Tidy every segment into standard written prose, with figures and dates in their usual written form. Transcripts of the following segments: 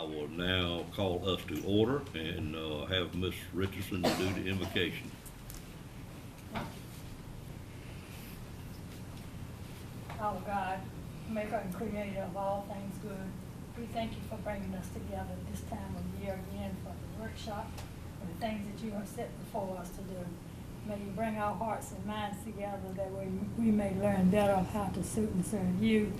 will now call us to order and have Ms. Richardson do the invocation. Our God, maker and creator of all things good, we thank you for bringing us together this time of year again for the workshop and the things that you have set before us to do. May you bring our hearts and minds together that we may learn better of how to suit and serve you,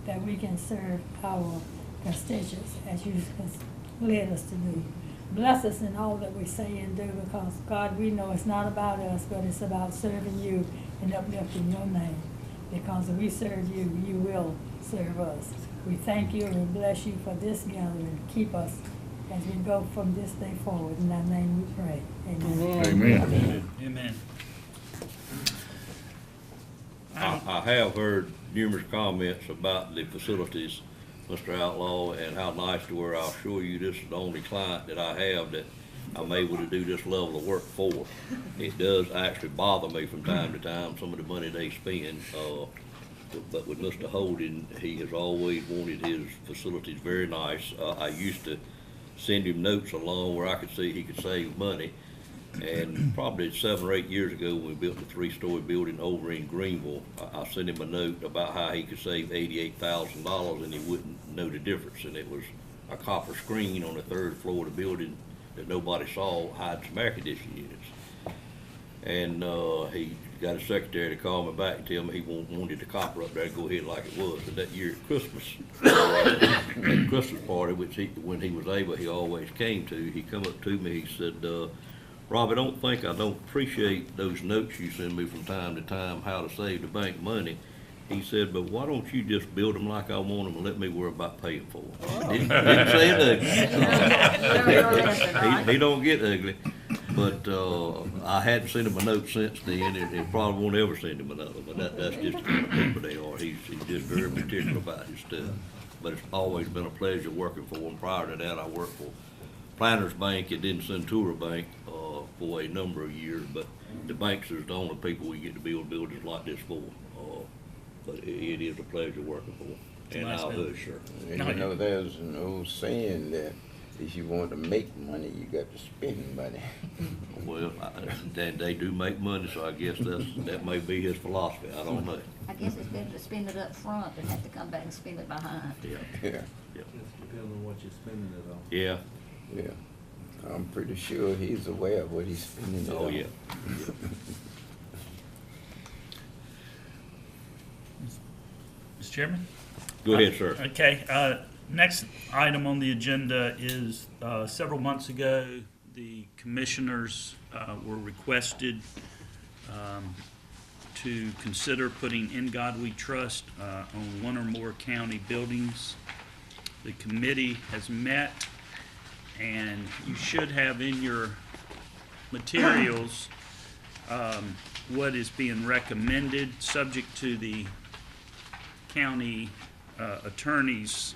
that we can serve our constituents as you have led us to do. Bless us in all that we say and do, because God, we know it's not about us, but it's about serving you and uplifting your name. Because if we serve you, you will serve us. We thank you and we bless you for this gathering. Keep us as we go from this day forward. In thy name we pray. Amen. Amen. Amen. Amen. I have heard numerous comments about the facilities, Mr. Outlaw, and how nice to where I'll assure you this is the only client that I have that I'm able to do this level of work for. It does actually bother me from time to time, some of the money they spend, but with Mr. Holden, he has always wanted his facilities very nice. I used to send him notes along where I could see he could save money. And probably 7 or 8 years ago, when we built the 3-story building over in Greenville, I sent him a note about how he could save $88,000 and he wouldn't know the difference. And it was a copper screen on the 3rd floor of the building that nobody saw hide some air conditioning units. And he got his secretary to call me back and tell me he wanted the copper up there to go ahead like it was. And that year at Christmas, at the Christmas party, which when he was able, he always came to, he come up to me, he said, Rob, I don't appreciate those notes you send me from time to time, how to save the bank money. He said, but why don't you just build them like I want them and let me worry about paying for them? Didn't say it ugly. He don't get ugly. But I hadn't sent him a note since then, and probably won't ever send him another. But that's just the kind of people they are. He's just very particular about his stuff. But it's always been a pleasure working for him. Prior to that, I worked for Planners Bank and then Centura Bank for a number of years. But the banks is the only people we get to build buildings like this for. But it is a pleasure working for him. And Nice I'll building. sure. And you know, there's an old saying that if you want to make money, you got to spend money. Well, they do make money, so I guess that may be his philosophy. I don't know. I guess it's better to spend it up front than have to come back and spend it behind. Yeah, Yeah, yeah, Just depending on what you're spending it on. yeah. yeah. I'm pretty sure he's aware of what he's spending it Oh, on. yeah. Mr. Chairman? Go ahead, sir. Okay, next item on the agenda is, several months ago, the commissioners were requested to consider putting In God We Trust on one or more county buildings. The committee has met, and you should have in your materials what is being recommended, subject to the county attorney's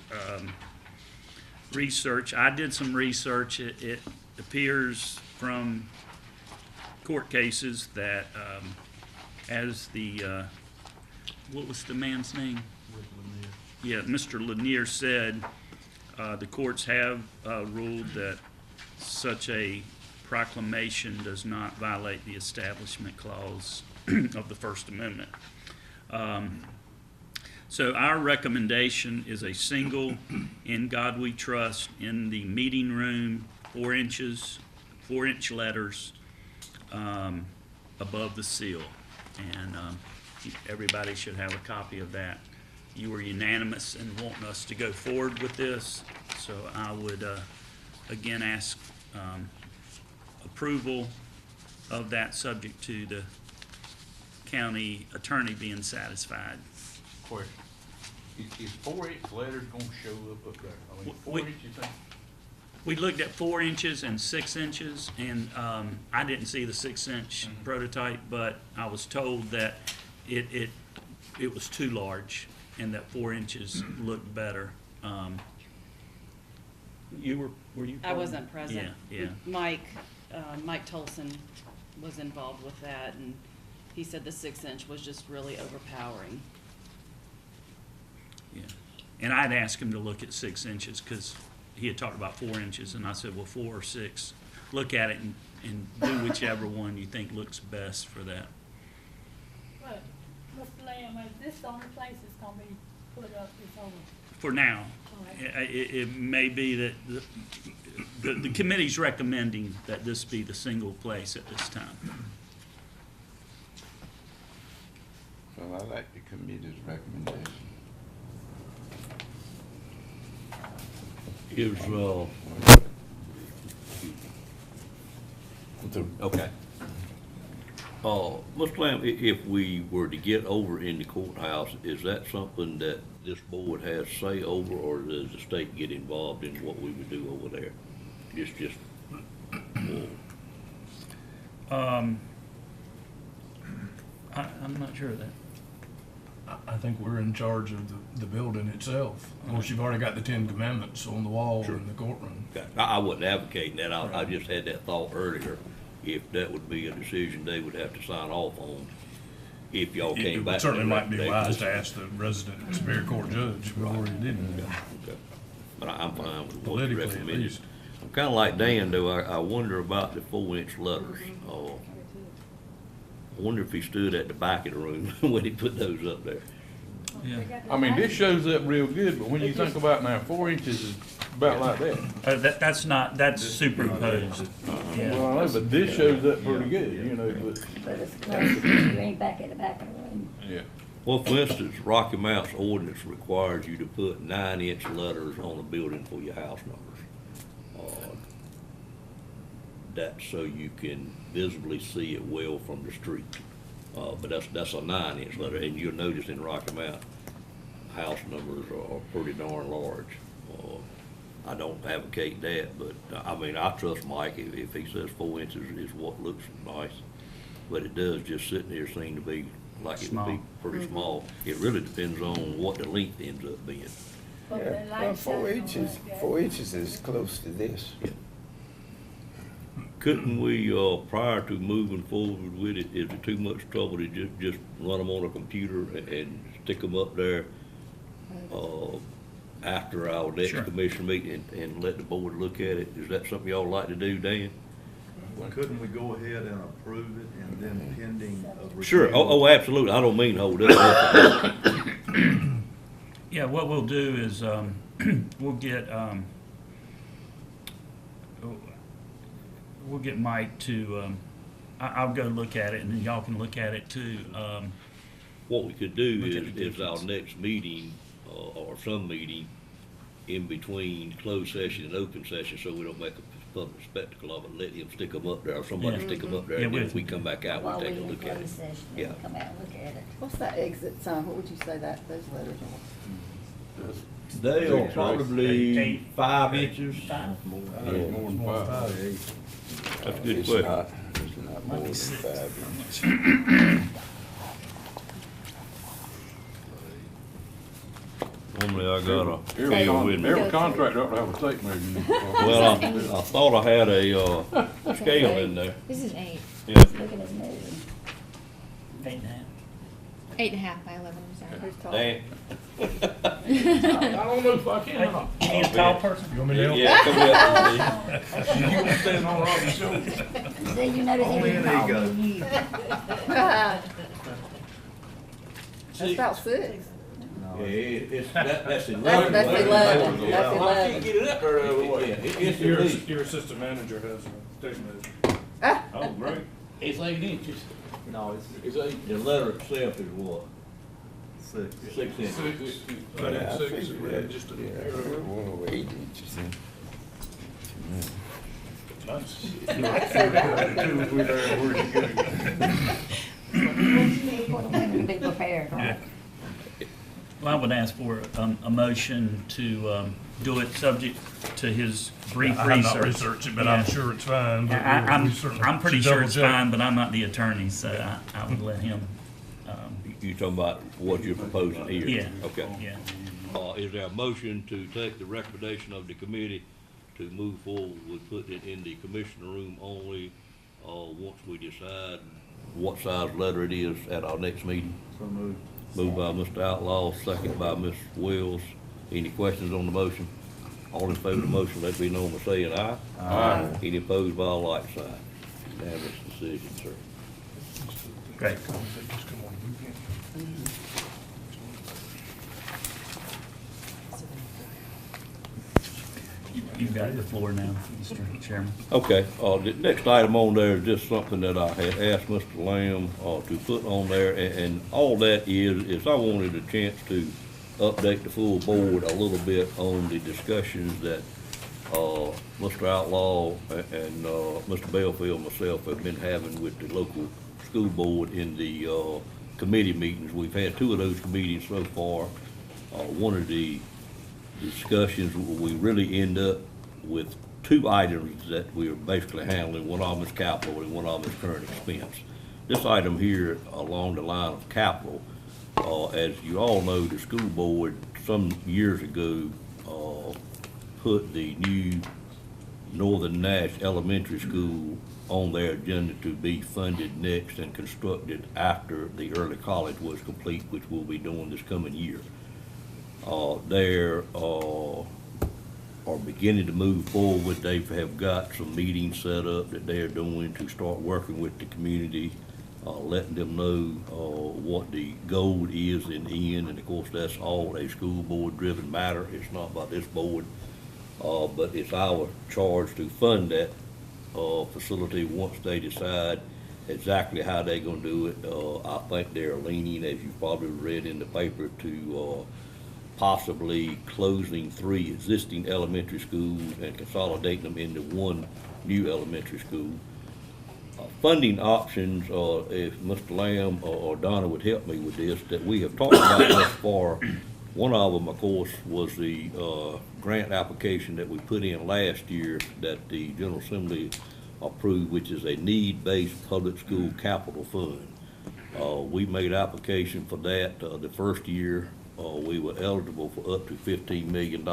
research. I did some research. It appears from court cases that as the, what was the man's name? Yeah, Mr. Lanier said, the courts have ruled that such a proclamation does not violate the Establishment Clause of the First Amendment. So our recommendation is a single In God We Trust in the meeting room, 4-inch letters above the seal. And everybody should have a copy of that. You were unanimous in wanting us to go forward with this, so I would again ask approval of that, subject to the county attorney being satisfied. Question. Is 4-inch letters gonna show up there? I mean, 4 We- inch, you think? We looked at 4 inches and 6 inches, and I didn't see the 6-inch prototype, but I was told that it was too large, and that 4 inches looked better. Were you? I wasn't present. Yeah. Mike Tolson was involved with that, and he said the 6-inch was just really overpowering. Yeah. And I'd asked him to look at 6 inches, because he had talked about 4 inches, and I said, well, 4 or 6. Look at it and do whichever one you think looks best for that. But, Mr. Lamb, is this the only place it's gonna be put up, it's over? For now, Alright. it may be that the committee's recommending that this be the single place at this time. Well, I like the committee's recommendation. Is, okay. Mr. Lamb, if we were to get over in the courthouse, is that something that this board has say over, or does the state get involved in what we would do over there? Just, I'm not sure of that. I think we're in charge of the building itself. Of course, you've already got the 10 Commandments on the wall Sure. in the courtroom. okay. I wasn't advocating that, I just had that thought earlier, if that would be a decision they would have to sign off on, if y'all came It back. certainly with might be recommendations. wise to ask the resident Superior Court judge, who already did it. Okay. But I'm fine with what you Politically, at recommended. least. I'm kinda like Dan, though, I wonder about the 4-inch letters. I wonder if he stood at the back of the room when he put those up there. Yeah. They got the I mean, this lights. shows up real good, but when you think about now, 4 inches is about like that. That's superimposed. Yeah. Well, I know, but this shows up pretty good, you know, but, But it's close, you ain't back at the back of the room. yeah. Well, for instance, Rocky Mount's ordinance requires you to put 9-inch letters on the building for your house numbers. That's so you can visibly see it well from the street. But that's a 9-inch letter, and you'll notice in Rocky Mount, house numbers are pretty darn large. I don't advocate that, but, I mean, I trust Mike if he says 4 inches is what looks nice. But it does just sitting there seem to be like it would be Small. pretty small. It really depends on what the length ends up being. But the Yeah, well, lights 4 shining inches, like that. 4 inches is close to this. Couldn't we, prior to moving forward with it, is it too much trouble to just run them on a computer and stick them up there, after our next Sure. commission meeting and let the board look at it? Is that something y'all like to do, Dan? Couldn't we go ahead and approve it and then pending a review? Sure, oh, absolutely, I don't mean hold up. Yeah, what we'll do is, we'll get Mike to, I'll go look at it, and then y'all can look at it too. What we could do Look at the is our difference. next meeting, or some meeting in between closed session and open session, so we don't make a public spectacle of it, let him stick them up there, or somebody Yeah. stick them up there, Yeah, and then we- if we come back out, While we'll we take a in look at closed it. session, Yeah. then come out and look at it. What's that exit sign? What would you say that, those letters are? They are probably Eight. 5 inches. More than 5. That's a good It's question. not, it's not more than 5 inches. Normally I got a Every scale with me. Every contractor ought to have a tape measure. Well, I thought I had a, scale in there. This is 8. Yeah. Look at his nose. 8.5. 8.5 by 11, I'm sorry. Who's tall? Dan? I don't know if I can or not. You a tall person? You want me to help? Yeah, come here. You want to stand on Robbie's shoulder? See, you notice he Only didn't an call ego. me you. That's about 6. Yeah, that's 11. That's 11. That's I can't 11. get it up there the other way. It's at least, Your assistant manager has a tape measure. Ah, oh, great. It's 8 inches. No, It's 8. The letter itself is what? 6. 6 inches. But Yeah, I it's 6, figured we're that, just a yeah, hair we're over. one over 8 inches in. Nice. For the women to be prepared, right? Well, I would ask for a motion to do it subject to his brief I have research. not researched it, but I'm Yeah. sure it's fine. but I'm we certainly I'm pretty should sure double it's check. fine, but I'm not the attorney, so I would let him, You talking about what you're proposing here? yeah. Okay. Yeah. Is there a motion to take the recommendation of the committee to move forward with putting it in the commissioner room only, once we decide what size letter it is at our next meeting? So moved. Moved by Mr. Outlaw, second by Ms. Wells. Any questions on the motion? All in favor of the motion, let it be known by saying aye. Aye. Any opposed by a like sign. Unanimous decision, sir. Great. You've got the floor now, Mr. Chairman. Okay, the next item on there is just something that I had asked Mr. Lamb, to put on there, and all that is I wanted a chance to update the full board a little bit on the discussions that, Mr. Outlaw and, Mr. Belfield and myself have been having with the local school board in the, committee meetings. We've had 2 of those meetings so far. One of the discussions, we really end up with 2 items that we are basically handling. One of them is capital and one of them is current expense. This item here along the line of capital, as you all know, the school board some years ago put the new Northern Nash Elementary School on their agenda to be funded next and constructed after the early college was complete, which we'll be doing this coming year. They are beginning to move forward. They have got some meetings set up that they are doing to start working with the community, letting them know what the goal is in the end. And of course, that's all a school board driven matter. It's not by this board, but it's our charge to fund that facility once they decide exactly how they're gonna do it. I think they're leaning, as you've probably read in the paper, to possibly closing 3 existing elementary schools and consolidating them into 1 new elementary school. Funding options, if Mr. Lamb or Donna would help me with this, that we have talked about thus far. One of them, of course, was the grant application that we put in last year that the General Assembly approved, which is a need-based public school capital fund. We made application for that the first year. We were eligible for up to $15 million.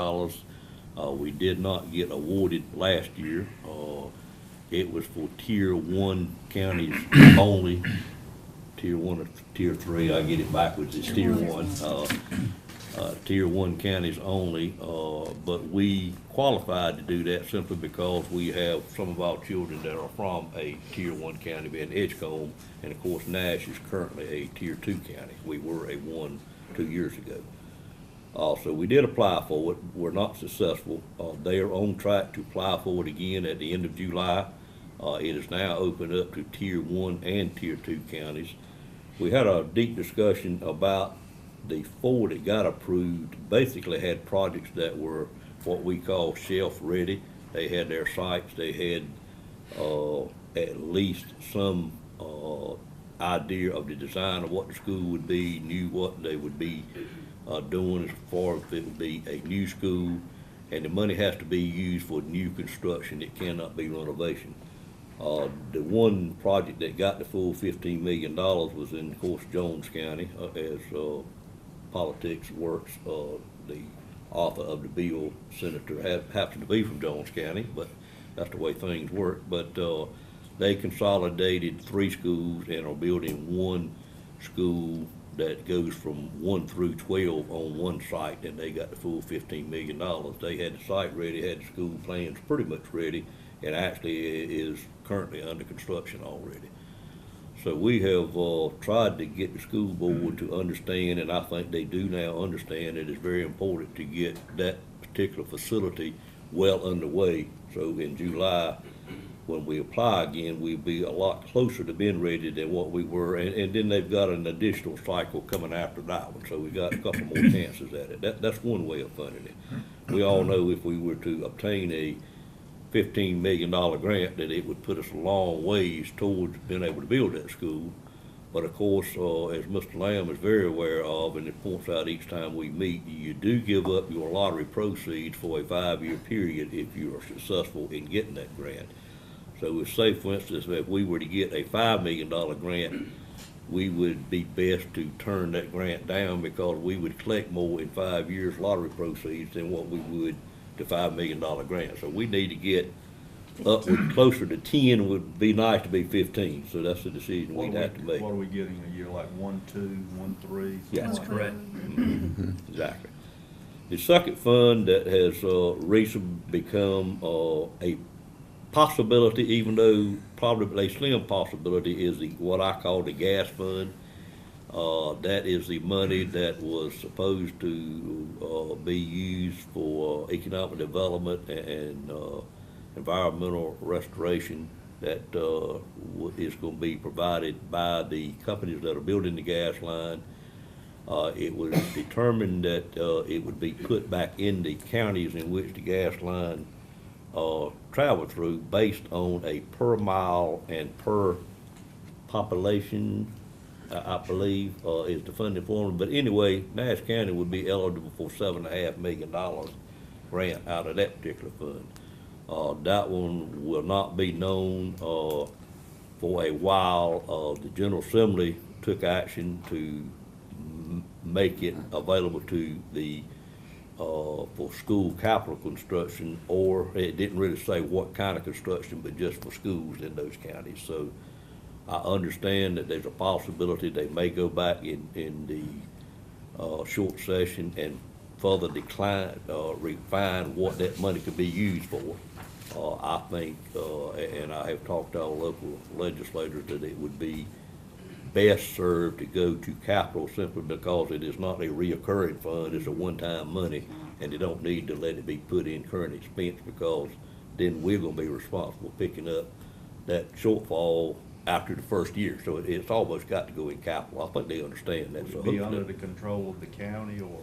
We did not get awarded last year. It was for Tier 1 counties only. Tier 1 or Tier 3, I get it backwards, it's Tier 1. Tier 1 counties only, but we qualified to do that simply because we have some of our children that are from a Tier 1 county, being Edgecombe, and of course Nash is currently a Tier 2 county. We were a 1 2 years ago. So we did apply for it. We're not successful. They are on track to apply for it again at the end of July. It is now opened up to Tier 1 and Tier 2 counties. We had a deep discussion about the 4 that got approved. Basically had projects that were what we call shelf ready. They had their sites. They had at least some idea of the design of what the school would be, knew what they would be doing as far as it would be a new school, and the money has to be used for new construction. It cannot be renovation. The one project that got the full $15 million was in, of course, Jones County, as politics works. The author of the bill, Senator, happened to be from Jones County, but that's the way things work. But they consolidated 3 schools and are building 1 school that goes from 1 through 12 on 1 site, and they got the full $15 million. They had the site ready, had the school plans pretty much ready, and actually is currently under construction already. So we have tried to get the school board to understand, and I think they do now understand, it is very important to get that particular facility well underway. So in July, when we apply again, we'll be a lot closer to being ready than what we were, and then they've got an additional cycle coming after that one, so we've got a couple more chances at it. That's one way of funding it. We all know if we were to obtain a $15 million grant, that it would put us a long ways towards being able to build that school. But of course, as Mr. Lamb is very aware of, and it points out each time we meet, you do give up your lottery proceeds for a 5-year period if you are successful in getting that grant. So say, for instance, if we were to get a $5 million grant, we would be best to turn that grant down because we would collect more in 5 years lottery proceeds than what we would the $5 million grant. So we need to get upward closer to 10. Would be nice to be 15. So that's the decision we'd have to make. What are we getting a year, like 1, 2, 1, 3? Yeah, That's correct. Exactly. The second fund that has recently become a possibility, even though probably a slim possibility, is what I call the gas fund. That is the money that was supposed to be used for economic development and environmental restoration that is going to be provided by the companies that are building the gas line. It was determined that it would be put back in the counties in which the gas line traveled through based on a per mile and per population, I believe, is the funding formula. But anyway, Nash County would be eligible for $7.5 million grant out of that particular fund. That one will not be known for a while. The General Assembly took action to make it available to the for school capital construction, or it didn't really say what kind of construction, but just for schools in those counties. So I understand that there's a possibility they may go back in the short session and further refine what that money could be used for. I think, and I have talked to our local legislators, that it would be best served to go to capital simply because it is not a reoccurring fund, it's a one-time money, and they don't need to let it be put in current expense, because then we're gonna be responsible picking up that shortfall after the first year. So it's almost got to go in capital. I think they understand that. Would So it be hopefully- under the control of the county, or?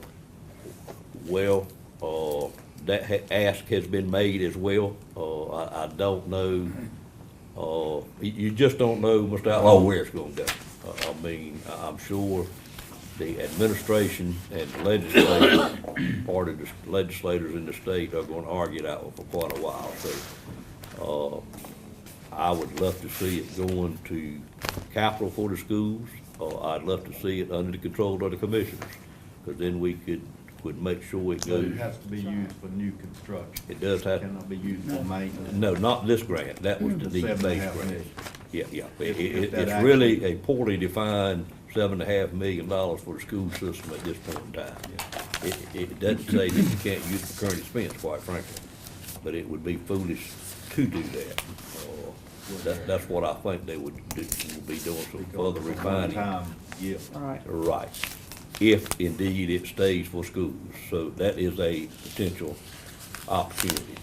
Well, that ask has been made as well. I don't know, you just don't know, Mr. Outlaw, where it's gonna go. I mean, I'm sure the administration and the legislature, part of the legislators in the state are gonna argue that one for quite a while. So, I would love to see it going to capital for the schools. I'd love to see it under the control of the commissioners, because then we would make sure it So goes. it has to be used for new construction. It does have, Cannot be used for maintenance. no, not this grant, that was the base $7.5 grant. million. Yeah, If that it's really a poorly defined $7.5 million for the school system at this point in time. It doesn't say that you can't use it for current expense, quite frankly, but it would be foolish to do that. That's what I think they would do, will be doing some further refining. One-time gift. Right. Right, if indeed it stays for schools, so that is a potential opportunity.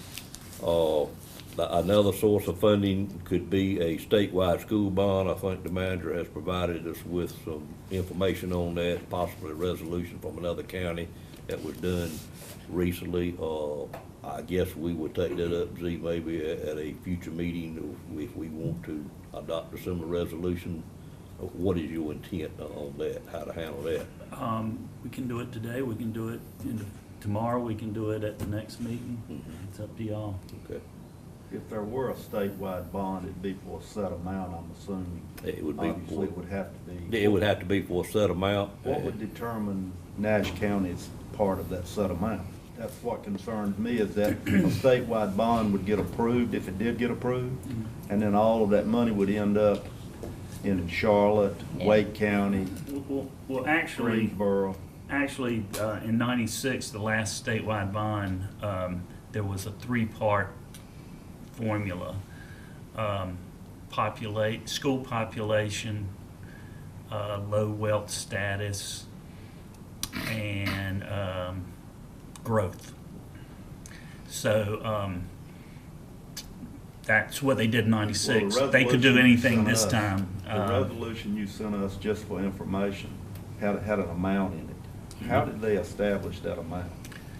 Another source of funding could be a statewide school bond. I think the manager has provided us with some information on that, possibly a resolution from another county that was done recently. I guess we would take that up, Z, maybe at a future meeting, if we want to adopt a similar resolution. What is your intent on that, how to handle that? We can do it today, we can do it tomorrow, we can do it at the next meeting. Mhm. It's up to y'all. Okay, If there were a statewide bond, it'd be for a set amount, I'm assuming. it would be, Obviously, it would have to be. it would have to be for a set amount. What would determine Nash County's part of that set amount? That's what concerns me, is that a statewide bond would get approved, if it did get approved, and then all of that money would end up in Charlotte, Wake County, Well, actually, Greensboro. in '96, the last statewide bond, there was a three-part formula. School population, low wealth status, and growth. So that's what they did in '96. Well, the They could do resolution you anything sent this us- time. The resolution you sent us, just for information, had an amount in it. How did they establish that amount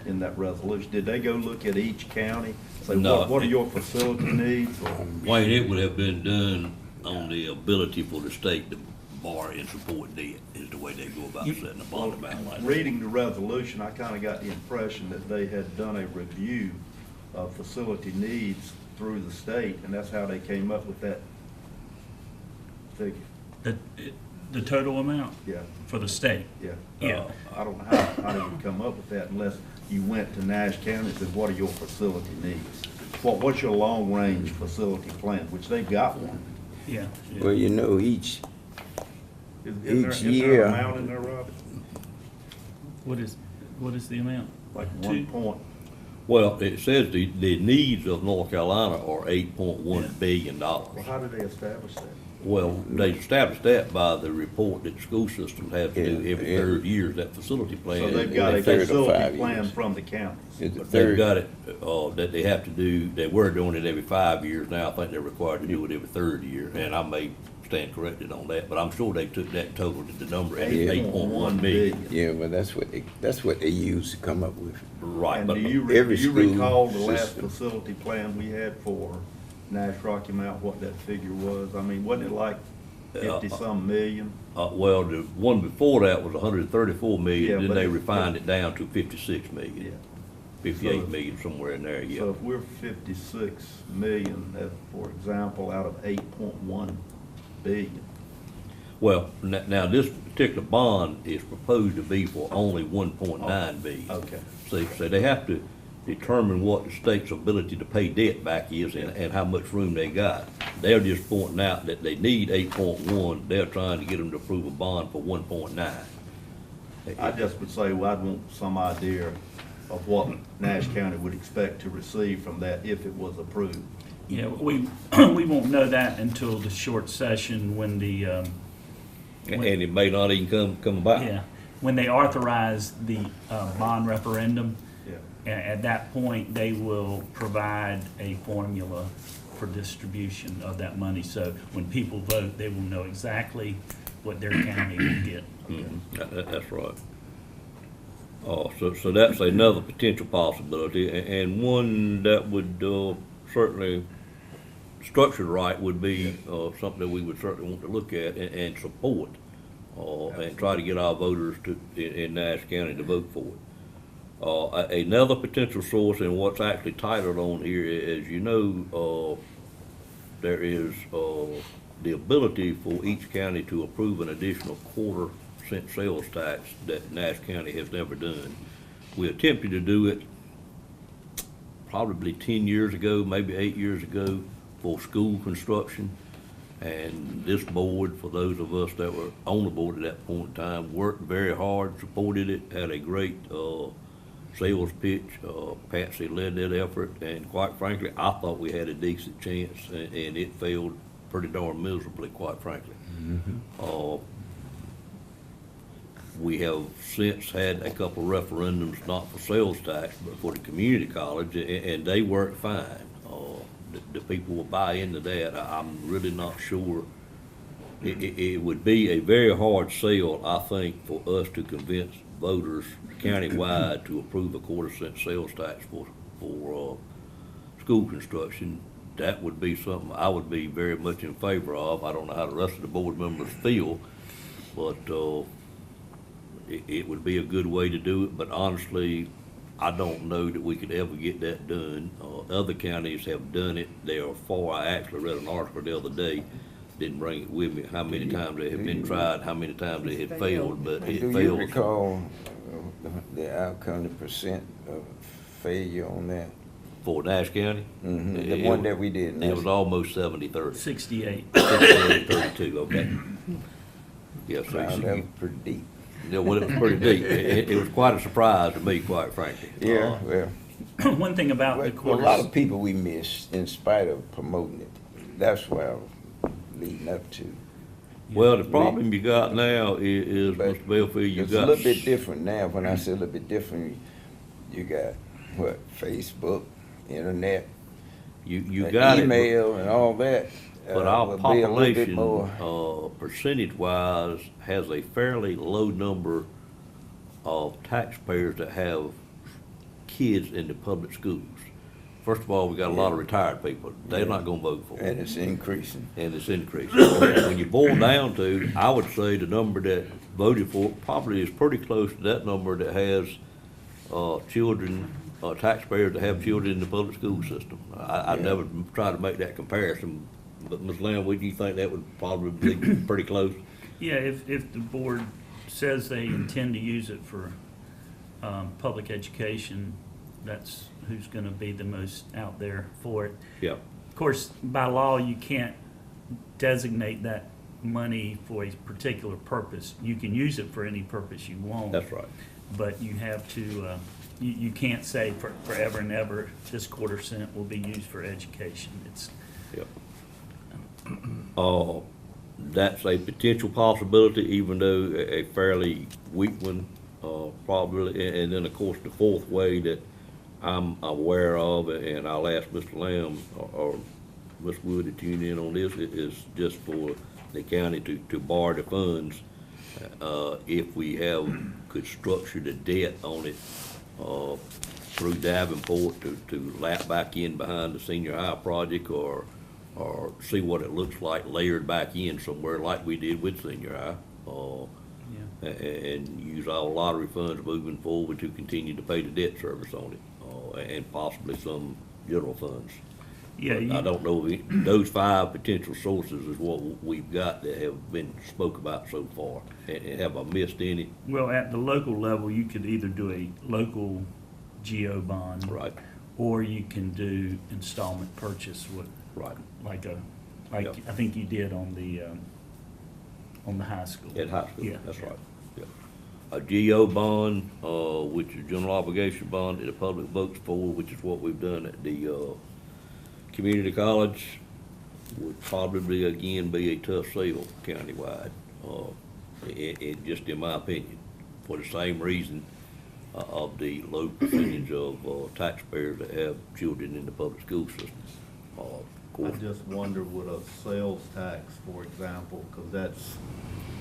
in that resolution? Did they go look at each county, say, No. what are your facility needs? Or Wayne, it would have been done on the ability for the state to borrow and support debt, is the way they go about setting a bond amount like that. reading the resolution, I kind of got the impression that they had done a review of facility needs through the state, and that's how they came up with that figure. The total amount Yeah, for the state. yeah. Yeah. I don't know how they would come up with that unless you went to Nash County and said, what are your facility needs? What's your long-range facility plan, which they've got one. Yeah. Well, you know, each Is there year- an amount in there, Robbie? What is the amount? Like 1 point, Well, it says the needs of North Carolina are $8.1 billion. well, how do they establish that? Well, they established that by the report that the school system has to do every Yeah. 3rd year, that facility plan. So they've got a Every 3rd or 5 facility plan years. from the counties. It's the They've third, got it, that they have to do, they were doing it every 5 years, now I think they're required to do it every 3rd year, and I may stand corrected on that, but I'm sure they took that total, the number at Yeah. 8.1 million. yeah, but that's what they use to come up with. Right, And but do you every do you school recall the last system. facility plan we had for Nash Rocky Mount, what that figure was? I mean, wasn't it like 50-some million? well, the one before that was 134 Yeah, million, then but they it- refined it down to 56 million. Yeah. 58 So- million, somewhere in there, yeah. So if we're 56 million, for example, out of 8.1 billion, Well, now, this particular bond is proposed to be for only 1.9 billion. okay. So they have to determine what the state's ability to pay debt back is and how much room they got. They're just pointing out that they need 8.1, they're trying to get them to approve a bond for 1.9. I just would say, well, I'd want some idea of what Nash County would expect to receive from that if it was approved. Yeah, we won't know that until the short session when the, And it may not even come about. yeah, when they authorize the bond referendum. Yeah. At that point, they will provide a formula for distribution of that money. So when people vote, they will know exactly what their county will get. That's right. So that's another potential possibility, and one that would certainly, structured right, would be something that we would certainly want to look at and support, and try to get our voters in Nash County to vote for it. Another potential source, and what's actually titled on here, as you know, there is the ability for each county to approve an additional quarter-cent sales tax that Nash County has never done. We attempted to do it probably 10 years ago, maybe 8 years ago, for school construction. And this board, for those of us that were on the board at that point in time, worked very hard, supported it, had a great sales pitch. Patsy led that effort, and quite frankly, I thought we had a decent chance, and it failed pretty darn miserably, quite frankly. We have since had a couple of referendums, not for sales tax, but for the community college, and they worked fine. The people will buy into that. I'm really not sure. It would be a very hard sell, I think, for us to convince voters countywide to approve a quarter-cent sales tax for school construction. That would be something I would be very much in favor of. I don't know how the rest of the board members feel, but it would be a good way to do it. But honestly, I don't know that we could ever get that done. Other counties have done it. They are far. I actually read an article the other day, didn't bring it with me, how many times they have been tried, how many times they have failed, but it Do you failed. recall the outcome, the percent of failure on that? For Nash County? The one that we did. It was almost 70-30. 68. 32, okay. Yeah, so Wow, you- that was pretty deep. yeah, well, it was pretty deep. It was quite a surprise to me, quite frankly. Yeah, well, One thing about the a quarters. lot of people we missed in spite of promoting it. That's what I was leading up to. Well, the problem you got now is But Mr. Belfield, you It's got. a little bit different now. When I say a little bit different, you got, what, Facebook, internet, You got it. email and all that. But our will be a little bit population, more. percentage-wise, has a fairly low number of taxpayers that have kids in the public schools. First of all, we got a lot of retired people. They're not gonna vote for And it, it's increasing. and it's increasing. When you boil down to, I would say the number that voted for it probably is pretty close to that number that has, children, taxpayers that have children in the public school system. I Yeah. never try to make that comparison, but Ms. Lamb, would you think that would probably be pretty close? Yeah, if the board says they intend to use it for public education, that's who's gonna be the most out there for it. Yeah, Of course, by law, you can't designate that money for a particular purpose. You can use it for any purpose you want. that's right. But you have to, you can't say forever and ever, this quarter cent will be used for education. It's, Yep. That's a potential possibility, even though a fairly weak one, probably. And then, of course, the fourth way that I'm aware of, and I'll ask Mr. Lamb or Ms. Wood to tune in on this, is just for the county to borrow the funds. If we could structure the debt on it, through Davenport to lap back in behind the senior high project, or see what it looks like layered back in somewhere like we did with senior high. And use our lottery funds moving forward to continue to pay the debt service on it, and possibly some general funds. yeah. I don't know, those 5 potential sources is what we've got that have been spoke about so far. And have I missed any? Well, at the local level, you could either do a local GO bond. Right. Or you can do installment purchase with, Right. like Yep. I think you did on the high school. At high school, Yeah. that's right, yeah. A GO bond, which is general obligation bond that the public votes for, which is what we've done at the, community college, would probably again be a tough sale countywide, just in my opinion, for the same reason, of the low percentage of, taxpayers that have children in the public school system. Of I course, just wonder with a sales tax, for example, because that's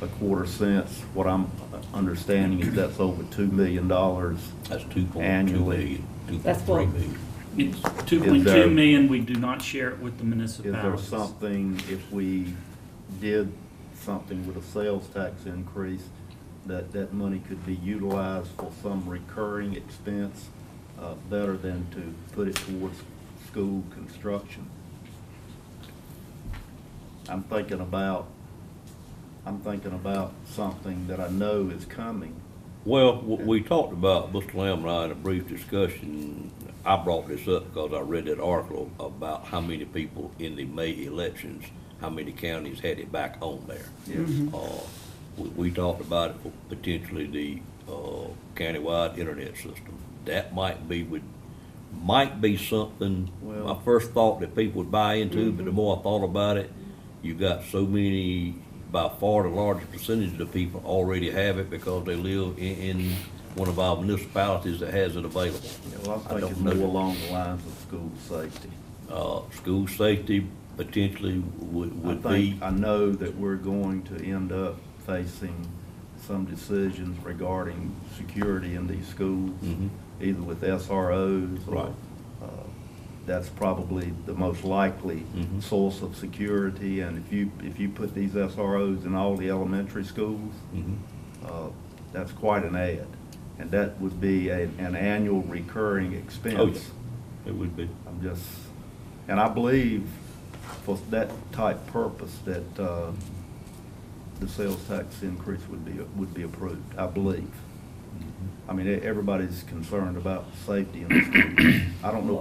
a quarter cent. What I'm understanding is that's over $2 million. that's 2.2 Annually. million, That's 2.3 what- million. It's Is 2.2 there- million, we do not share it with the Is municipalities. there something, if we did something with a sales tax increase, that money could be utilized for some recurring expense, better than to put it towards school construction? I'm thinking about something that I know is coming. Well, we talked about, Mr. Lamb and I, in a brief discussion. I brought this up because I read that article about how many people in the May elections, how many counties had it back on there. Yes. We talked about it for potentially the countywide internet system. That might be something, Well- my first thought that people would buy into, but the more I thought about it, you got so many, by far the largest percentage of the people already have it because they live in one of our municipalities that has it available. Well, I I'm don't thinking know. more along the lines of school safety. School safety potentially would be. I know that we're going to end up facing some decisions regarding security in these schools, Mhm. either with SROs or, Right. that's probably the most likely Mhm. source of security. And if you put these SROs in all the elementary schools, Mhm. that's quite an add. And that would be an annual recurring expense. Oh, yeah, it would be. And I believe for that type purpose that, the sales tax increase would be approved, I believe. I mean, everybody's concerned about safety in the schools. I don't know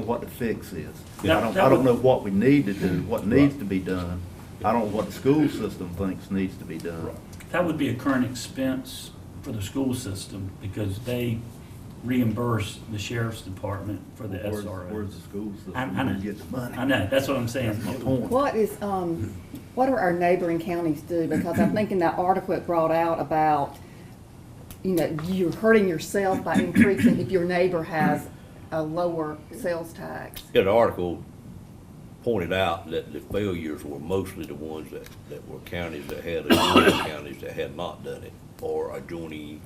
what the fix is. That- I that don't know would- what we need to do, what needs to be done. I don't know what the school system thinks needs to be done. That would be a current expense for the school system because they reimburse the sheriff's department for the Where's SRO. the school system I gonna know. get the money? I know, that's what I'm saying. That's my point. What do our neighboring counties do? Because I'm thinking that article it brought out about, you're hurting yourself by increasing if your neighbor has a lower sales tax. Yeah, the article pointed out that the failures were mostly the ones that were counties that had adjoining counties that had not done it, or adjoining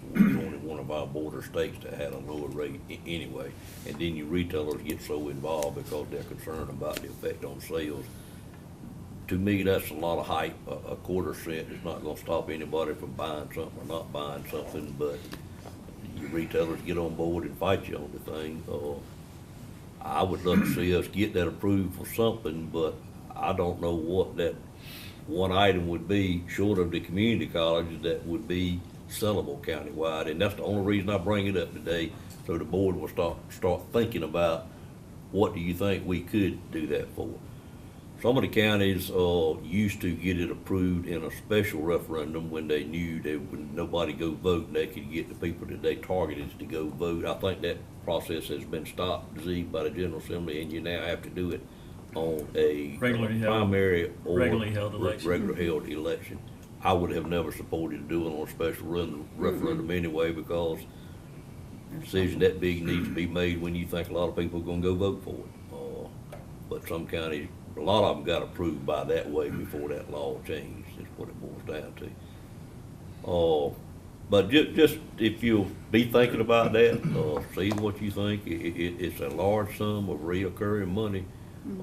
one of our border states that had a lower rate anyway. And then your retailers get so involved because they're concerned about the effect on sales. To me, that's a lot of hype. A quarter cent is not gonna stop anybody from buying something or not buying something, but your retailers get on board and fight you on the thing. I would love to see us get that approved for something, but I don't know what that one item would be, short of the community colleges, that would be sellable countywide. And that's the only reason I bring it up today, so the board will start thinking about what do you think we could do that for. some of the counties, used to get it approved in a special referendum when they knew that when nobody go vote, and they could get the people that they targeted to go vote. I think that process has been stopped, Z, by the General Assembly, and you now have to do it on a Regularly held- primary or regularly held election. regular held election. I would have never supported doing it on a special referendum anyway, because a decision that big needs to be made when you think a lot of people are gonna go vote for it. But some counties, a lot of them got approved by that way before that law changed, is what it boils down to. But just if you'll be thinking about that, see what you think. It's a large sum of reoccurring money.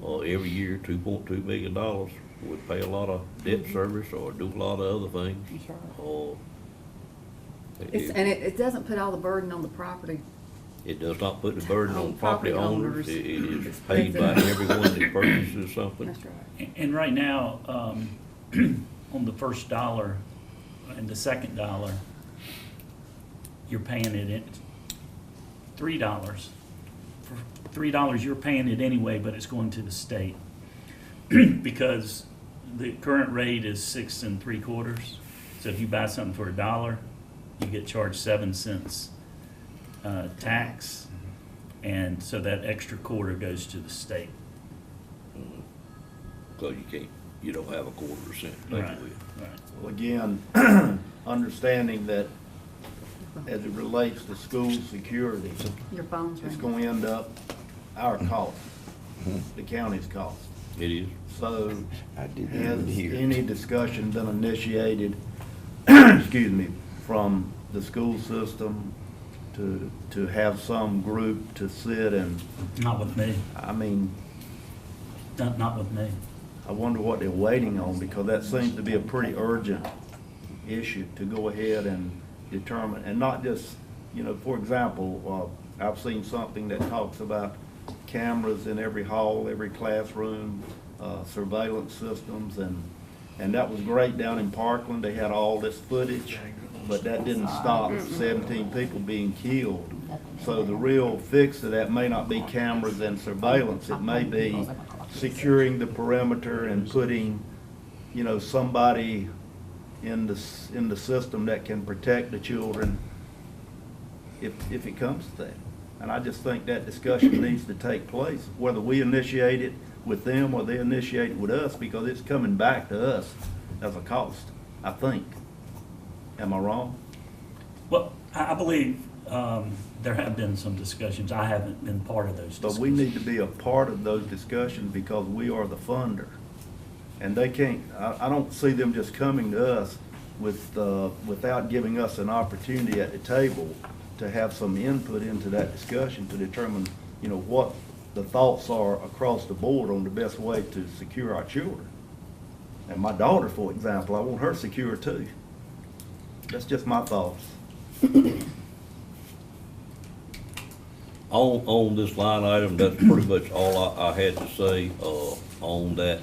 Every year, $2.2 million would pay a lot of debt service or do a lot of other things. And it doesn't put all the burden on the property. It does not put the burden on On property property owners. owners. It is It's paid by paid. everyone that purchases something. That's right. And right now, on the first dollar and the second dollar, you're paying it at $3. For $3, you're paying it anyway, but it's going to the state. Because the current rate is 6 3/4. So if you buy something for $1, you get charged 7 cents tax. And so that extra quarter goes to the state. Because you don't have a 1/4% to take Right, it with. right. Well, again, understanding that as it relates to school security, Your phone's it's ringing. gonna end up our cost, the county's cost. It is. So, I didn't has even hear it. any discussion been initiated, excuse me, from the school system to have some group to sit and, Not with me, I mean, not with me. I wonder what they're waiting on, because that seems to be a pretty urgent issue to go ahead and determine, and not just, for example, I've seen something that talks about cameras in every hall, every classroom, surveillance systems, and that was great down in Parkland. They had all this footage, but that didn't stop 17 people being killed. So the real fix to that may not be cameras and surveillance. It may be securing the perimeter and putting, somebody in the system that can protect the children if it comes to that. And I just think that discussion needs to take place, whether we initiate it with them or they initiate it with us, because it's coming back to us as a cost, I think. Am I wrong? Well, I believe there have been some discussions. I haven't been part of those But discussions. we need to be a part of those discussions because we are the funder. And they can't, I don't see them just coming to us without giving us an opportunity at the table to have some input into that discussion to determine, what the thoughts are across the board on the best way to secure our children. And my daughter, for example, I want her secure too. That's just my thoughts. On this line item, that's pretty much all I had to say, on that,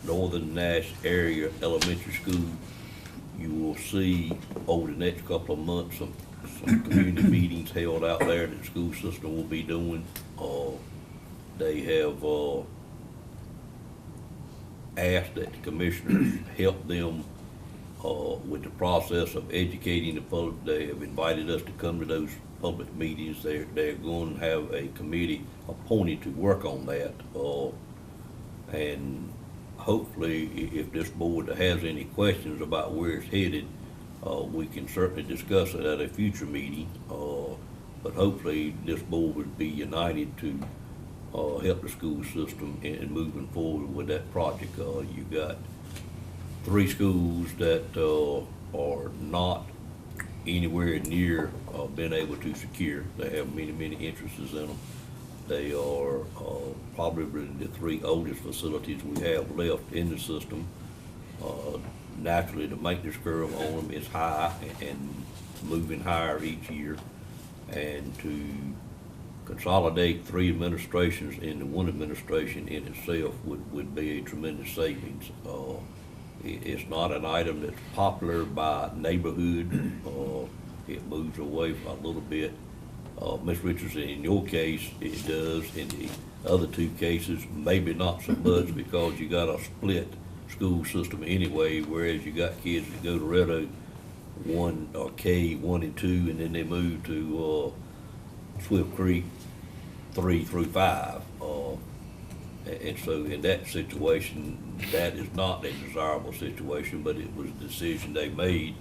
Northern Nash area elementary school. You will see over the next couple of months, some community meetings held out there that the school system will be doing. They have, asked that the commissioners help them with the process of educating the public. They have invited us to come to those public meetings. They're going to have a committee appointed to work on that. And hopefully, if this board has any questions about where it's headed, we can certainly discuss it at a future meeting. But hopefully, this board would be united to help the school system in moving forward with that project. You got 3 schools that are not anywhere near being able to secure. They have many interests in them. They are probably the 3 oldest facilities we have left in the system. Naturally, the maintenance curve on them is high and moving higher each year. And to consolidate 3 administrations into 1 administration in itself would be a tremendous savings. It's not an item that's popular by neighborhood. It moves away a little bit. Ms. Richardson, in your case, it does. In the Other two cases, maybe not so much because you got a split school system anyway, whereas you got kids that go to Red Oak one, or K 1 and 2, and then they move to, Swift Creek 3 through 5. And so in that situation, that is not a desirable situation, but it was a decision they made,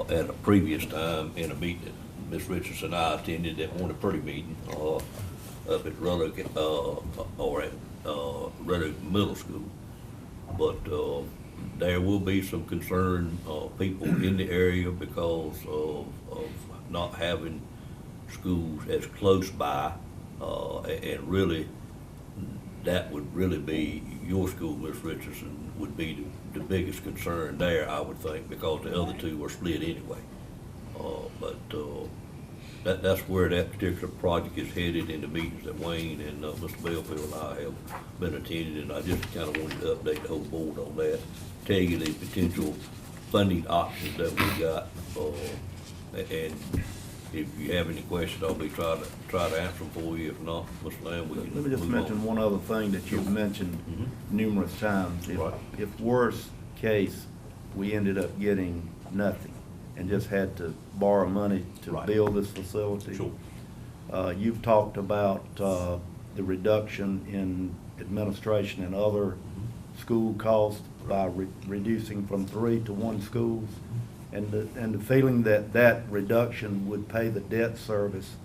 at a previous time in a meeting that Ms. Richardson and I attended at one of the pretty meeting, up at Red Oak, or at, Red Oak Middle School. But, there will be some concerned, people in the area because of not having schools as close by, and really, that would really be, your school, Ms. Richardson, would be the biggest concern there, I would think, because the other two were split anyway. That's where that particular project is headed in the meetings that Wayne and, Mr. Belfield and I have been attending, and I just kinda wanted to update the whole board on that, tell you the potential funding options that we got, and if you have any questions, I'll be try to answer them for you. If not, Mr. Lamb, we can Let me just move mention on. one other thing that you've mentioned numerous times. Right. If worst case, we ended up getting nothing and just had to borrow money to Right. build this facility. Sure. You've talked about, the reduction in administration and other school costs by reducing from 3 to 1 schools. And the feeling that that reduction would pay the debt service.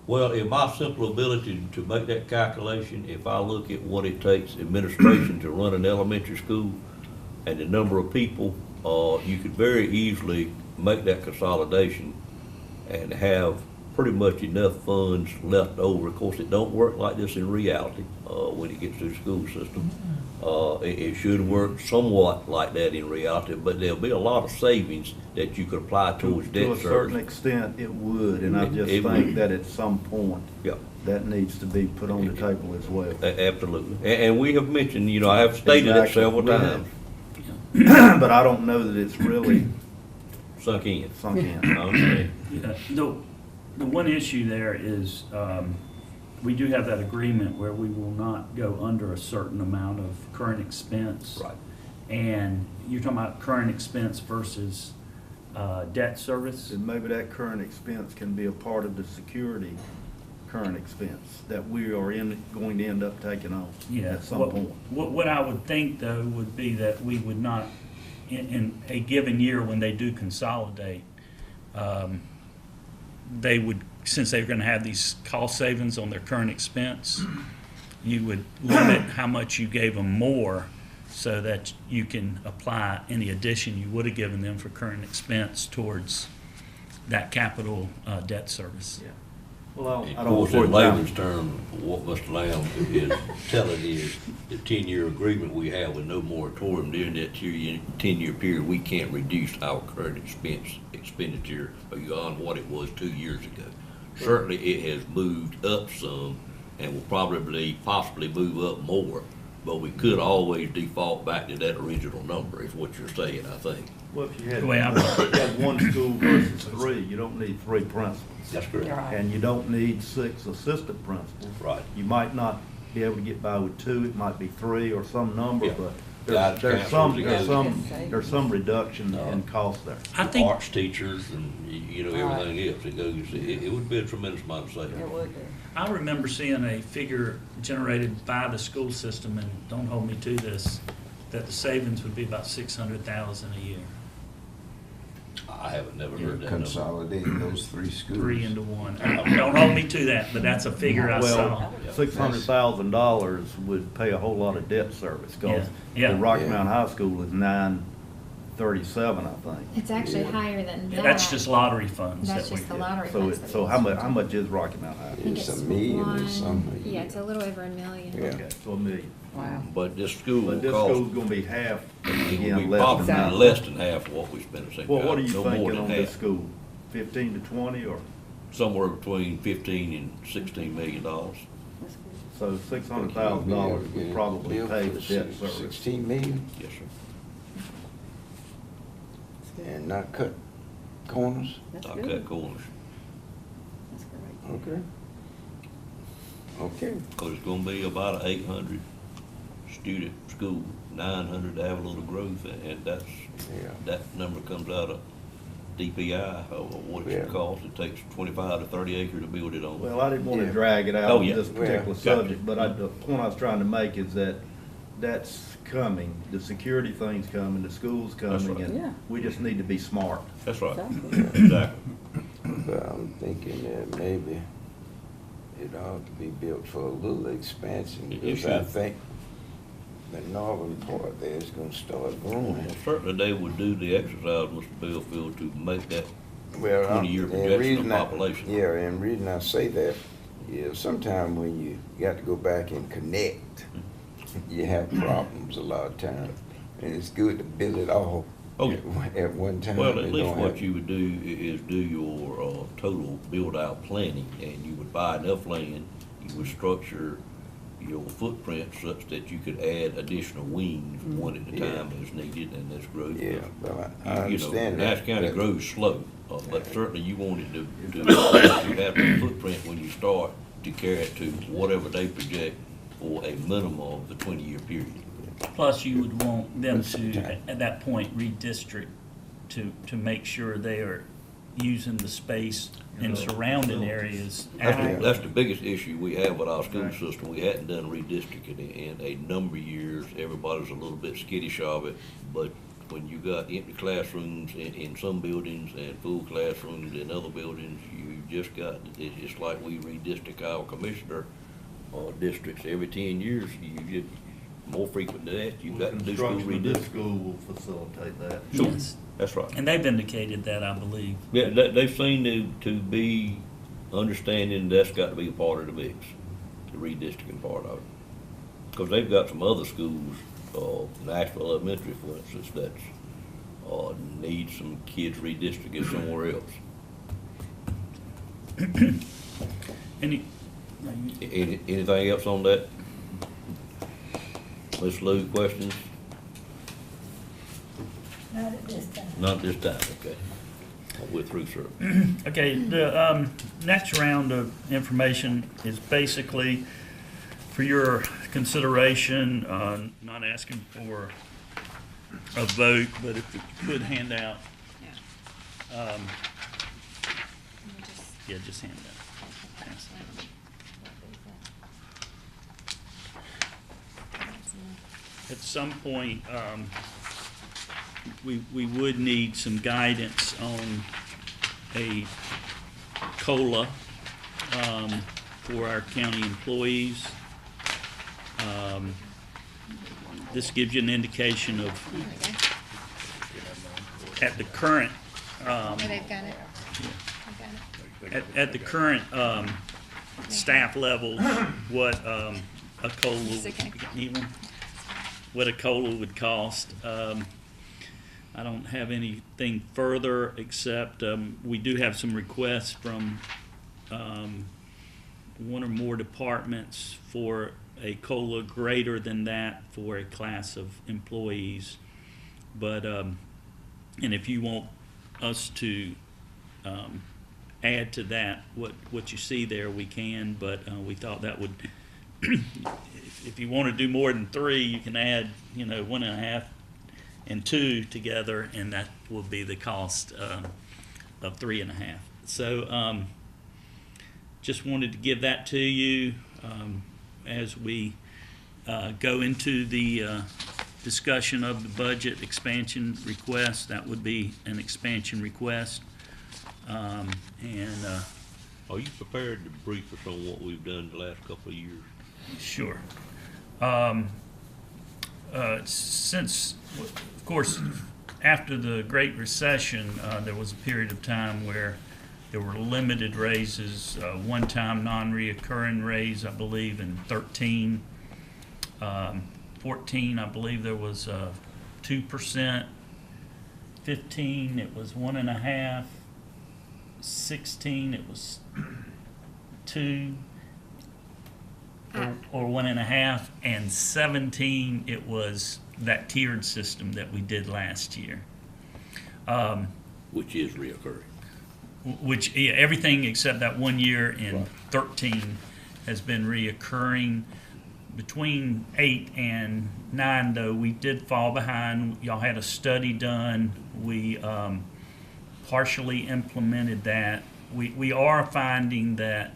Well, in my simple ability to make that calculation, if I look at what it takes administration to run an elementary school and the number of people, you could very easily make that consolidation and have pretty much enough funds left over. Of course, it don't work like this in reality, when it gets to the school system. It should work somewhat like that in reality, but there'll be a lot of savings that you could apply towards To debt a certain service. extent, it would, and I just It would. think that at some point, Yeah. that needs to be put on the table as well. Absolutely. And we have mentioned, I have stated it Exactly. several We have. times, But I don't know that it's really sunk in. sunk in. I understand. Yeah, the one issue there is, we do have that agreement where we will not go under a certain amount of current expense. Right. And you're talking about current expense versus, debt service? And maybe that current expense can be a part of the security current expense that we are going to end up taking on Yeah. at some point. What I would think, though, would be that we would not, in a given year when they do consolidate, they would, since they're gonna have these cost savings on their current expense, you would limit how much you gave them more so that you can apply any addition you would have given them for current expense towards that capital, debt service. Yeah. Well, Of I don't. course, in layman's term, what Mr. Lamb is telling is the 10-year agreement we have with no moratorium during that 10-year period, we can't reduce our current expenditure beyond what it was 2 years ago. Certainly, it has moved up some and will possibly move up more, but we could always default back to that original number, is what you're saying, I think. Well, if you had, The way I if you had 1 school versus 3, you don't need 3 principals. That's correct. And you don't need 6 assistant principals. Right. You might not be able to get by with 2, it might be 3 or some number, Yeah. but Guidance there's counselors, some reduction in cost there. I think, Arts teachers and, everything else, it goes, it would be a tremendous amount of savings. I remember seeing a figure generated by the school system, and don't hold me to this, that the savings would be about 600,000 a year, I haven't never You're heard that number. consolidating those 3 schools. 3 into 1. Don't hold me to that, but that's a figure I saw. Well, $600,000 would pay a whole lot of debt service, because Yeah. the Rocky Yeah. Mountain High School is 937, I think. It's actually Yeah. higher than that. That's just lottery funds That's that we just the get. lottery So funds. it, that so we how get. much is Rocky Mountain I High? think It's it's $1 million or one- something. Yeah, it's a little over $1 million. Yeah. Okay, so $1 million. Wow. But this school will But this cost, school's gonna be half, it will again, be less probably than that. less than half of what we spend in St. Well, what are Cloud, you no more thinking than on this half. school? 15 to 20, or, Somewhere between 15 and $16 million. so $600,000 would probably pay the debt service. 16 million Yes, sir. and not cut corners? That's I'll good. cut corners. That's great. Okay. Okay. Cause it's gonna be about a 800 student school, 900 to have a little growth, and that's, Yeah. that number comes out of DPI, or what it Yeah. should cost. It takes 25 to 30 acres to build it on. Well, I didn't want to Yeah. drag it out Oh, on yeah. this particular Well, subject, but the point I was trying to make is that that's coming. The security thing's coming, the school's coming, right. Yeah. and we just need to be smart. That's right, Exactly. exactly. But I'm thinking that maybe it ought to be built for a little expansion, It because I should. think the northern part there is gonna start growing. Well, certainly they would do the exercise, Mr. Bellfield, to make that Well, 20-year and projection of reason I- population. Yeah, and reason I say that is sometime when you got to go back and connect, you have problems a lot of times. And it's good to build it all Oh, yeah. at one time. Well, at and least don't what have- you would do is do your total build-out planning, and you would buy enough land, you would structure your footprint such that you could add additional wings, one at a Yeah. time as needed, and that's growth. Yeah, well, I You know, understand Nash that. County but- grows slow, but certainly you wanted to you have the footprint when you start to carry it to whatever they project for a minimum of the 20-year period. Plus, you would want them But to, sometime- at that point, redistrict to make sure they are using the space in surrounding areas. That's the biggest issue we have with our school Right. system. We hadn't done redistricting in a number of years. Everybody's a little bit skittish of it, but when you got empty classrooms in some buildings and full classrooms in other buildings, you just got, it's like we redistrict our commissioner districts every 10 years. You get more frequent than that, you've got to do school Construction of this redistricting. school will facilitate that. Yes, That's right. and they've indicated that, I believe. Yeah, they seem to be understanding that's got to be a part of the mix, the redistricting part of it. Because they've got some other schools, Nashville Elementary, for instance, that's, need some kids redistricted somewhere else. Any, Anything else on that? Ms. Lou, questions? Not at this time. Not this time, okay. We're through, sir. okay, the next round of information is basically for your consideration, not asking for a vote, but if you could hand out, yeah, just hand that. Pass it. At some point, we would need some guidance on a COLA for our county employees. This gives you an indication of, at the current, Okay, they've got it. I've got it. at the current staff levels, what a COLA, Second. even, what a COLA would cost. I don't have anything further, except we do have some requests from one or more departments for a COLA greater than that for a class of employees. But, and if you want us to add to that, what you see there, we can, but we thought that would, if you want to do more than 3, you can add, 1.5 and 2 together, and that will be the cost of 3.5. So just wanted to give that to you as we go into the discussion of the budget expansion request. That would be an expansion request. Are you prepared to brief us on what we've done the last couple of years? Sure. Since, of course, after the Great Recession, there was a period of time where there were limited raises, one-time non-reoccurring raise, I believe, in 13. 14, I believe there was 2%. 15, it was 1.5. 16, it was 2. Or 1.5, and 17, it was that tiered system that we did last year. Which is reoccurring. Which, yeah, everything except that 1 year in Right. 13 has been reoccurring. Between 8 and 9, though, we did fall behind. Y'all had a study done. We partially implemented that. We are finding that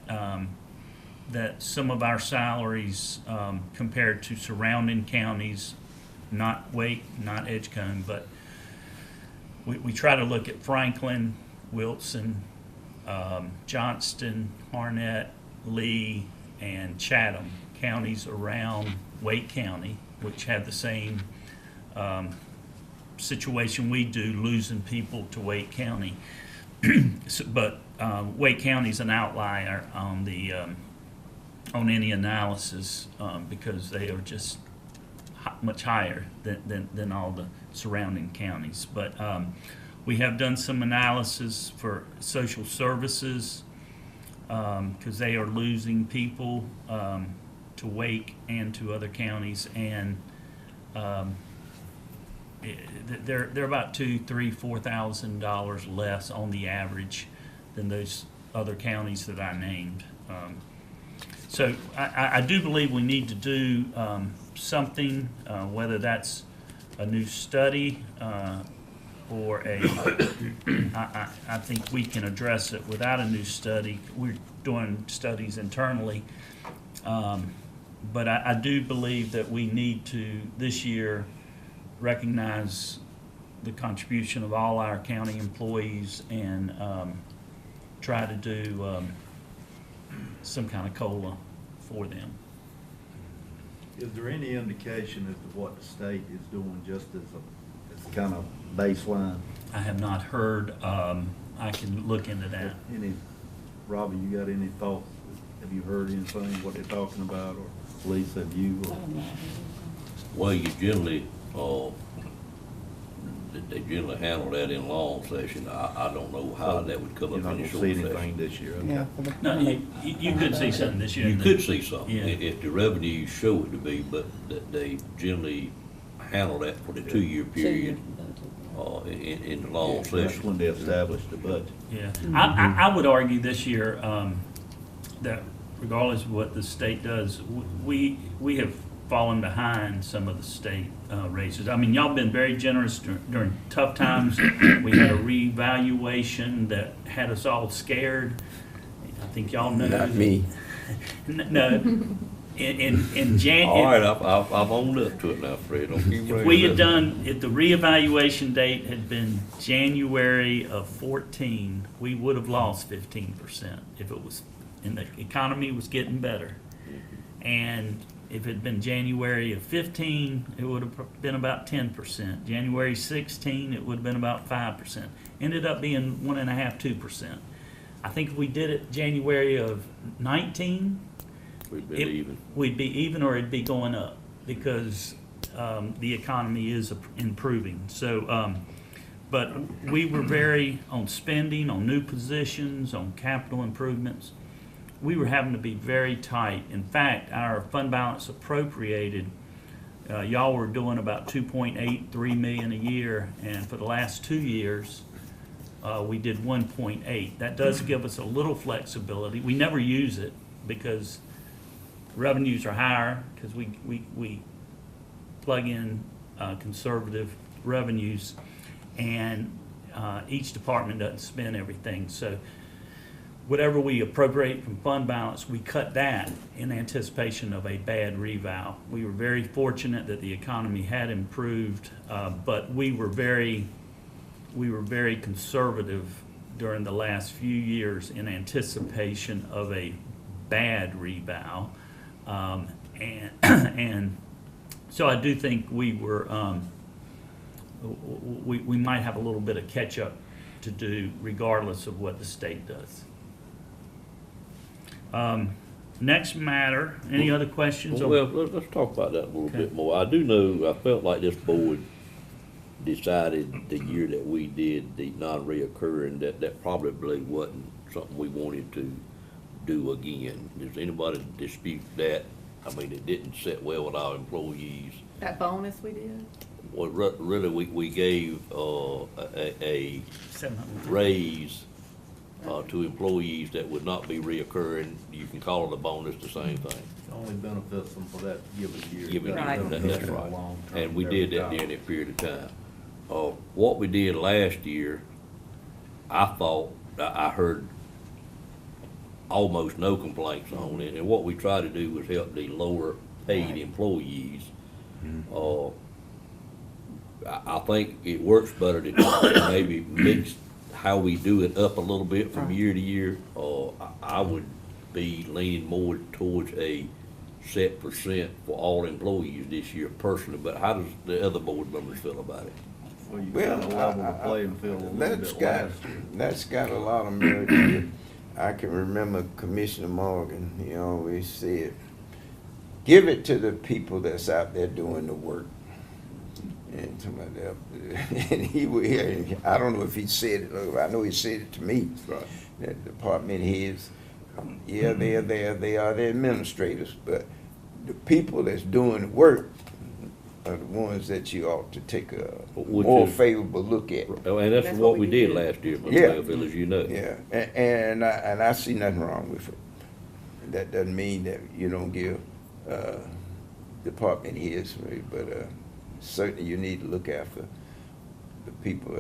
that some of our salaries compared to surrounding counties, not Wake, not Edgecombe, but we try to look at Franklin, Wilson, Johnston, Harnett, Lee, and Chatham, counties around Wake County, which have the same situation we do, losing people to Wake County. But Wake County's an outlier on the on any analysis because they are just much higher than all the surrounding counties. But we have done some analysis for social services because they are losing people to Wake and to other counties, and they're about $2,000, $3,000, $4,000 less on the average than those other counties that I named. So I do believe we need to do something, whether that's a new study or I think we can address it without a new study. We're doing studies internally. But I do believe that we need to, this year, recognize the contribution of all our county employees and try to do some kind of COLA for them. Is there any indication as to what the state is doing just as a kind of baseline? I have not heard. I can look into that. Robbie, you got any thoughts? Have you heard anything, what they're talking about, or Lisa, have you? Or? Well, you generally, they generally handle that in long session. I don't know how that would come You're up not in a gonna short see session. anything this year, okay? Yeah. No, you could see something this year. You could see something Yeah. if the revenues show it to be, but they generally handle that for the 2-year period in the long That's session. when they establish the budget. Yeah, I would argue this year that regardless of what the state does, we have fallen behind some of the state raises. I mean, y'all been very generous during tough times. We had a reevaluation that had us all scared. I think y'all know. Not me. No, in January. All right, I've owned up to it now, Fred. Don't keep If bringing we it had up. done, if the reevaluation date had been January of 14, we would have lost 15% if it was, and the economy was getting better. And if it had been January of 15, it would have been about 10%. January 16, it would have been about 5%. Ended up being 1.5%, 2%. I think if we did it January of 19, We've been even. we'd be even or it'd be going up because the economy is improving. So, but we were very on spending, on new positions, on capital improvements. We were having to be very tight. In fact, our fund balance appropriated, y'all were doing about 2.83 million a year, and for the last 2 years, we did 1.8. That does give us a little flexibility. We never use it because revenues are higher because we plug in conservative revenues, and each department doesn't spend everything. So whatever we appropriate from fund balance, we cut that in anticipation of a bad revow. We were very fortunate that the economy had improved, but we were very conservative during the last few years in anticipation of a bad revow. And so I do think we were, we might have a little bit of catch up to do regardless of what the state does. Next matter, any other questions? Well, let's talk about that a little bit more. I do know, I felt like this board decided the year that we did the non-reoccurring, that probably wasn't something we wanted to do again. Does anybody dispute that? I mean, it didn't sit well with our employees. That bonus we did? Well, really, we gave a 700. raise to employees that would not be reoccurring. You can call it a bonus, the same thing. Only benefits them for that given year. Given Doesn't Right. benefit That's them right. long term. And we did that during that period of time. What we did last year, I thought, I heard almost no complaints on it, and what we tried to do was help the lower paid employees. I think it works better to maybe mix how we do it up a little bit from year to year. I would be leaning more towards a set percent for all employees this year personally, but how does the other board members feel about it? Well, you Well, kind of level the playing field a little That's bit got, last year. that's got a lot of merit to it. I can remember Commissioner Morgan, he always said, give it to the people that's out there doing the work. And somebody else, and he would, I don't know if he said it, or I know he said it to me. Right. That department heads, yeah, they are the administrators, but the people that's doing the work are the ones that you ought to take a Which more is- favorable look at. And that's what we did last year, Mr. Yeah. Melville, as you know. Yeah, and I see nothing wrong with it. That doesn't mean that you don't give, department heads, but, certainly you need to look after the people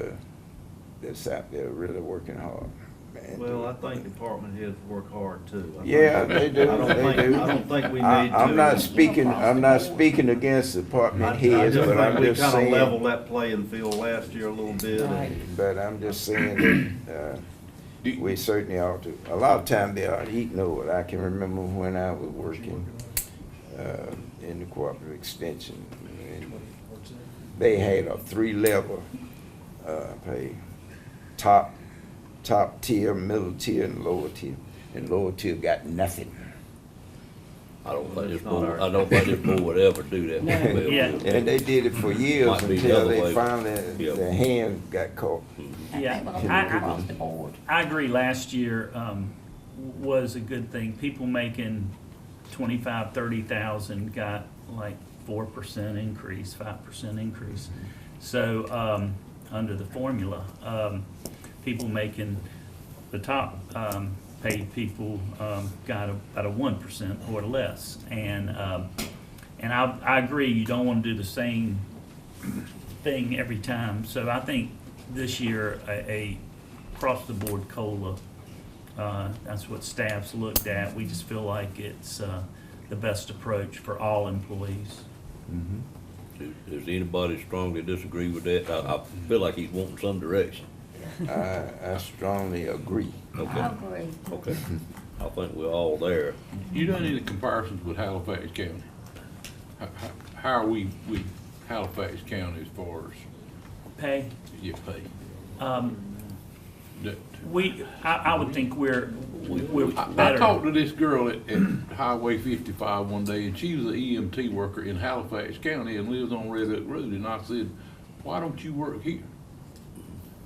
that's out there really working hard. Man, Well, I think department heads work hard too. I Yeah, think- they do, I don't they think- do. I don't think we need to. I'm not speaking against department heads, but I'm We just kind of saying. leveled that playing field last year a little bit. and- But I'm just saying that, we certainly ought to, a lot of time they ought to eat know it. I can remember when I was working, in the cooperative extension. And they had a 3-level, pay, top tier, middle tier, and lower tier. And lower tier got nothing. I don't think this It's not board, our- I don't think this board would ever do that. Mr. Melville. Yeah. And they did it for years Might be the until other they way. finally, Yeah. their hand got caught. I think we're gonna I- move across the board. I agree, last year, was a good thing. People making 25, 30,000 got like 4% increase, 5% increase. So, under the formula, people making, the top, paid people, got about a 1% or less. And I agree, you don't wanna do the same thing every time. So I think this year, a across-the-board COLA, that's what staff's looked at. We just feel like it's the best approach for all employees. Does anybody strongly disagree with that? I feel like he's wanting some direction. I strongly agree. I Okay, agree. okay. I think we're all there. You done any comparisons with Halifax County? How are we with Halifax County as far as Pay, your pay? That- I would think we're I better. talked to this girl at Highway 55 one day, and she was an EMT worker in Halifax County and lives on Red Oak Road, and I said, why don't you work here?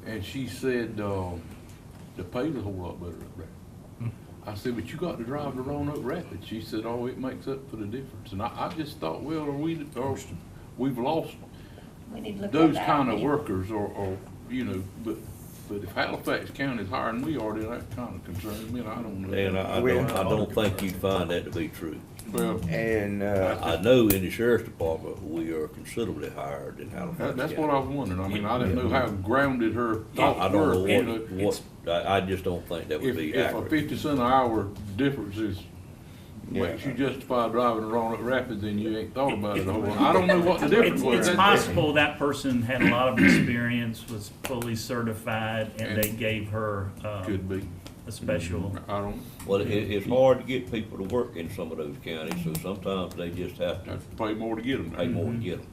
And she said, the pay's a whole lot better up there. I said, but you got to drive to Roanoke Rapids. She said, oh, it makes up for the difference. And I just thought, well, we've lost We need to look at those that. kind of workers, or, you know, but if Halifax County's higher than we are, then that kind of concerns me, and I don't know. And I don't think you'd find that to be true. Well, And, I know in the sheriff's department, we are considerably higher than Halifax that's County. what I was wondering. I mean, I didn't know how grounded her I thoughts were, don't you know know. I just don't think that would If be a accurate. 50 cent an hour difference makes you justify driving to Roanoke Rapids, then you ain't thought about it a whole lot. I don't know what the difference was. It's possible that person had a lot of experience, was fully certified, and they gave her Could be. a special. I don't, Well, it's hard to get people to work in some of those counties, so sometimes they just have to have to pay more to get them. pay more to get them.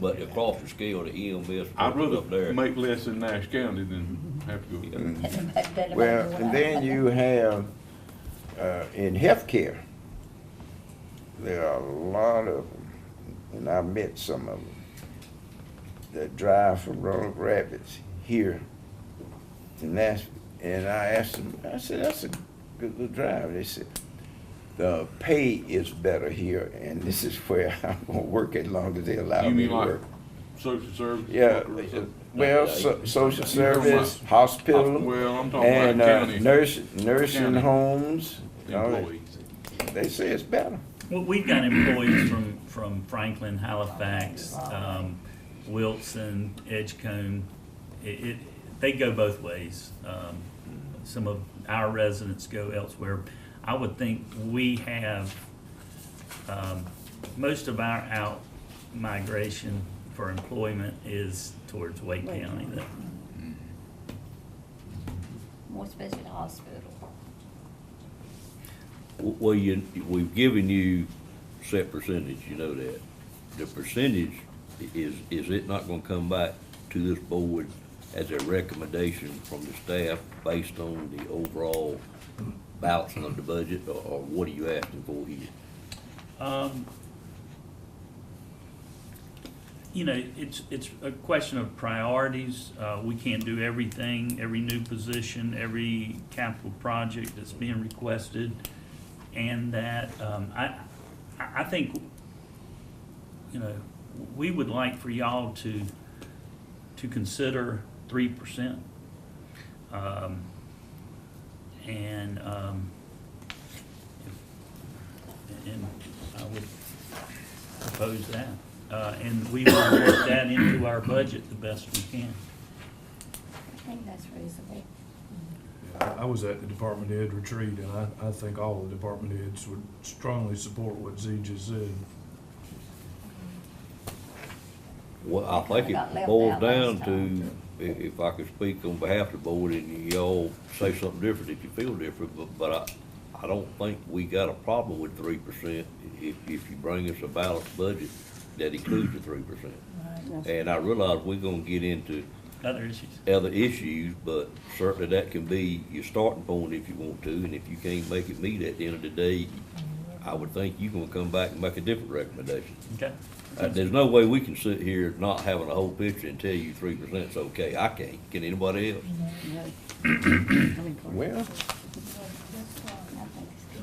But across the scale, the EMS I'd workers up there. rather make less in Nash County than have to go. well, and then you have, in healthcare, there are a lot of them, and I met some of them, that drive from Roanoke Rapids here to Nashville. And I asked them, I said, that's a good little drive. They said, the pay is better here, and this is where I'm gonna work as long as they allow You me mean to like work. social service? Yeah, worker or something? well, social service, hospital, Well, I'm talking and about county. nursing county homes. all that. Employees. They say it's better. Well, we've got employees from Franklin, Halifax, Wilson, Edgecombe. They go both ways. Some of our residents go elsewhere. I would think we have, most of our out migration for employment is towards Wake County though. More especially the hospital. Well, we've given you set percentage, you know that. The percentage, is it not gonna come back to this board as a recommendation from the staff based on the overall balancing of the budget, or what are you asking for here? You know, it's a question of priorities. We can't do everything, every new position, every capital project that's being requested. And that, I think, you know, we would like for y'all to consider 3%. And I would propose that. And we will work that into our budget the best we can. I think that's reasonable. I was at the department head retreat, and I think all the department heads would strongly support what Z just said. Well, I think Got it left boils out down last time, to, if I could speak on behalf of the board, and y'all say something different if you feel different, but I don't think we got a problem with 3% if you bring us a balanced budget that includes the 3%. And I realize we're gonna get into Other issues. other issues, but certainly that can be your starting point if you want to, and if you can't make it meet at the end of the day, I would think you're gonna come back and make a different recommendation. Okay. There's no way we can sit here not having a whole picture and tell you 3%'s okay. I can't. Can anybody else? Well,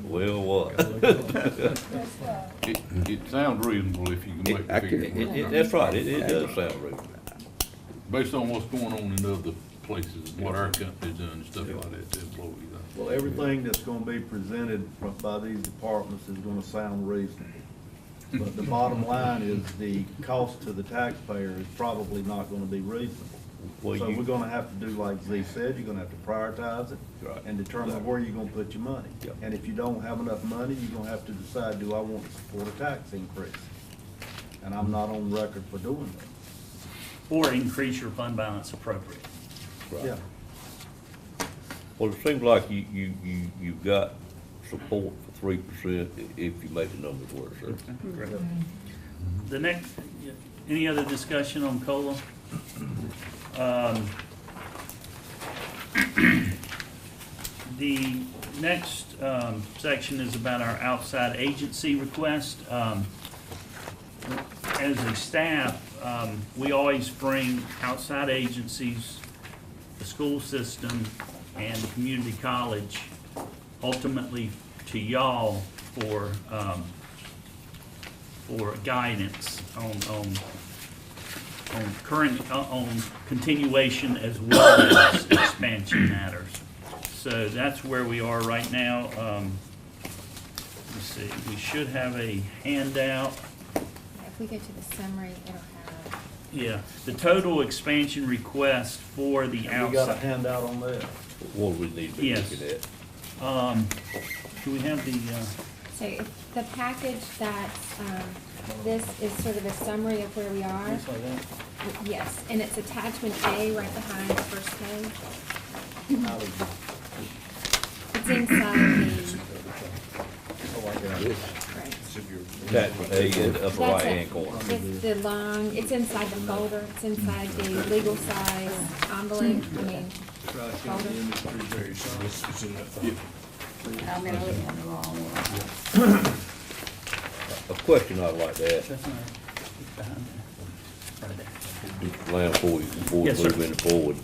Well, what? It sounds reasonable if you can make the figure. That's right. It does sound reasonable. Based on what's going on in other places, what our company's done and stuff like that to employees. Well, everything that's gonna be presented by these departments is gonna sound reasonable. But the bottom line is the cost to the taxpayer is probably not gonna be reasonable. Well, So you- we're gonna have to do like Z said, you're gonna have to prioritize it Right. and determine where you're gonna put your money. Yep. And if you don't have enough money, you're gonna have to decide, do I want to support a tax increase? And I'm not on record for doing that. Or increase your fund balance appropriately. Right. Yeah. Well, it seems like you've got support for 3% if you make the numbers work, sir. Great. The next, any other discussion on COLA? The next section is about our outside agency request. As a staff, we always bring outside agencies, the school system, and the community college ultimately to y'all for guidance on continuation as well as expansion matters. So that's where we are right now. Let's see, we should have a handout. If we go to the summary, it'll have, Yeah, the total expansion request for the We got a outside. handout on that. What do we need to be Yes. looking at? Do we have the, so if the package that's, this is sort of a summary of where we are. looks like that? Yes, and it's attachment A right behind the first page. It's inside the, right. That's A in the upper That's right-hand it. corner. It's the long, it's inside the folder, it's inside the legal size envelope, I mean, folder. It's in that file. I mean, I looked at the wrong one. A question I'd like to ask, That's not, it's behind there. Right there. Lamb, before we Yes, sir. move any forward,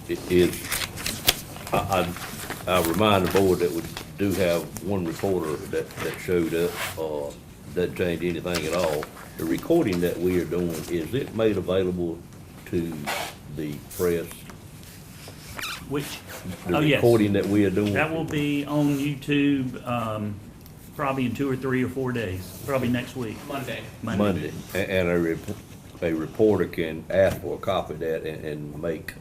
I remind the board that we do have one reporter that showed up, doesn't change anything at all. The recording that we are doing, is it made available to the press? Which, The oh, yes. recording that we are doing? That will be on YouTube, probably in 2 or 3 or 4 days, probably next week. Monday. And a reporter can ask for a copy of that and make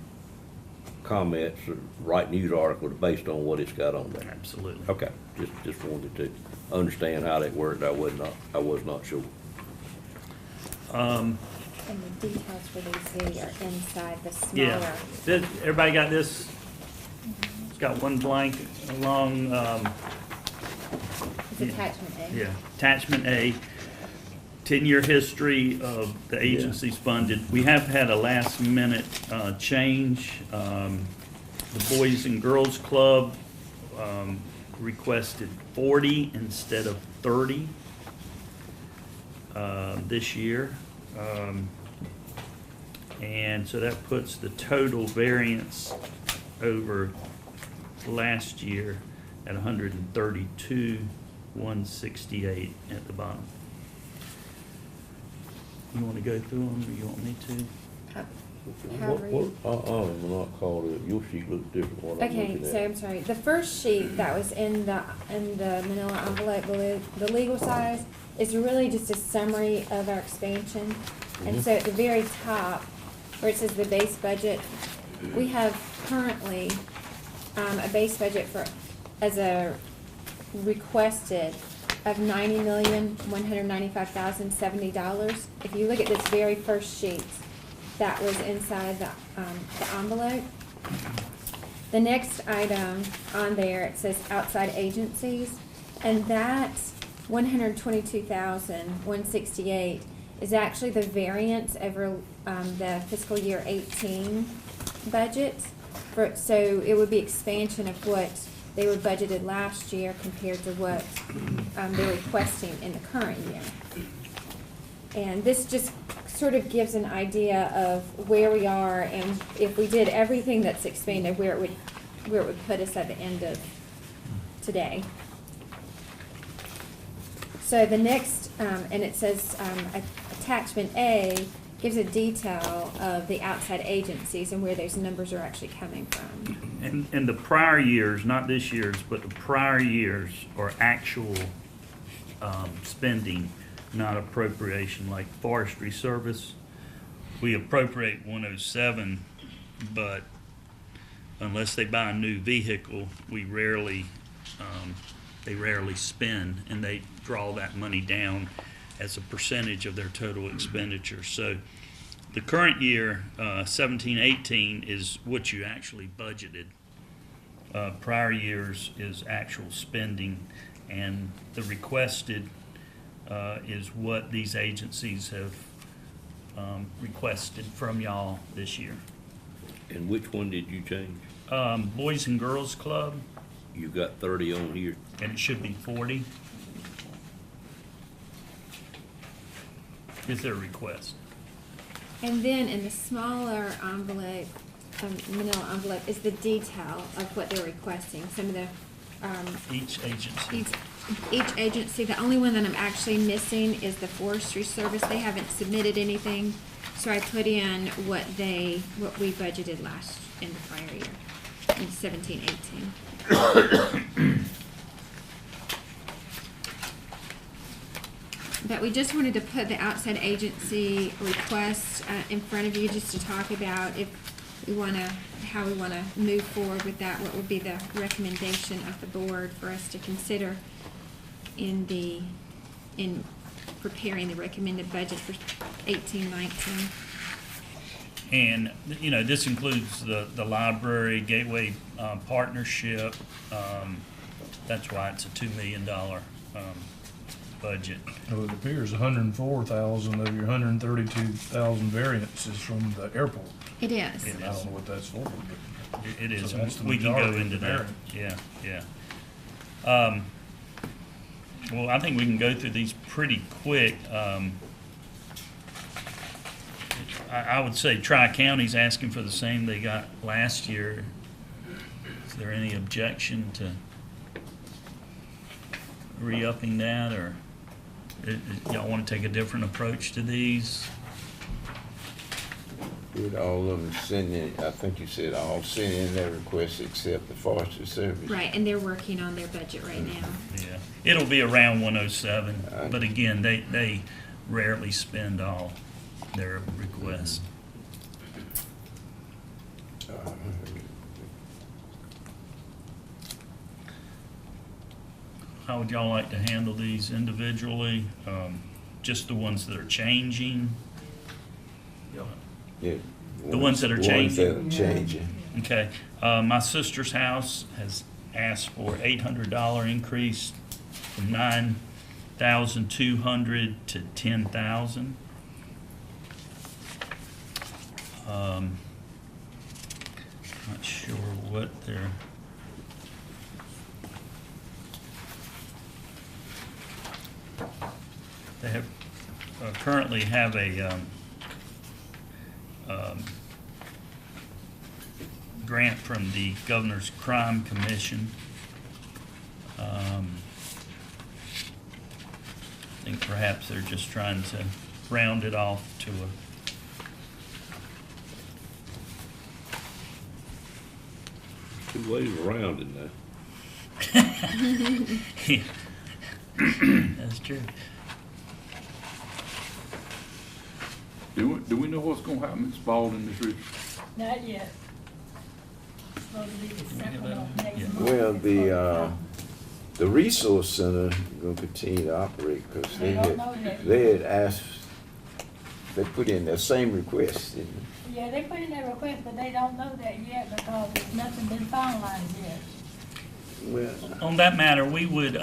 comments or write news articles based on what it's got on there. Absolutely. Okay, just wanted to understand how that worked. I was not sure. And the details for these Z are inside the Yeah. smaller. Everybody got this? It's got one blank along, It's attachment A. yeah, attachment A, 10-year history of the agencies funded. We have had a last minute change. The Boys and Girls Club requested 40 instead of 30 this year. And so that puts the total variance over last year at 132,168 at the bottom. You want to go through them, or you want me to? However you- I'm not called it. Your sheet looks different from what I'm Okay, looking so at. I'm sorry, the first sheet that was in the manila envelope, the legal size, is really just a summary of our expansion. And so at the very top, where it says the base budget, we have currently, a base budget as a requested of $90,195,070. If you look at this very first sheet, that was inside the envelope. The next item on there, it says outside agencies, and that 122,168 is actually the variance over the fiscal year 18 budget. So it would be expansion of what they were budgeted last year compared to what they're requesting in the current year. And this just sort of gives an idea of where we are, and if we did everything that's expanded, where it would put us at the end of today. So the next, and it says attachment A gives a detail of the outside agencies and where those numbers are actually coming from. And the prior years, not this year's, but the prior years are actual spending, not appropriation, like forestry service. We appropriate 107, but unless they buy a new vehicle, they rarely spend, and they draw that money down as a percentage of their total expenditure. So the current year, 17-18, is what you actually budgeted. Prior years is actual spending, and the requested is what these agencies have requested from y'all this year. And which one did you change? Boys and Girls Club, You got 30 on here. and it should be 40. Is their request. And then in the smaller envelope, manila envelope, is the detail of what they're requesting. Some of the, Each agency. each agency, the only one that I'm actually missing is the Forestry Service. They haven't submitted anything, so I put in what we budgeted in the prior year, in 17-18. But we just wanted to put the outside agency request in front of you just to talk about if we how we wanna move forward with that, what would be the recommendation of the board for us to consider in preparing the recommended budget for 18-19. And, you know, this includes the library, Gateway Partnership. That's why it's a $2 million budget. So it appears 104,000 of your 132,000 variance is from the airport. It is. It I don't know what that's for, but. It is. So that's the We can go majority of into the that. variance. Yeah. Well, I think we can go through these pretty quick. I would say Tri-County's asking for the same they got last year. Is there any objection to re-upping that, or y'all want to take a different approach to these? Did all of them send in, I think you said all sent in their requests except the forestry service? Right, and they're working on their budget right now. Yeah, it'll be around 107, Alright. but again, they rarely spend all their requests. How would y'all like to handle these individually? Just the ones that are changing? Yeah. The ones that are changing? Ones that are changing. Okay, my sister's house has asked for $800 increase from 9,200 to 10,000. Not sure what they're. They have, currently have a, grant from the Governor's Crime Commission. I think perhaps they're just trying to round it off to a. Two ways around it now. Yeah. That's true. Do we know what's gonna happen in Spalding this year? Not yet. Supposed to be the second of next Yeah. month. Well, the resource center gonna continue to operate, because They don't know yet. they had asked, they put in the same request, didn't they? Yeah, they put in their request, but they don't know that yet because there's nothing been finalized yet. Well, On that matter, we would,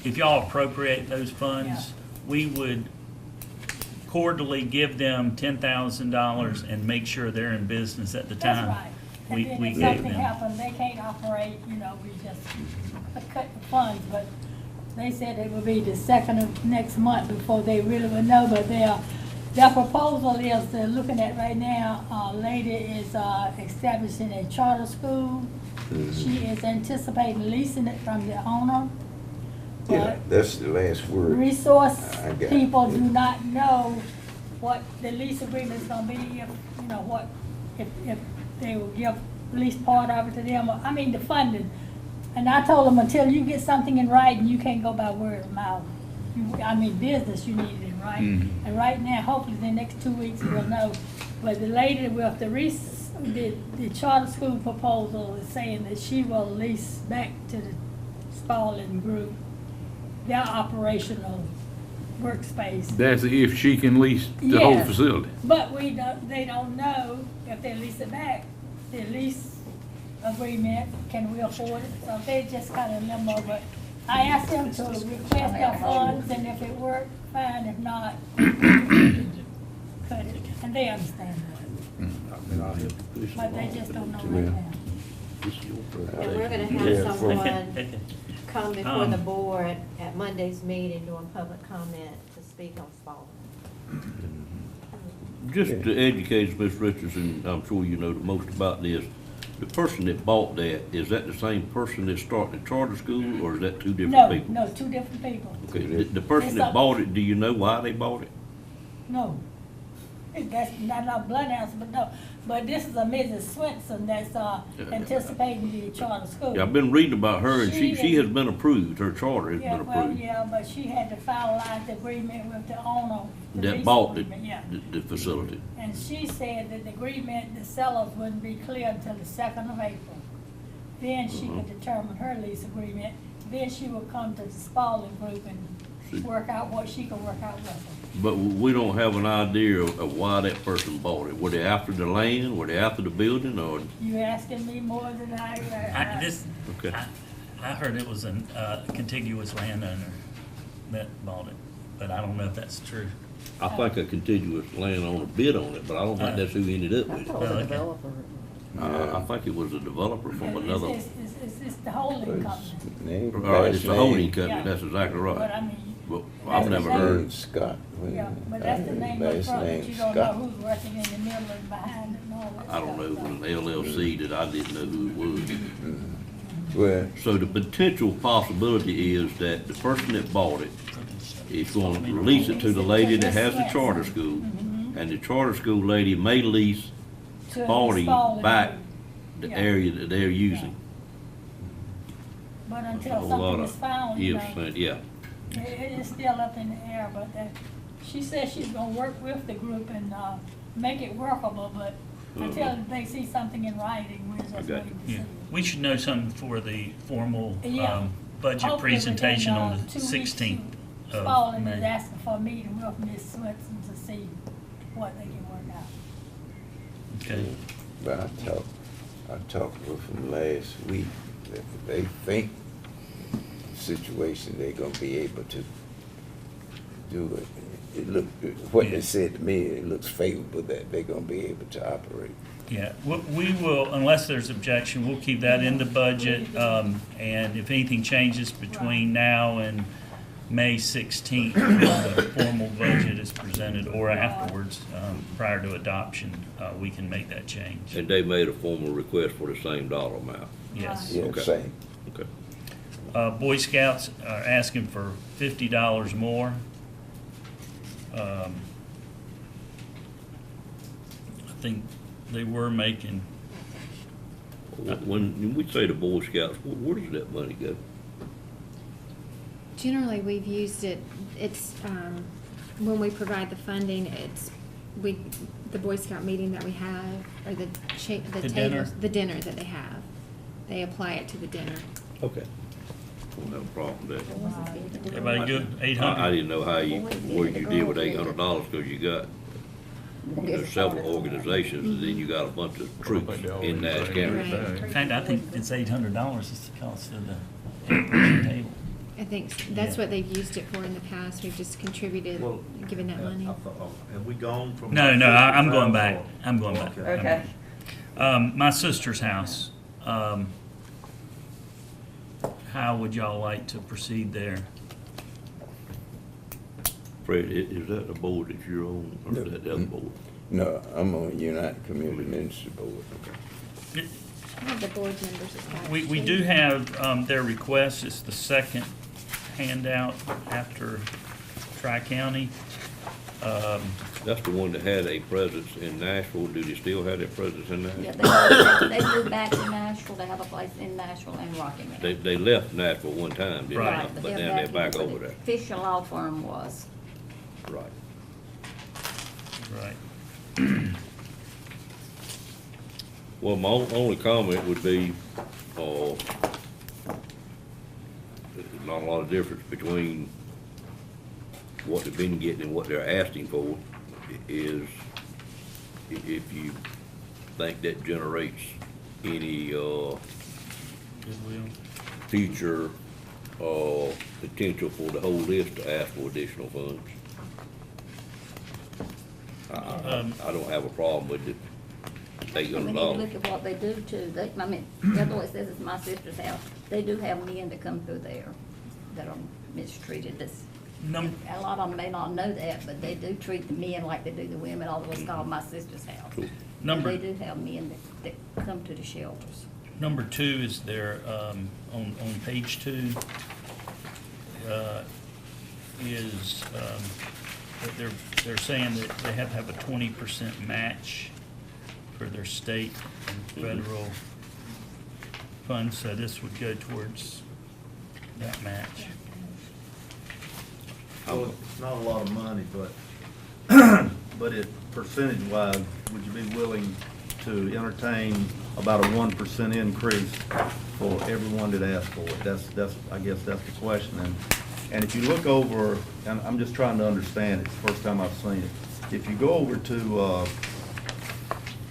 if y'all appropriate those funds, Yeah. we would quarterly give them $10,000 and make sure they're in business at the That's time. right. And We then gave if something them. happens, they can't operate, we just cut the funds, but they said it would be the second of next month before they really would know, but their proposal is, they're looking at right now, a lady is, establishing a charter school. She is anticipating leasing it from the owner. yeah, But that's the last word. resource I got it. people do not know what the lease agreement is gonna be, if they will give at least part of it to them, or, the funding. And I told them, until you get something in writing, you can't go by word of mouth. Business, you need it in writing. And right now, hopefully, the next 2 weeks, we'll know. But the lady with the charter school proposal is saying that she will lease back to the Spalding Group their operational workspace. That's if she can lease the whole Yes. facility. But they don't know if they lease it back, the lease agreement, can we afford it? So they just kind of limbo, but I asked them to request their funds, and if it worked, fine, if not, cut it, and they understand that. But they just don't know right now. And we're gonna Yeah, have for- someone come before the board at Monday's meeting doing public comment to speak on Spalding. Just to educate Ms. Richardson, I'm sure you know the most about this. The person that bought that, is that the same person that started the charter school, or is that two different people? No, two different people. Okay, the person that bought it, do you know why they bought it? No. That's not a blood answer, but no. But this is a Mrs. Swenson that's anticipating the charter school. Yeah, I've been reading about her, and she She has been approved, her charter has Yeah, been well, approved. yeah, but she had to finalize the agreement with the owner. the That lease bought agreement, Yeah. the facility. And she said that the agreement, the sellers wouldn't be clear until the 2nd of April. Then she could determine her lease agreement. Then she would come to the Spalding Group and work out what she could work out with them. But we don't have an idea of why that person bought it. Were they after the land, were they after the building, or? You asking me more than I Okay. I heard it was a contiguous landowner that bought it, but I don't know if that's true. I think a contiguous landowner bid on it, but I don't think that's who ended up I with thought it. it was a Okay. developer. I think it was a developer from another, It's the holding company. Name, it's the holding company, Yeah. that's exactly But right. I mean, But that's I've the never name. heard, Scott. yeah, but that's the name up Last front, but name you don't know Scott. who's working in the middle and behind it and all that I don't know, stuff. it was an LLC that I didn't know who it was. Well, So the potential possibility is that the person that bought it is going to release it to the lady that has the charter school. And the charter school lady may lease To Spalding Spalding back Road. the Yeah. area that they're using. But A until lot something of is found, you ifs know, and- Yeah, it is still up in the air, but she says she's gonna work with the group and, make it workable, but until they see something in writing, we're just Okay. waiting to see. Yeah, we should know something for the formal, Yeah. budget Hopefully within, presentation on 2 the weeks, 16th of Spalding is May. asking for a meeting with Ms. Swenson to see what they can work out. Okay, But I talked with them last week, that they think situation, they're gonna be able to do it. It look, what they said to me, it looks favorable that they're gonna be able to operate. yeah, we will, unless there's objection, we'll keep that in the budget, and if anything changes between now and May 16th, when the formal budget is presented, or afterwards, prior to adoption, we can make that change. and they made a formal request for the same dollar amount. Yes. Yeah, Okay. same. Okay. Boy Scouts are asking for $50 more. I think they were making, When we say the Boy Scouts, where does that money go? Generally, we've used it, it's, when we provide the funding, the Boy Scout meeting that we have, or the The dinner? tables, the dinner that they have, they apply it to the dinner. Okay. Won't have a problem with that. everybody good, I 800? didn't know how you, where you did with $800, because you got, there's several organizations, and then you got a bunch of troops in Nash County. Right. In fact, I think it's $800 is the cost of the in-person table. I think that's Yeah. what they've used it for in the past, we've just contributed, given that money. Have we gone from? No, I'm going back, I'm going back. Okay. My sister's house, how would y'all like to proceed there? Fred, is that the board that you're on, or is that the other board? No, I'm on United Community Ministry Board. I have the board members attached. We do have their request, it's the second handout after Tri-County. That's the one that had a presence in Nashville. Do they still have their presence in Yeah, Nashville? they moved back to Nashville, they have a place in Nashville and Rockingham. They left Nashville one time, didn't they? Right. But now they're back where over the there. Fisher Law Firm was. Right. Right. Well, my only comment would be, there's not a lot of difference between what they've been getting and what they're asking for, is if you think that generates any, Goodwill. future, potential for the whole list to ask for additional funds. I don't have a problem with it. We need to look at what they do too. I mean, that's what it says it's my sister's house. They do have men that come through there that are mistreated. A lot of them may not know that, but they do treat the men like they do the women, although it's called my sister's house. Cool. They do have men that come to the shelters. Number 2 is their, on page 2, is, that they're saying that they have to have a 20% match for their state and federal funds, so this would go towards that match. Well, it's not a lot of money, but, but it, percentage-wise, would you be willing to entertain about a 1% increase for everyone that asked for it? That's, I guess that's the question. And if you look over, and I'm just trying to understand, it's the first time I've seen it. If you go over to,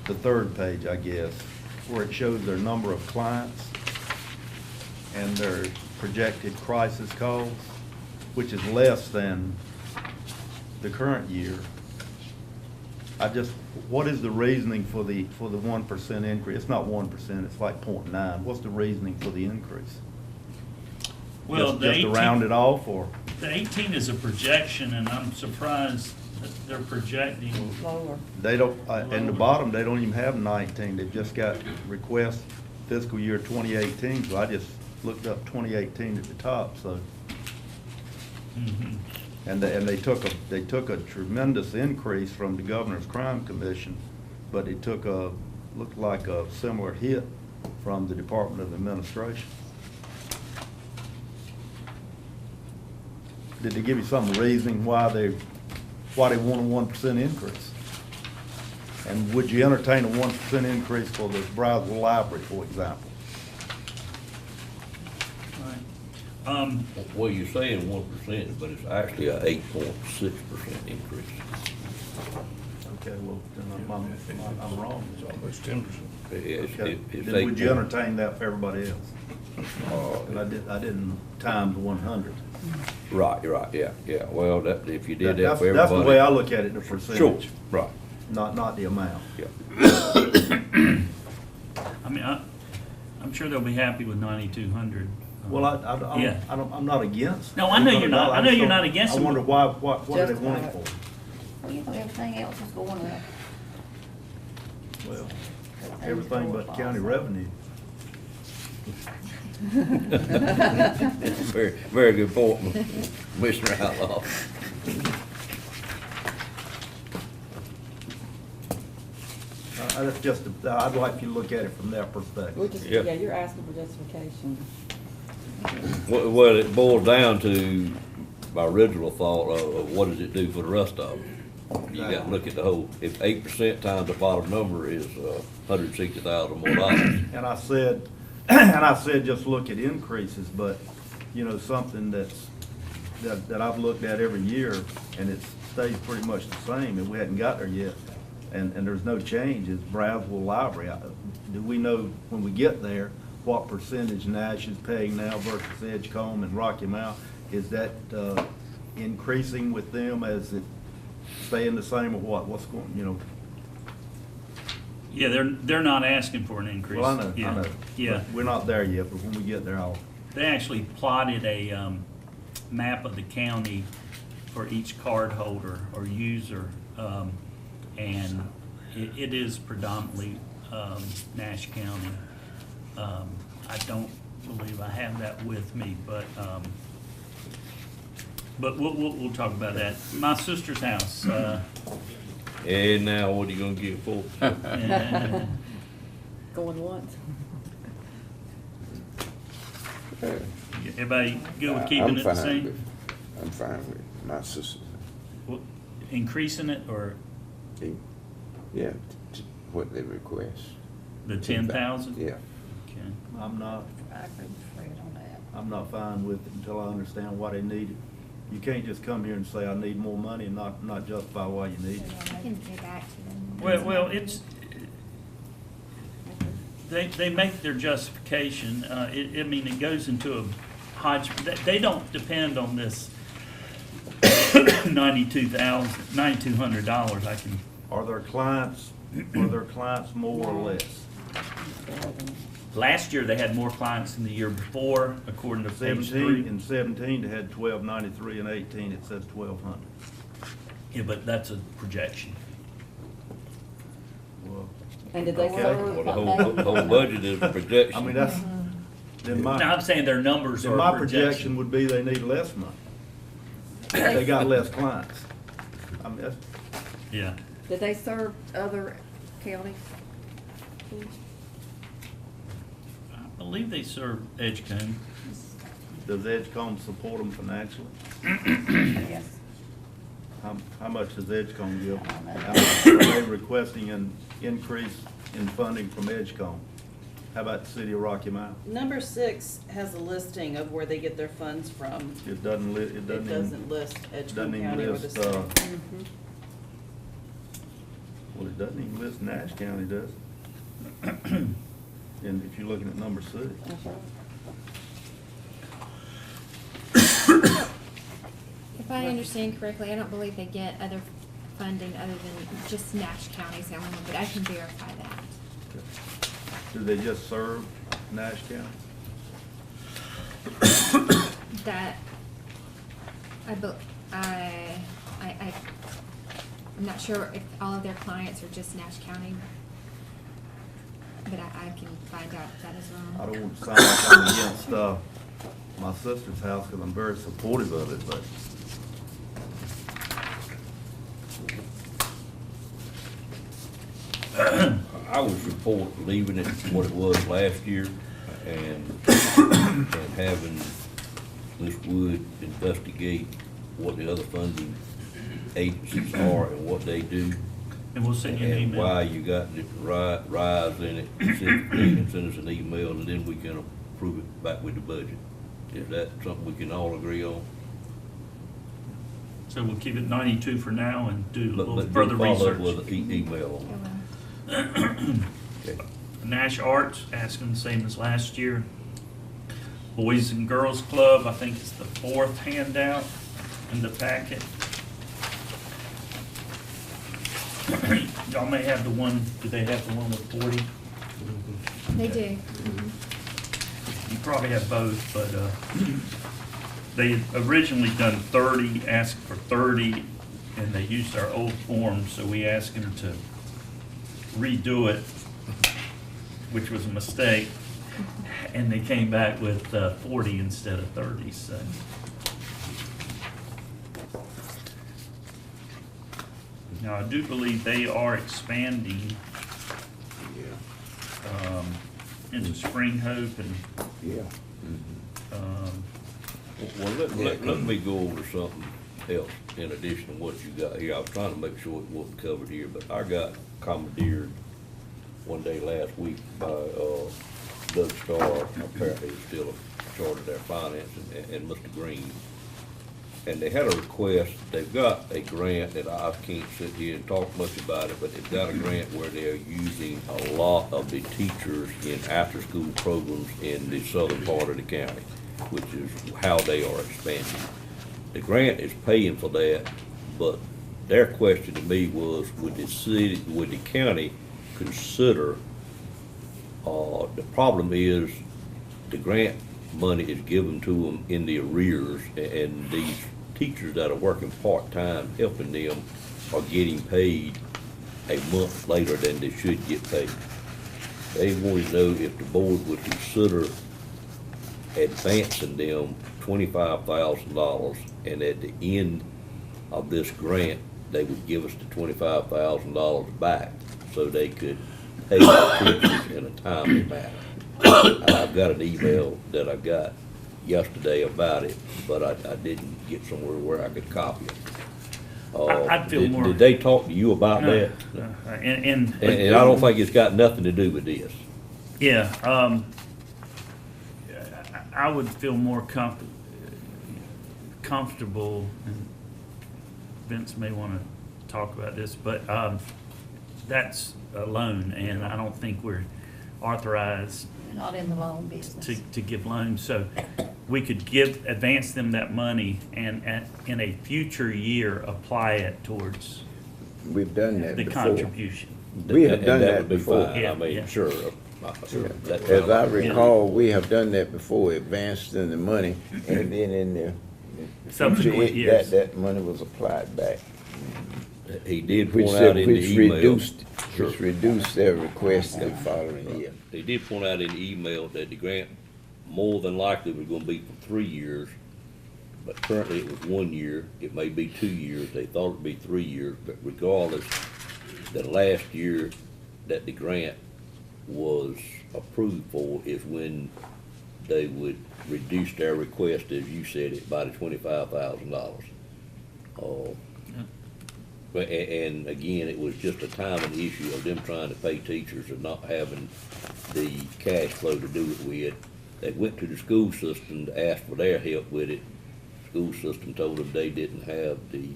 the third page, I guess, where it shows their number of clients and their projected crisis calls, which is less than the current year. What is the reasoning for the 1% increase? It's not 1%, it's like 0.9. What's the reasoning for the increase? Well, Just to round it off, or? The 18 is a projection, and I'm surprised that they're projecting. Lower. They don't, in the bottom, they don't even have 19. They've just got request fiscal year 2018, so I just looked up 2018 at the top, so. Mhm. And they took a tremendous increase from the Governor's Crime Commission, but it looked like a similar hit from the Department of Administration. Did they give you some reasoning why they want a 1% increase? And would you entertain a 1% increase for the Brownsville Library, for example? Well, you're saying 1%, but it's actually a 8.6% increase. Okay, well, then I'm wrong. It's almost 10%. Okay. It's Then would you 8. entertain that for everybody else? And I didn't times 100. Right, yeah. Well, that, if you did that for everybody. That's the way I look at it, the percentage. Sure, right. Not the amount. Yeah. I mean, I'm sure they'll be happy with 9,200. Well, Yeah. I'm not against. No, I know you're not. I know you're not against I them. wonder what do they want it Justify for? You know, everything else is going up. Well, everything but county revenue. Very, very good point, Commissioner Outlaw. That's just, I'd like you to look at it from that perspective. We're just, Yep. yeah, you're asking for justification. Well, it boils down to my original thought of what does it do for the rest of them? You gotta look at the whole, if 8% times the bottom number is, $160,000 more dollars. And I said, just look at increases, but, you know, something that I've looked at every year, and it stays pretty much the same, and we hadn't got there yet, and there's no change, is Brownsville Library. Do we know when we get there, what percentage Nash is paying now versus Edgecombe and Rocky Mount? Is that increasing with them as it staying the same or what? What's going, you know? Yeah, they're not asking for an increase. Well, I know. Yeah. But we're not there yet, but when we get there, They actually plotted a map of the county for each card holder or user, and it is predominantly Nash County. I don't believe I have that with me, but we'll talk about that. My sister's house. And now what are you gonna get for? Going once. Everybody good with keeping it the same? I'm fine with my sister. Increasing it or Yeah, what they request. the 10,000? Yeah. Okay. I'm not I agree with Fred on that. I'm not fine with it until I understand why they need it. You can't just come here and say, I need more money and not justify why you need it. I can get back to them. Well, it's, they make their justification, I mean, it goes into a hodge, they don't depend on this $9,200, I can, Are their clients more or less? last year they had more clients than the year before, according to page 3. In 17, they had 1,293, and 18, it says 1,200. Yeah, but that's a projection. Well, And did they Okay. serve? Well, the whole budget is a projection. I mean, that's, then Now, I'm saying their numbers are my a projection would be they need less money. They got less clients. I mean, that's, Yeah. Did they serve other counties? I believe they serve Edgecombe. does Edgecombe support them financially? Yes. How much does Edgecombe give? I don't know. How much are they requesting an increase in funding from Edgecombe? How about the city of Rocky Mount? Number 6 has a listing of where they get their funds from. It doesn't It doesn't list Edgecombe doesn't even County or the list, city. Well, it doesn't even list Nash County, does it? And if you're looking at number 6. That's right. If I understand correctly, I don't believe they get other funding other than just Nash County's the only one, but I can verify that. Do they just serve Nash County? That, I'm not sure if all of their clients are just Nash County, but I can find out if that is I wrong. don't want to sound like I'm against, my sister's house, because I'm very supportive of it, but I would support leaving it what it was last year and having Ms. Wood investigate what the other funding agencies are and what they do. And we'll send you an And email. why you got the rise in it, send us an email, and then we can approve it back with the budget. Is that something we can all agree on? So we'll keep it 92 for now and do a little But further follow up research. with an email on it. Okay. Nash Arts, asking the same as last year. Boys and Girls Club, I think it's the 4th handout in the packet. Y'all may have the one, do they have the one with 40? They do. You probably have both, but, they had originally done 30, asked for 30, and they used our old form, so we asked them to redo it, which was a mistake, and they came back with 40 instead of 30, so. Now, I do believe they are expanding into Spring Hope and, Yeah. Well, let me go over something else in addition to what you got here. I was trying to make sure it wasn't covered here, but I got commandeered one day last week by Doug Starr, apparently he's still in charge of their finance, and Mr. Green. And they had a request, they've got a grant that I can't sit here and talk much about it, but they've got a grant where they're using a lot of the teachers in after-school programs in the southern part of the county, which is how they are expanding. The grant is paying for that, but their question to me was, would the county consider, the problem is, the grant money is given to them in the arrears, and these teachers that are working part-time helping them are getting paid a month later than they should get paid. They want to know if the board would consider advancing them $25,000, and at the end of this grant, they would give us the $25,000 back so they could pay the teachers in a timely manner. I've got an email that I got yesterday about it, but I didn't get somewhere where I could copy it. I'd feel more. Did they talk to you about No, that? no. And And I don't think it's got nothing to do with this. yeah, I would feel more comfortable, and Vince may want to talk about this, but that's a loan, and I don't think we're authorized We're not in the loan business. to give loans. So we could advance them that money and in a future year, apply it towards We've done that the before. contribution. We have And done that would be before. fine. I Yeah, mean, yeah. sure. That- As I recall, we have done that before, advanced in the money, and then in the Subsequent future, years. that money was applied back. He did Which point out in the which email. reduced their request the following year. They did point out in the email that the grant more than likely was gonna be for 3 years, but currently it was 1 year, it may be 2 years, they thought it'd be 3 years, but regardless, the last year that the grant was approved for is when they would reduce their request, as you said, it by the $25,000. But, and again, it was just a timing issue of them trying to pay teachers and not having the cash flow to do it with. They went to the school system to ask for their help with it. School system told them they didn't have the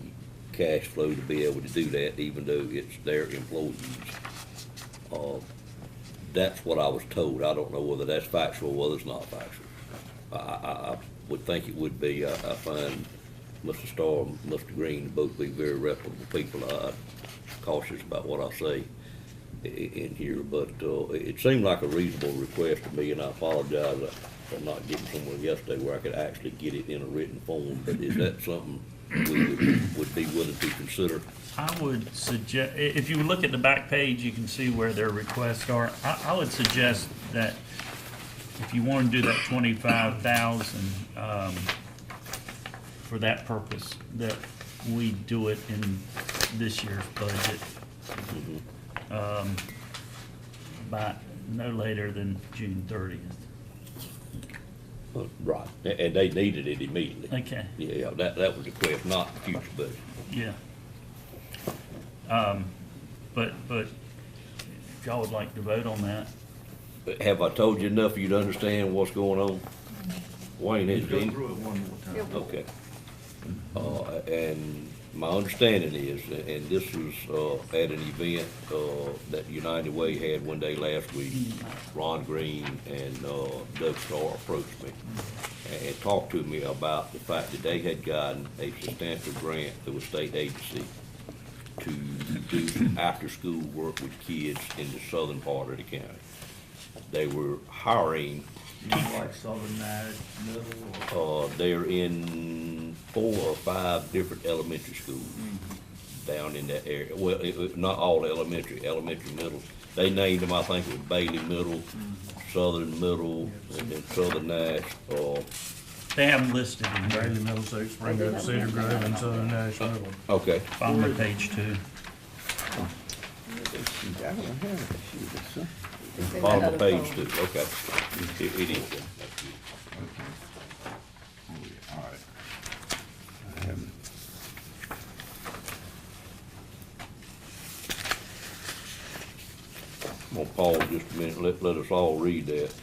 cash flow to be able to do that, even though it's their employees. That's what I was told. I don't know whether that's factual, whether it's not factual. I would think it would be. I find Mr. Starr and Mr. Green both be very reputable people. I'm cautious about what I say in here, but it seemed like a reasonable request to me, and I apologize for not getting somewhere yesterday where I could actually get it in a written form. But is that something we would be willing to consider? I would suggest, if you look at the back page, you can see where their requests are. I would suggest that if you want to do that 25,000 for that purpose, that we do it in this year's budget. by no later than June 30th. Right, and they needed it immediately. Okay, Yeah, that was the request, not the future budget. yeah. But if y'all would like to vote on that, Have I told you enough for you to understand what's going on? Wayne, has Go been, through it one more time. okay. And my understanding is, and this was, at an event, that United Way had one day last week, Ron Green and, Doug Starr approached me and talked to me about the fact that they had gotten a substantial grant through a state agency to do some after-school work with kids in the southern part of the county. They were hiring Like Southern Nash, Middle, or? they're in 4 or 5 different elementary schools down in that area. Well, not all elementary, middle. They named them, I think it was Bailey Middle, Southern Middle, and then Southern Nash, they have them listed in Bailey, here. Middlesex, Springfield, Cedar Grove, and Southern Nash Middle. okay. Bottom of page 2. I don't have it. Shoot, it's something. It's in that Bottom of other page folder. 2, okay. It is. All right. I haven't. I'm gonna pause just a minute, let us all read that.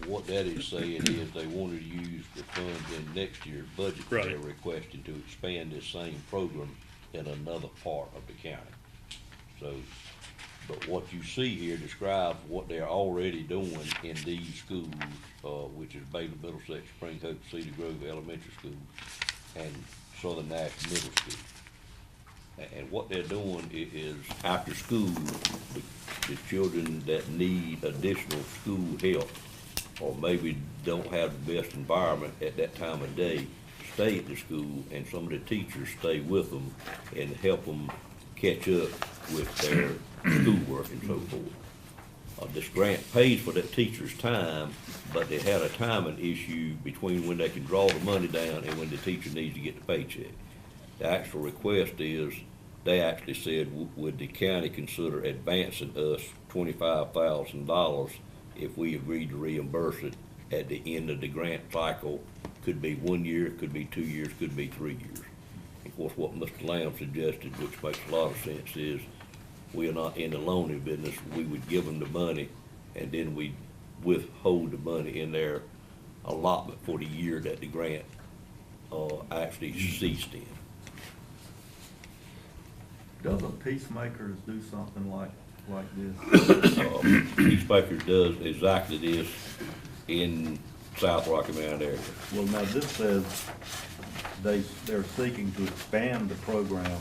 What that is saying is they wanted to use the funds in next year's budget. Right. They're requesting to expand this same program in another part of the county. So, but what you see here describes what they're already doing in these schools, which is Bailey, Middlesex, Spring Hope, Cedar Grove Elementary School, and Southern Nash Middle School. And what they're doing is after school, the children that need additional school help or maybe don't have the best environment at that time of day, stay at the school, and some of the teachers stay with them and help them catch up with their schoolwork and so forth. This grant pays for that teacher's time, but they had a timing issue between when they can draw the money down and when the teacher needs to get the paycheck. The actual request is, they actually said, would the county consider advancing us $25,000 if we agreed to reimburse it at the end of the grant cycle? Could be 1 year, could be 2 years, could be 3 years. Of course, what Mr. Lamb suggested, which makes a lot of sense, is we are not in the loaning business. We would give them the money, and then we withhold the money in their allotment for the year that the grant actually ceased in. Doesn't Peacemakers do something like this? Peacemakers does exactly this in South Rocky Mountain area. Well, now this says they're seeking to expand the program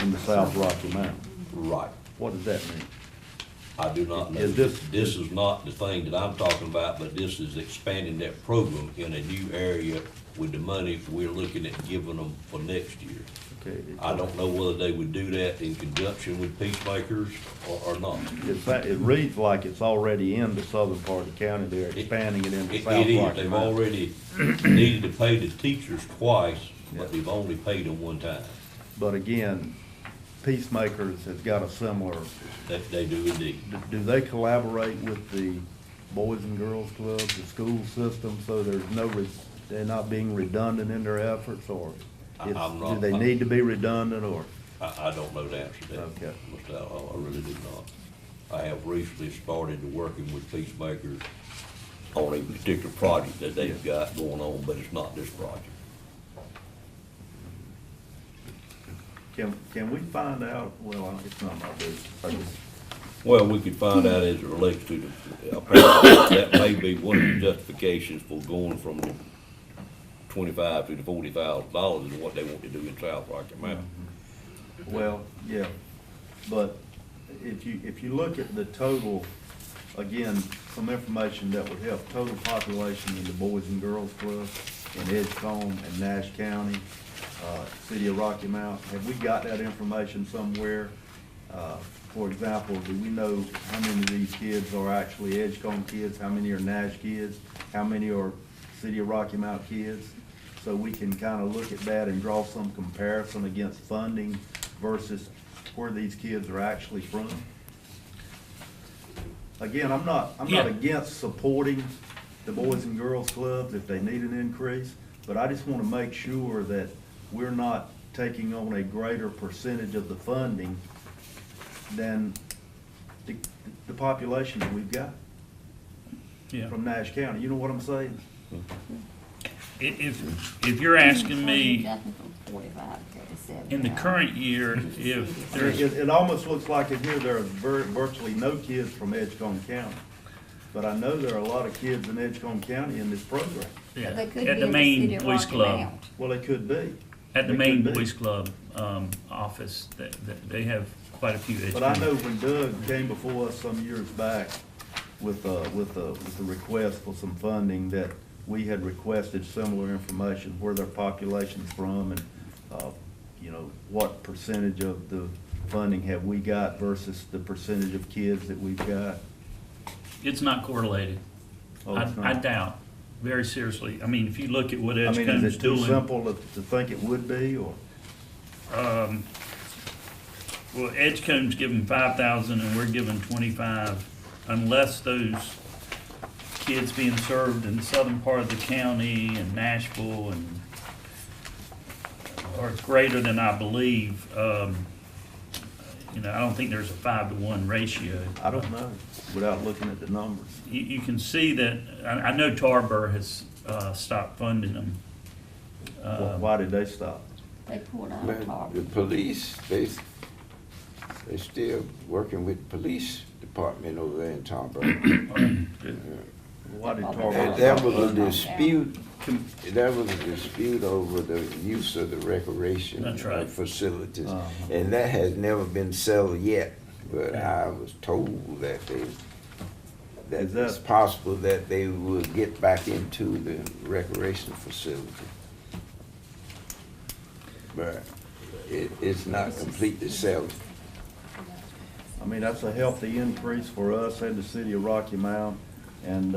in the South Rocky Mountains. Right. What does that mean? I do not know. Is this- This is not the thing that I'm talking about, but this is expanding that program in a new area with the money we're looking at giving them for next year. Okay. I don't know whether they would do that in conjunction with Peacemakers or not. It reads like it's already in the southern part of the county. They're expanding it into South It is, Rocky they've Mountains. already needed to pay the teachers twice, but they've only paid them one time. But again, Peacemakers has got a similar, They do indeed. do they collaborate with the Boys and Girls Club, the school system, so there's they're not being redundant in their efforts, or I'm not- do they need to be redundant, or? I don't know the answer to that. Okay. Mr. Outlaw, I really do not. I have recently started working with Peacemakers on a particular project that they've got going on, but it's not this project. Can we find out, well, it's not my business. Well, we could find out as it relates to the, apparently, that may be one of the justifications for going from the $25,000 to the $40,000 is what they want to do in South Rocky Mountain. Well, yeah, but if if you look at the total, again, some information that would help, total population in the Boys and Girls Club in Edgecombe and Nash County, City of Rocky Mount, have we got that information somewhere? For example, do we know how many of these kids are actually Edgecombe kids, how many are Nash kids, how many are City of Rocky Mount kids? So we can kind of look at that and draw some comparison against funding versus where these kids are actually from. Again, I'm not Yeah. against supporting the Boys and Girls Clubs if they need an increase, but I just want to make sure that we're not taking on a greater percentage of the funding than the population that we've got Yeah. from Nash County. You know what I'm saying? If you're asking me, Jumping from 45 to 37. in the current year, if there's, It almost looks like in here there are virtually no kids from Edgecombe County. But I know there are a lot of kids in Edgecombe County in this program. yeah, They could at be the in main City of boys Rocky club, Mount. Well, it could be. at the It main could be. boys club, office, that they have quite a few But I know educators. when Doug came before us some years back with a request for some funding, that we had requested similar information, where their population's from and, you know, what percentage of the funding have we got versus the percentage of kids that we've got. It's not correlated. Oh, it's I not? doubt, very seriously. I mean, if you look at what I mean, Edgecomb's is it too doing. simple to think it would be, or? Well, Edgecomb's giving 5,000 and we're giving 25, unless those kids being served in the southern part of the county and Nashville and are greater than I believe. You know, I don't think there's a 5-to-1 ratio. I don't know, without looking at the numbers. You can see that, I know Tarboro has stopped funding them. Why did they stop? They pulled out Man, of the Tarver. police, they still working with the police department over there in Tomball. Why did And Tarboro And there stop? was a dispute, over the use of the recreation That's right. facilities. Uh-huh. And that has never been settled yet, but I was told that Is that that- it's possible that they would get back into the recreation facility. But it's not completely settled. I mean, that's a healthy increase for us and the city of Rocky Mount. And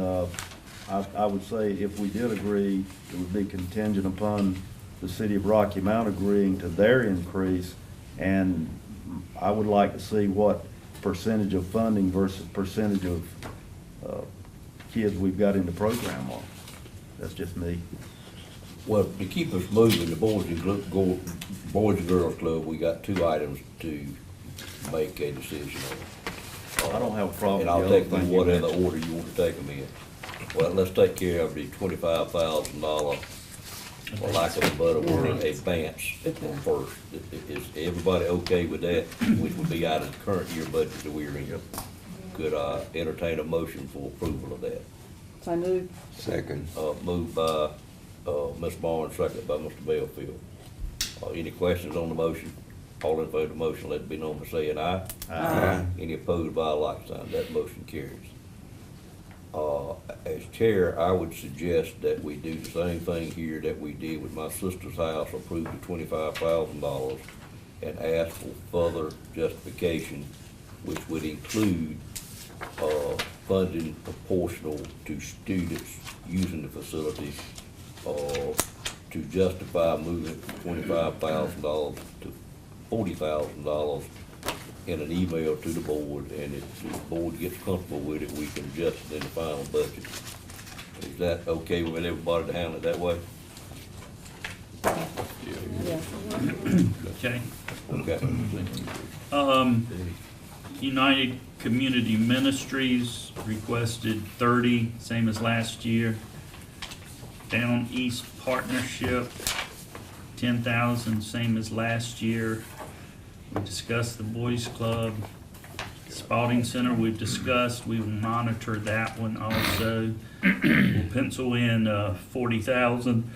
I would say if we did agree, it would be contingent upon the city of Rocky Mount agreeing to their increase. And I would like to see what percentage of funding versus percentage of kids we've got in the program are. That's just me. Well, to keep us moving, the Boys and Girls Club, we got 2 items to make a decision on. I don't have a problem And I'll with the take other them thing you whatever mentioned. order you want to take them in. Well, let's take care of the $25,000, for lack of a better word, advance first. Is everybody okay with that, which would be out of the current year budget that we're in? Could I entertain a motion for approval of that? So I moved. Second. Moved by, Ms. Barnes, second by Mr. Bellfield. Any questions on the motion? All in favor of the motion, let it be known by saying aye. Aye. Any opposed by a like sign, that motion carries. As chair, I would suggest that we do the same thing here that we did with my sister's house, approve the $25,000 and ask for further justification, which would include, funding proportional to students using the facilities, to justify moving it from $25,000 to $40,000 in an email to the board, and if the board gets comfortable with it, we can adjust it in the final budget. Is that okay with everybody to handle it that way? Okay. Okay. United Community Ministries requested 30, same as last year. Down East Partnership, 10,000, same as last year. We discussed the Boys Club. Spalding Center, we've discussed, we will monitor that one also. We'll pencil in 40,000,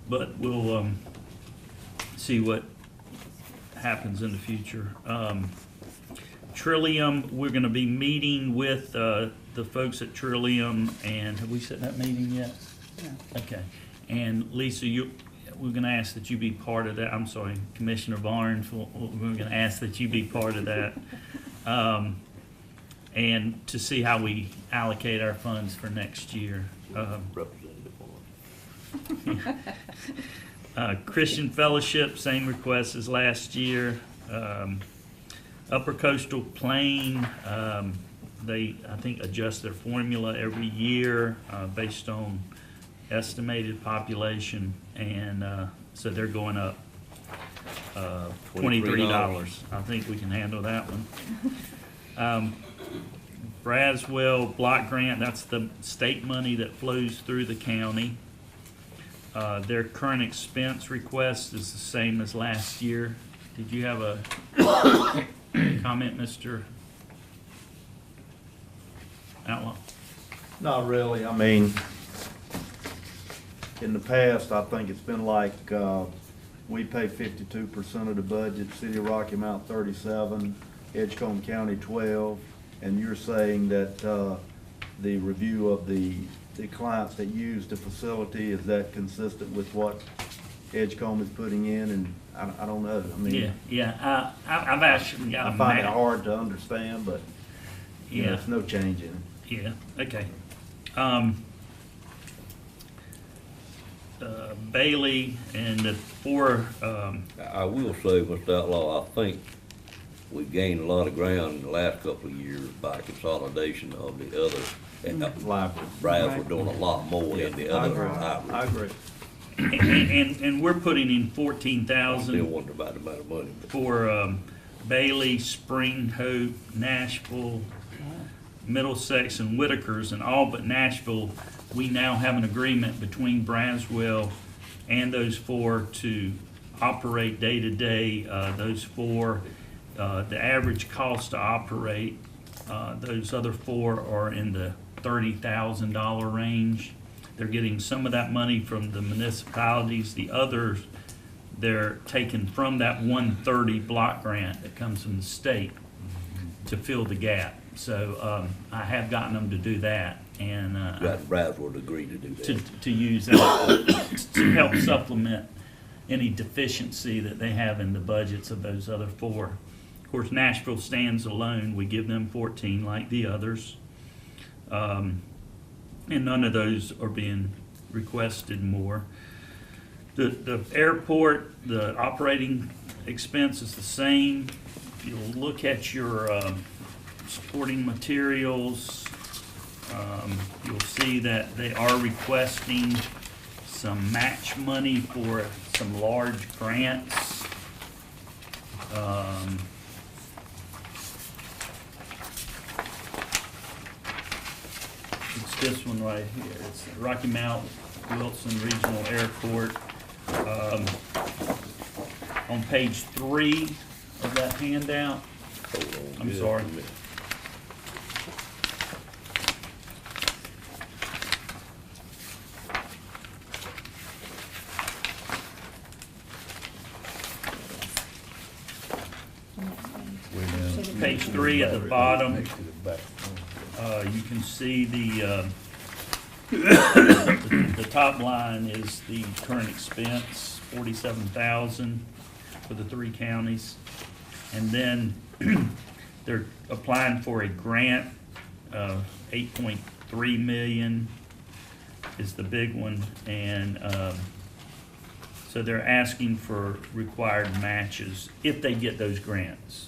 but we'll see what happens in the future. Trillium, we're gonna be meeting with, the folks at Trillium, and have we set that meeting yet? Okay, and Lisa, we're gonna ask that you be part of that, I'm sorry, Commissioner Barnes, we're gonna ask that you be part of that. And to see how we allocate our funds for next year. Representative Barnes. Christian Fellowship, same request as last year. Upper Coastal Plain, they, I think, adjust their formula every year based on estimated population, and so they're going up $23. I think we can handle that one. Braswell Block Grant, that's the state money that flows through the county. Their current expense request is the same as last year. Did you have a comment, Mr. Outlaw? Not really, I mean, in the past, I think it's been like, we pay 52% of the budget, City of Rocky Mount 37, Edgecombe County 12, and you're saying that, the review of the clients that use the facility, is that consistent with what Edgecombe is putting in? And I don't know, I mean. Yeah, I've actually got a I find it map. hard to understand, but, you know, Yeah. there's no change in it. Yeah, okay. Bailey and the four, I will say, Mr. Outlaw, I think we gained a lot of ground in the last couple of years by consolidation of the other. And Library. Braves were doing a lot more in the other I libraries. agree. and we're putting in I still 14,000 wonder about the amount of money. But for Bailey, Spring Hope, Nashville, Middlesex, and Whitakers, and all but Nashville. We now have an agreement between Braswell and those four to operate day-to-day. Those four, the average cost to operate, those other four are in the $30,000 range. They're getting some of that money from the municipalities. The others, they're taking from that 130 block grant that comes from the state to fill the gap. So I have gotten them to do that, and got Braswell to agree to do that. to use that to help supplement any deficiency that they have in the budgets of those other four. Of course, Nashville stands alone. We give them 14 like the others. And none of those are being requested more. The airport, the operating expense is the same. If you look at your supporting materials, you'll see that they are requesting some match money for some large grants. It's this one right here. It's Rocky Mount Wilson Regional Airport. On page 3 of that handout. Hold on I'm just a sorry. minute. Page 3 at the bottom, you can see the top line is the current expense, 47,000 for the 3 counties. And then they're applying for a grant of 8.3 million is the big one. And so they're asking for required matches if they get those grants.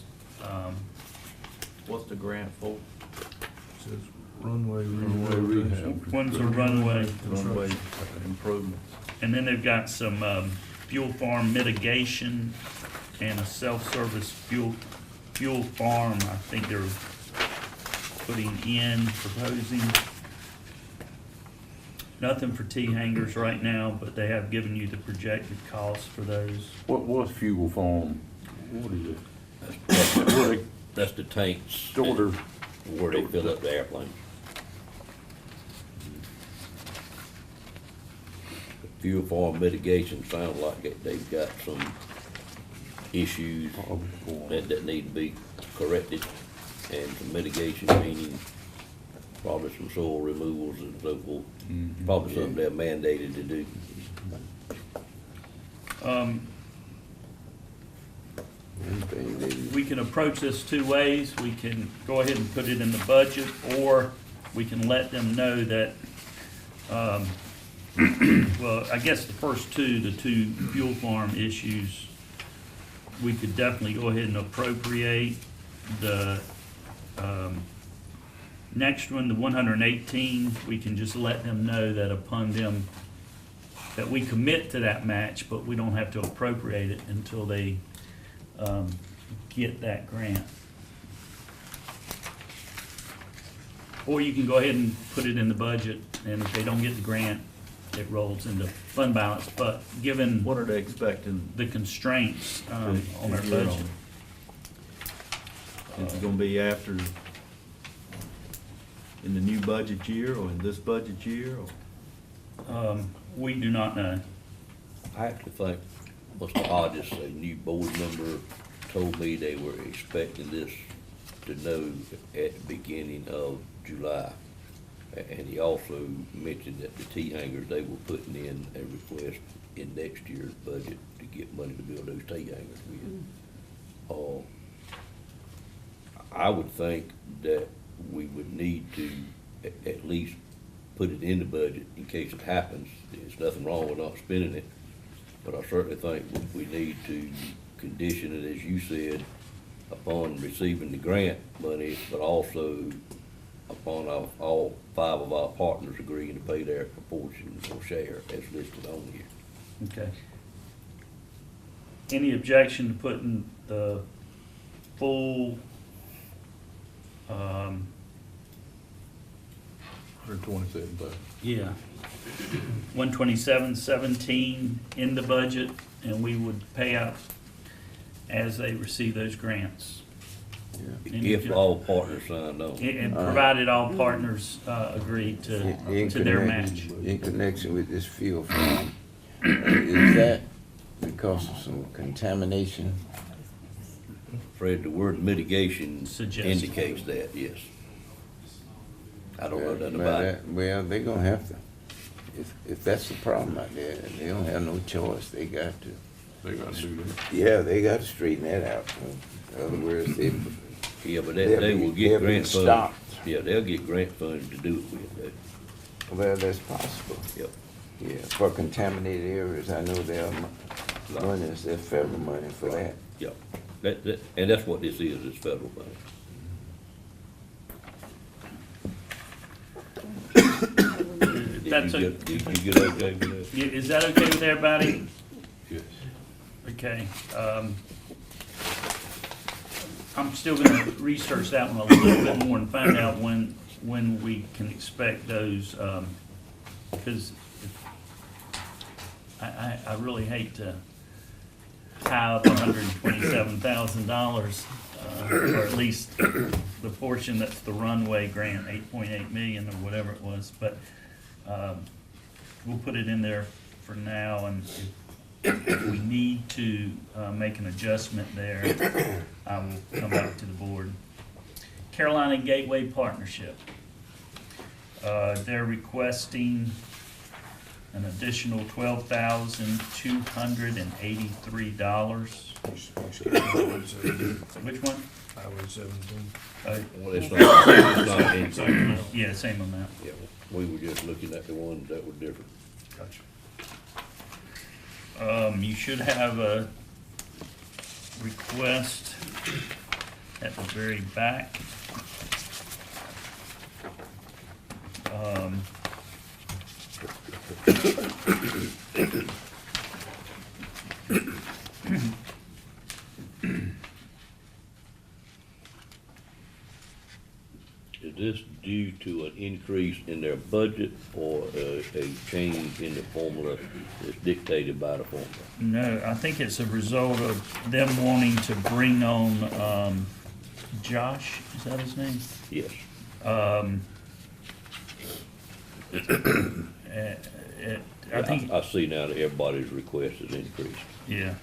What's the grant for? Says runway rehab. One's a runway, Runway improvements. and then they've got some fuel farm mitigation and a self-service fuel farm, I think they're proposing. Nothing for T-hangers right now, but they have given you the projected cost for those. What's fuel farm? What is it? That's the tanks. Shorter. Where they fill up the airplane. Fuel farm mitigation sounds like they've got some issues that need to be corrected. and some mitigation, meaning probably some soil removals and so forth. Probably something they're mandated to do. We can approach this two ways. We can go ahead and put it in the budget, or we can let them know that, well, I guess the first two, the two fuel farm issues, we could definitely go ahead and appropriate. The next one, the 118, we can just let them know that upon them, that we commit to that match, but we don't have to appropriate it until they get that grant. Or you can go ahead and put it in the budget, and if they don't get the grant, it rolls into fund balance, but given What are they expecting? the constraints on our to year budget. Is it gonna be after, in the new budget year, or in this budget year, or? We do not know. I actually think, what's the oddest, a new board member told me they were expecting this to know at the beginning of July. And he also mentioned that the T-hangers, they were putting in a request in next year's budget to get money to build those T-hangers with. I would think that we would need to at least put it in the budget in case it happens. There's nothing wrong with not spending it, but I certainly think we need to condition it, as you said, upon receiving the grant money, but also upon all 5 of our partners agreeing to pay their proportion or share as listed on here. Okay. Any objection to putting the full, 127,000. yeah, 127,17 in the budget, and we would pay out as they receive those grants? If all partners signed on. And provided all partners agree to their match. In connection with this fuel farm, is that because of some contamination? Fred, the word mitigation Suggests. indicates that, yes. I don't know nothing Well, about it. well, they're gonna have to, if that's the problem out there, they don't have no choice, they got to. They gotta do that. Yeah, they got to straighten that out. In other words, Yeah, but they'll they be- will they'll get be grant funds. stopped. Yeah, they'll get grant funds to do it with. Well, that's possible. Yep. Yeah, for contaminated areas, I know there are money, there's federal money for that. Yep. And that's what this is federal money. That's Did you get okay with that? Is that okay with everybody? Yes. Okay. I'm still gonna research that one a little bit more and find out when we can expect those, because I really hate to tie up $127,000, or at least the portion that's the runway grant, 8.8 million or whatever it was, but we'll put it in there for now, and if we need to make an adjustment there, I will come back to the board. Carolina Gateway Partnership. They're requesting an additional $12,283. Which one? Highway 17. Well, it's not insane. Yeah, same amount. Yeah, we were just looking at the ones that were different. Gotcha. You should have a request at the very back. Is this due to an increase in their budget or a change in the formula that's dictated by the formula? No, I think it's a result of them wanting to bring on, Josh, is that his name? Yes. I think, I see now that everybody's request has increased. yeah.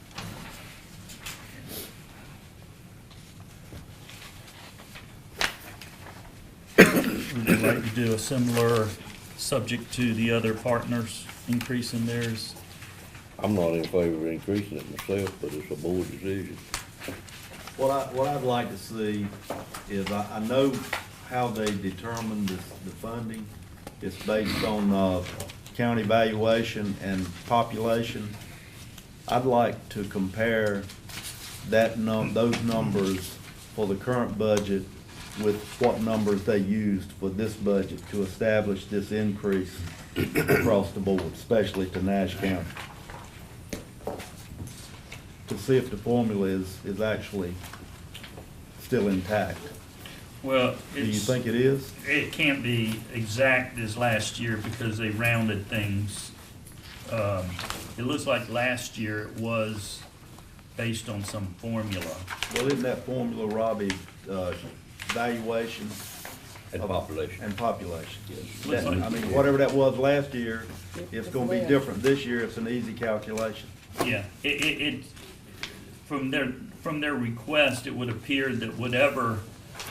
would they like to do a similar, subject to the other partners increasing theirs? I'm not in favor of increasing it myself, but it's a board decision. What I'd like to see is, I know how they determine the funding. It's based on, county valuation and population. I'd like to compare those numbers for the current budget with what numbers they used for this budget to establish this increase across the board, especially to Nash County. To see if the formula is actually still intact. Well, Do you think it is? it can't be exact as last year because they rounded things. It looks like last year it was based on some formula. Well, isn't that formula, Robbie, valuation? And population. And population. Looks That- like- I mean, whatever that was last year, it's gonna be different this year. It's an easy calculation. Yeah, from their request, it would appear that whatever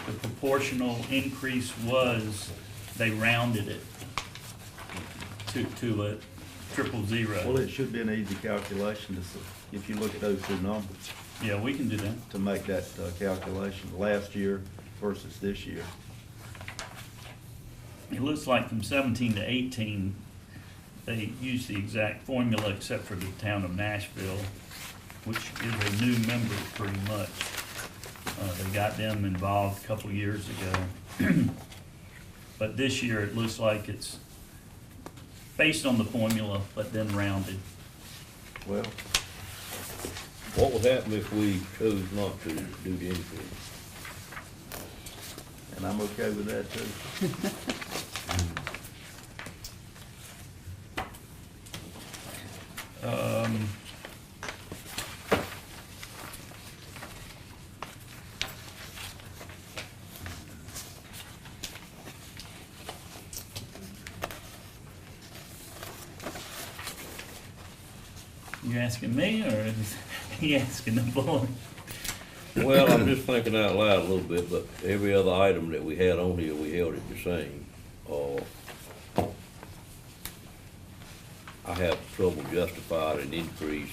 the proportional increase was, they rounded it to a triple Well, zero. it should be an easy calculation to see, if you look at those two numbers, Yeah, we can do that. to make that calculation, last year versus this year. It looks like from 17 to 18, they used the exact formula except for the town of Nashville, which is a new member pretty much. They got them involved a couple years ago. But this year, it looks like it's based on the formula, but then rounded. Well, What would happen if we chose not to do the increase? and I'm okay with that too. You asking me, or is he asking the board? Well, I'm just thinking out loud a little bit, but every other item that we had on here, we held it the same. I have trouble justifying an increase,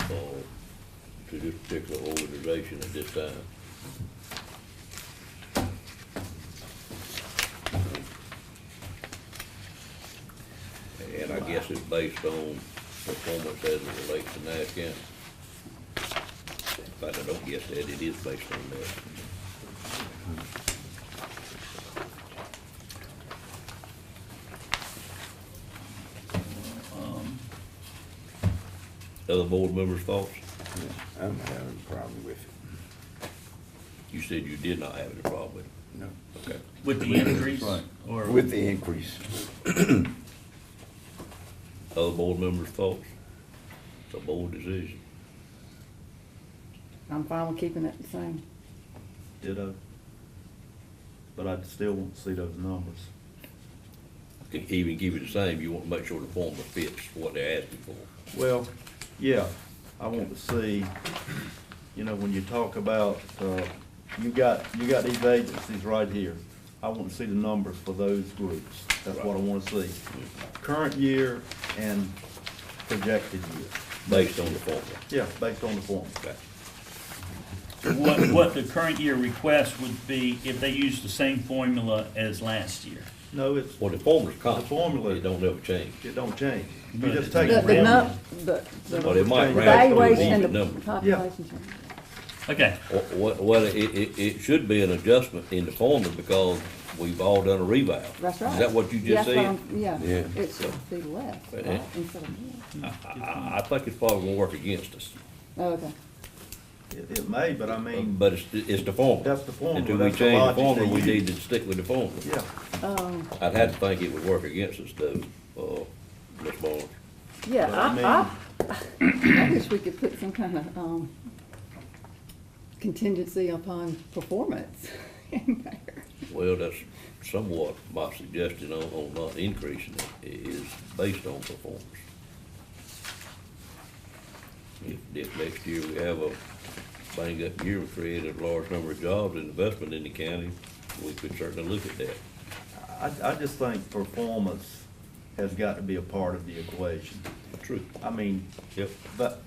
to this particular organization at this time. And I guess it's based on performance as it relates to Nash County. In fact, I don't guess that, it is based on that. Other board members' thoughts? I'm having a problem with it. You said you did not have any problem with it. No. Okay. With the increase? Right. Or With the increase. Other board members' thoughts? It's a board decision. I'm fine with keeping it the same. Ditto. But I still want to see those numbers. Even give it the same, you want to make sure the formula fits what they're asking for. Well, yeah, I want to see, you know, when you talk about, you got these agencies right here. I want to see the numbers for those groups. That's what I want to see. Current year and projected year. Based on the formula. Yeah, based on the formula. Okay. what the current year request would be if they used the same formula as last year? No, it's, Well, the formula's constant. The formula- It don't ever change. it don't change. You But just the- take The, the the, formula. Well, it might The the round to the valuation and wanted the number. population change. Okay, Well, it should be an adjustment in the formula because we've all done a revow. That's right. Is that what you just That's what said? Yeah, Yeah. it should be less, But, right, instead of more. I think it's probably gonna work against us, Oh, okay. It may, but I mean, but it's the formula. That's the formula. Until we That's the change the logic formula, they we need use. to stick with the formula. yeah. I'd have to think it would work against us though, Ms. Barnes. Yeah, But I I wish we could put some kind of, contingency upon performance in there. Well, that's somewhat my suggestion on not increasing it, is based on performance. If next year we have a bang up year, we created a large number of jobs and investment in the county, we could certainly look at that. I just think performance has got to be a part of the equation. True. I mean, Yep. but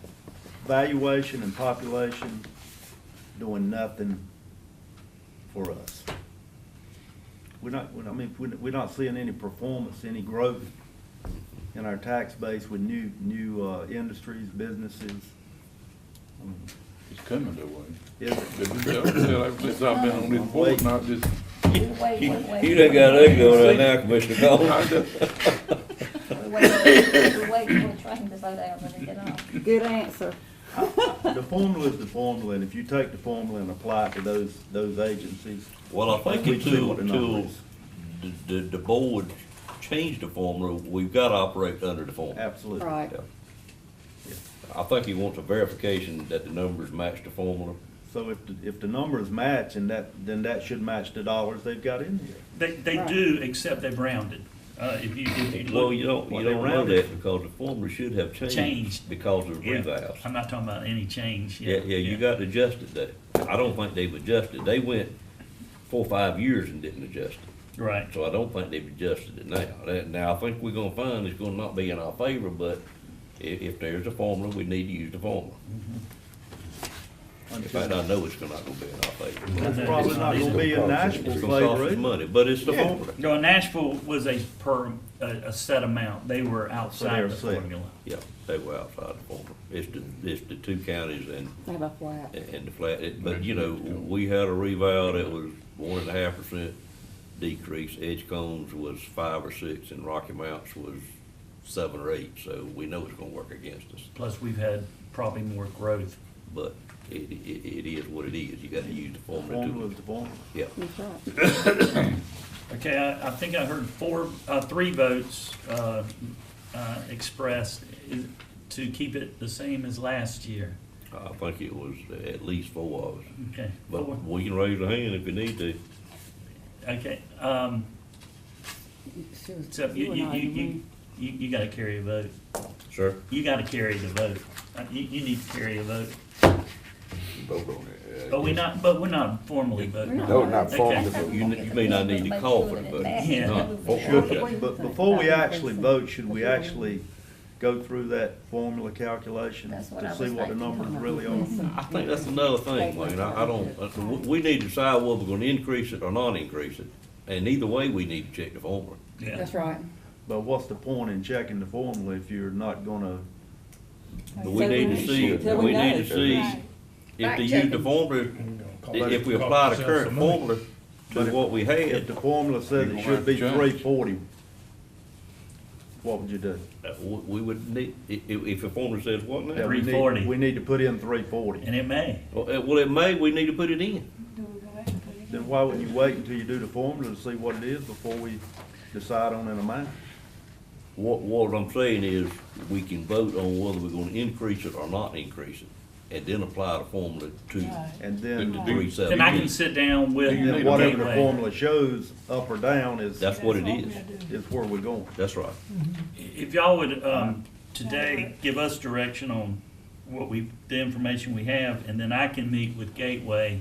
valuation and population doing nothing for us. We're not seeing any performance, any growth in our tax base with new industries, businesses. I mean, It's coming that way. Is it? Ever since I've been on this board, not just, Wait. You done got ugly over there now, Commissioner I Collins. just, We're waiting for the train to slow down and then get off. Good answer. The formula is the formula, and if you take the formula and apply it to those agencies. Well, I think we'd see what the until number is. the board changed the formula, we've got to operate under the formula. Absolutely. Right. Yeah. I think he wants a verification that the numbers match the formula. So if the numbers match, and then that should match the dollars they've got in here. They do, except they've rounded. If you Well, look. you don't Well, they know rounded. that because the formula should have changed Changed. because of Yeah, revals. I'm not talking about any change. Yeah, you got to adjust it there. I don't think they've adjusted. They went 4 or 5 years and didn't adjust it. Right. So I don't think they've adjusted it now. Now, I think we're gonna find it's gonna not be in our favor, but if there's a formula, we need to use the formula. In fact, I know it's not gonna be in our favor. It's probably not gonna be in Nashville's It's gonna cost favor us either. money, but it's the Yeah. formula. No, Nashville was a set amount. They were outside were the set. formula. Yeah, they were outside the formula. It's the 2 counties and How about flat? the flat, but you know, we had a revow that was 1.5% decrease. Edgecombs was 5 or 6 and Rocky Mounts was 7 or 8, so we know it's gonna work against us. Plus, we've had probably more growth. But it is what it is. You gotta use the formula Formula is to, the formula. yeah. That's right. Okay, I think I heard 3 votes expressed to keep it the same as last year. I think it was at least 4 of us. Okay. But we can raise a hand if we need to. Okay, She was- so you and I, you you gotta carry a vote. Sir? You gotta carry the vote. You need to carry a vote. Vote on it. But we're not formally voting. We're No, not Okay. formally. You may not need to call for the vote. Yeah. Not for- Should, but before we actually vote, should we actually go through that formula calculation That's what I to was see what the thinking. numbers really are? I think that's another thing, Wayne. I don't, we need to decide whether we're gonna increase it or not increase it. And either way, we need to check the formula. Yeah. That's right. But what's the point in checking the formula if you're not gonna, But we need to see, Till we we need to know. see Right. if they use the formula, if we apply the current formula to what we if had, the formula says it should be You gonna have to change. 340, what would you do? we would need, if the formula says what now? Yeah, we need- 340. We need to put in 340. And it may. Well, it may, we need to put it in. Do we go back and put it in? Then why wouldn't you wait until you do the formula to see what it is before we decide on an amount? What I'm saying is, we can vote on whether we're gonna increase it or not increase it, and then apply the formula to Right. And the then, Do- 370. Then I can sit down with You need the a whatever the gateway. formula shows, up or down, is That's what it all is. we gotta do. where we're going. That's right. If y'all would, today, give us direction on the information we have, and then I can meet with Gateway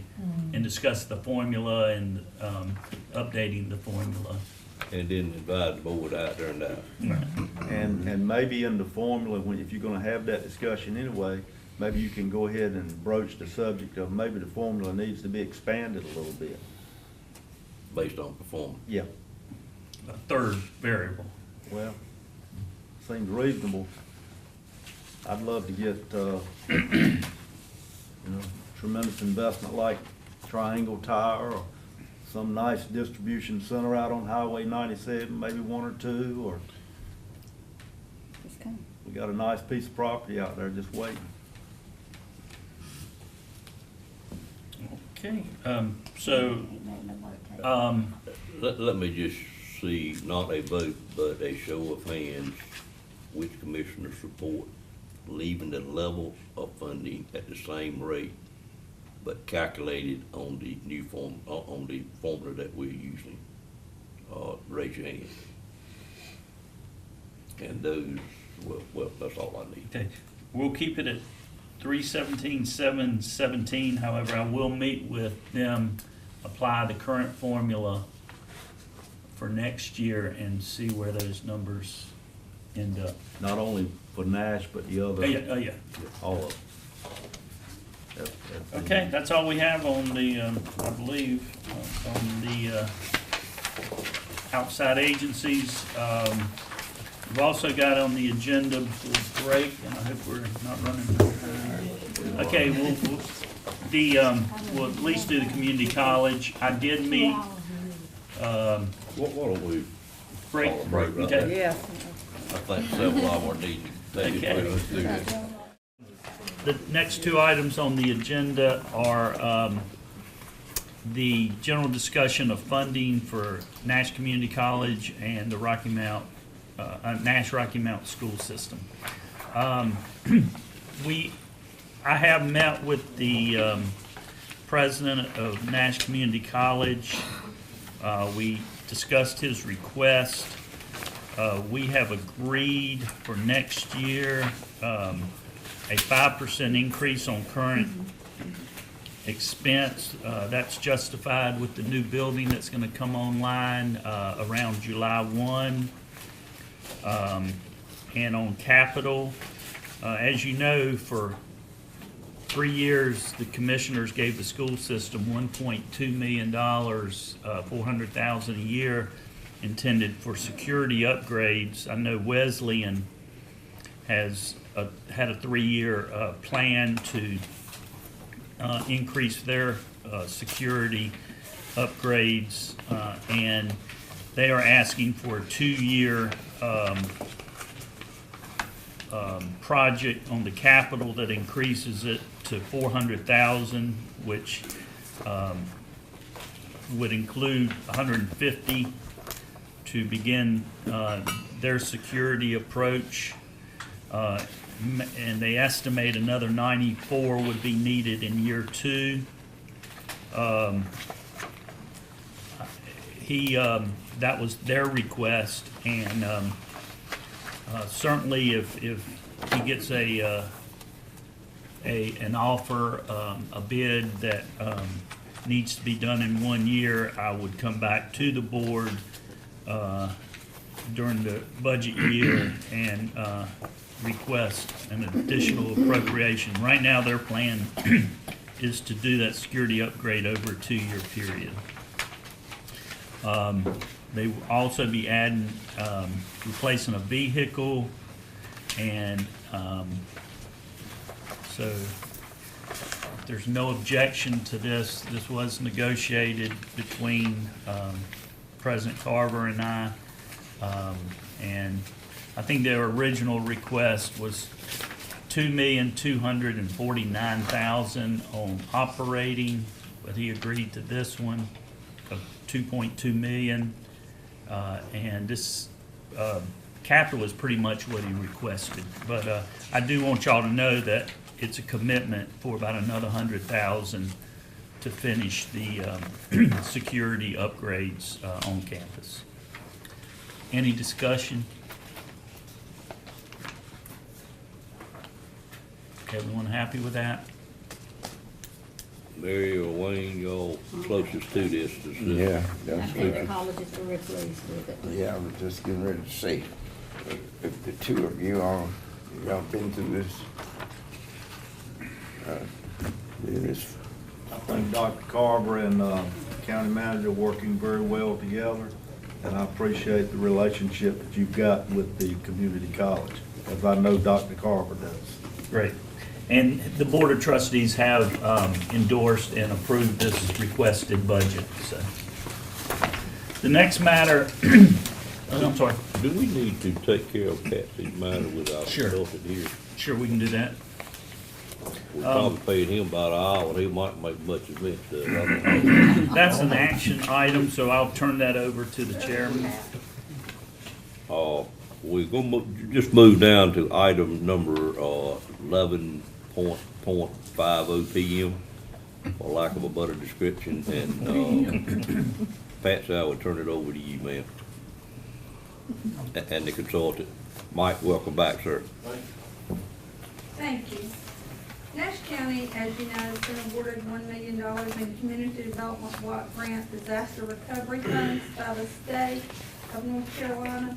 and discuss the formula and, updating the formula. And then invite the board out there and out. And maybe in the formula, if you're gonna have that discussion anyway, maybe you can go ahead and broach the subject of maybe the formula needs to be expanded a little bit. Based on performance. Yeah, A third variable. well, seems reasonable. I'd love to get, you know, tremendous investment like Triangle Tire or some nice distribution center out on Highway 97, maybe 1 or 2, or Just come. we got a nice piece of property out there just waiting. Okay, so, Let me just see, not a vote, but a show of hands, which commissioners support leaving the level of funding at the same rate, but calculated on the new on the formula that we're using. Raise your hand. And those, well, that's all I need. okay, we'll keep it at 317,717. However, I will meet with them, apply the current formula for next year and see where those numbers end up. Not only for Nash, but the other. Oh, yeah. All of them. Okay, that's all we have on the, I believe, on the outside agencies. We've also got on the agenda before break, and I hope we're not running. Okay, we'll at least do the community college. I did meet, Why don't we break, call a break right okay. there? Yeah. I think several of them are needed. Okay. Let's do that. The next two items on the agenda are the general discussion of funding for Nash Community College and the Nash Rocky Mount School System. I have met with the president of Nash Community College. We discussed his request. We have agreed for next year a 5% increase on current expense. That's justified with the new building that's going to come online around July 1. And on capital, as you know, for 3 years, the commissioners gave the school system $1.2 million, $400,000 a year intended for security upgrades. I know Wesleyan has had a 3-year plan to increase their security upgrades, and they are asking for a 2-year project on the capital that increases it to $400,000, which would include $150 to begin their security approach. And they estimate another 94 would be needed in year 2. That was their request, and certainly if he gets an offer, a bid that needs to be done in 1 year, I would come back to the board during the budget year and request an additional appropriation. Right now, their plan is to do that security upgrade over a 2-year period. They will also be adding, replacing a vehicle, and so if there's no objection to this. This was negotiated between President Carver and I, and I think their original request was $2,249,000 on operating, but he agreed to this one of $2.2 million, and this capital is pretty much what he requested. But I do want y'all to know that it's a commitment for about another $100,000 to finish the security upgrades on campus. Any discussion? Everyone happy with that? Mary or Wayne, y'all closest to this. Yeah, I that's think the good. college is very pleased with it. Yeah, I was just getting ready to say, if the two of you all, y'all been through this, this, I think Dr. Carver and county manager are working very well together, and I appreciate the relationship that you've got with the community college, as I know Dr. Carver does. Great. And the Board of Trustees have endorsed and approved this requested budget, so. The next matter, I'm sorry. Do we need to take care of Patsy's matter with our Sure. consultant here? Sure, we can do that. We probably paid him about an hour, he might make much of it. I don't know. That's an action item, so I'll turn that over to the chairman. We're gonna just move down to item number 11.50 PM, for lack of a better description, and Patsy, I would turn it over to you, ma'am. And the consultant. Mike, welcome back, sir. Thank you. Nash County, as you know, has been awarded $1 million in Community Development Block Grant Disaster Recovery Funds by the state of North Carolina.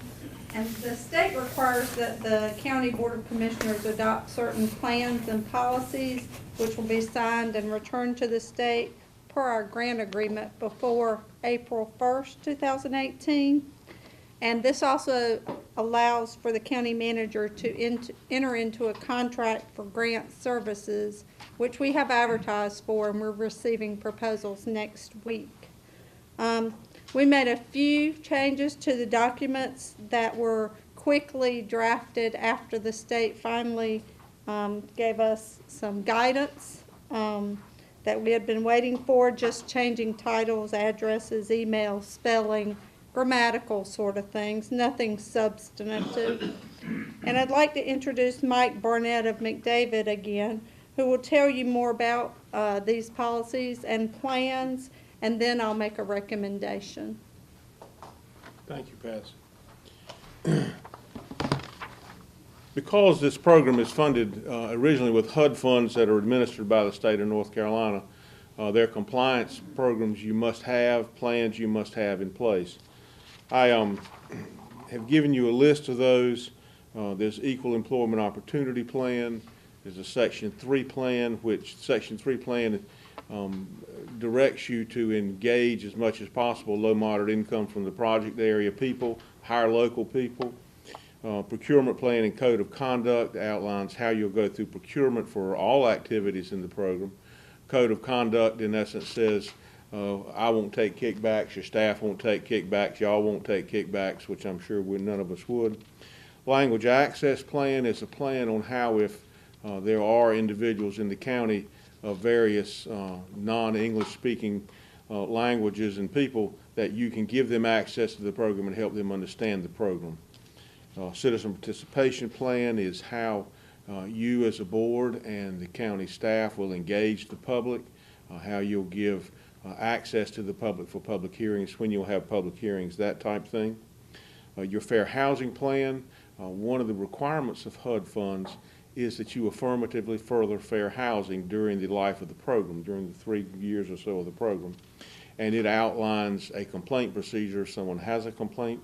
And the state requires that the County Board of Commissioners adopt certain plans and policies which will be signed and returned to the state per our grant agreement before April 1st, 2018. And this also allows for the county manager to enter into a contract for grant services, which we have advertised for, and we're receiving proposals next week. We made a few changes to the documents that were quickly drafted after the state finally gave us some guidance that we had been waiting for, just changing titles, addresses, emails, spelling, grammatical sort of things, nothing substantive. And I'd like to introduce Mike Barnett of McDavid again, who will tell you more about these policies and plans, and then I'll make a recommendation. Thank you, Patsy. Because this program is funded originally with HUD funds that are administered by the state of North Carolina, there are compliance programs you must have, plans you must have in place. I have given you a list of those. There's Equal Employment Opportunity Plan. There's a Section 3 plan, which Section 3 plan directs you to engage as much as possible low, moderate income from the project area people, hire local people. Procurement plan and code of conduct outlines how you'll go through procurement for all activities in the program. Code of conduct, in essence, says I won't take kickbacks, your staff won't take kickbacks, y'all won't take kickbacks, which I'm sure none of us would. Language access plan is a plan on how, if there are individuals in the county of various non-English speaking languages and people, that you can give them access to the program and help them understand the program. Citizen participation plan is how you as a board and the county staff will engage the public, how you'll give access to the public for public hearings, when you'll have public hearings, that type thing. Your fair housing plan, one of the requirements of HUD funds is that you affirmatively further fair housing during the life of the program, during the 3 years or so of the program. And it outlines a complaint procedure if someone has a complaint.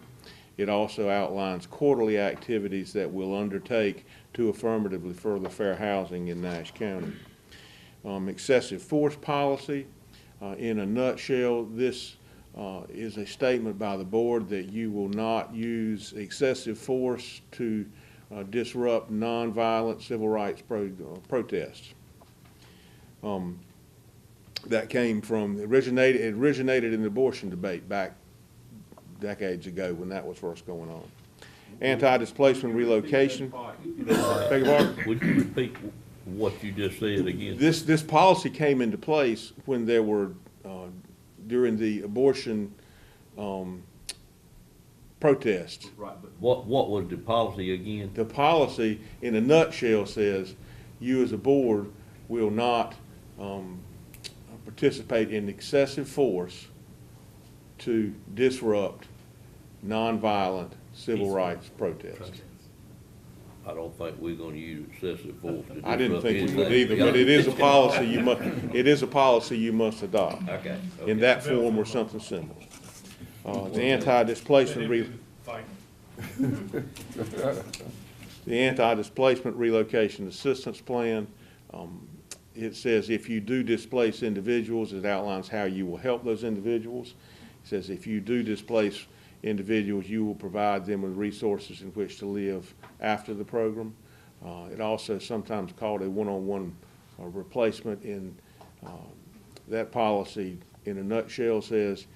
It also outlines quarterly activities that we'll undertake to affirmatively further fair housing in Nash County. Excessive force policy, in a nutshell, this is a statement by the board that you will not use excessive force to disrupt nonviolent civil rights protests. That came from, it originated in the abortion debate back decades ago when that was first going on. Anti-displacement relocation. Beg your pardon? Would you repeat what you just said again? This policy came into place when there were, during the abortion protests. Right, but what was the policy again? The policy, in a nutshell, says you as a board will not participate in excessive force to disrupt nonviolent civil rights protests. I don't think we're gonna use excessive force to disrupt anything. I didn't think we would either, but it is a policy you must, it is a policy you must adopt. Okay. In that form or something similar. The anti-displacement the anti-displacement relocation assistance plan, it says if you do displace individuals, it outlines how you will help those individuals. It says if you do displace individuals, you will provide them with resources in which to live after the program. It also is sometimes called a one-on-one replacement. In that policy, in a nutshell, says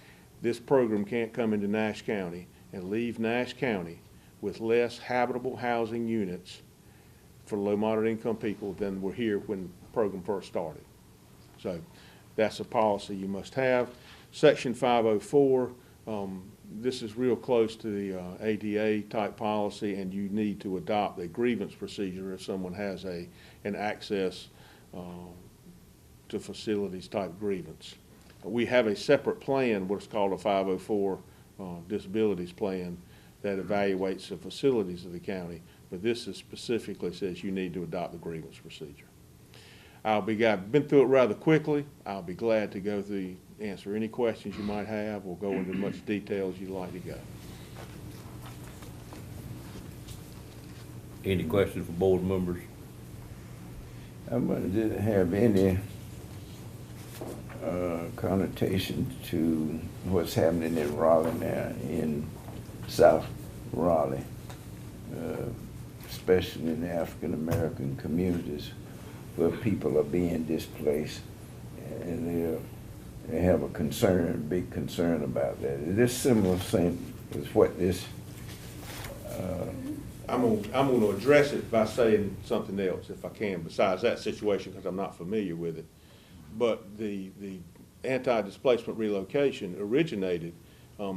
this program can't come into Nash County and leave Nash County with less habitable housing units for low moderate income people than were here when the program first started. So that's a policy you must have. Section 504, this is real close to the ADA type policy, and you need to adopt a grievance procedure if someone has an access to facilities type grievance. We have a separate plan, what's called a 504 disabilities plan, that evaluates the facilities of the county, but this is specifically says you need to adopt the grievance procedure. I've been through it rather quickly. I'll be glad to go through, answer any questions you might have, or go into as much detail as you'd like to go. Any questions for board members? I wonder, did it have any connotation to what's happening in Raleigh now, in South Raleigh, especially in the African-American communities where people are being displaced, and they have a concern, big concern about that. Is this similar thing as what this? I'm gonna address it by saying something else, if I can, besides that situation, because I'm not familiar with it. But the anti-displacement relocation originated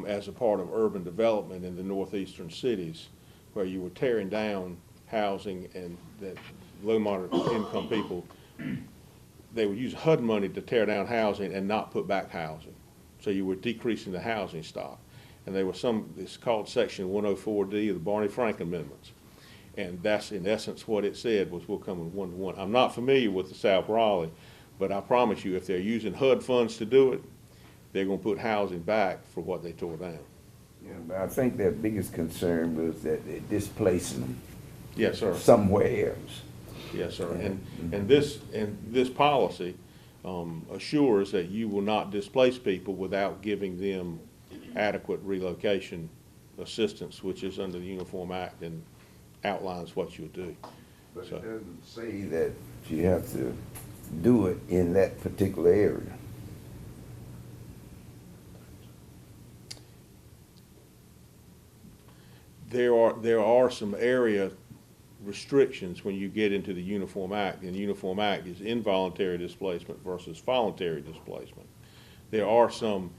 as a part of urban development in the northeastern cities, where you were tearing down housing, and that low moderate income people, they would use HUD money to tear down housing and not put back housing. So you were decreasing the housing stock. And there was it's called Section 104D of the Barney Frank Amendments. And that's in essence what it said, was we'll come in 1-to-1. I'm not familiar with the South Raleigh, but I promise you, if they're using HUD funds to do it, they're gonna put housing back for what they tore down. Yeah, but I think their biggest concern was that they're displacing them. Yes, sir. Somewhere else. Yes, sir. And this policy assures that you will not displace people without giving them adequate relocation assistance, which is under the Uniform Act and outlines what you'll do. But So- it doesn't say that you have to do it in that particular area. There are some area restrictions when you get into the Uniform Act, and the Uniform Act is involuntary displacement versus voluntary displacement. There are some,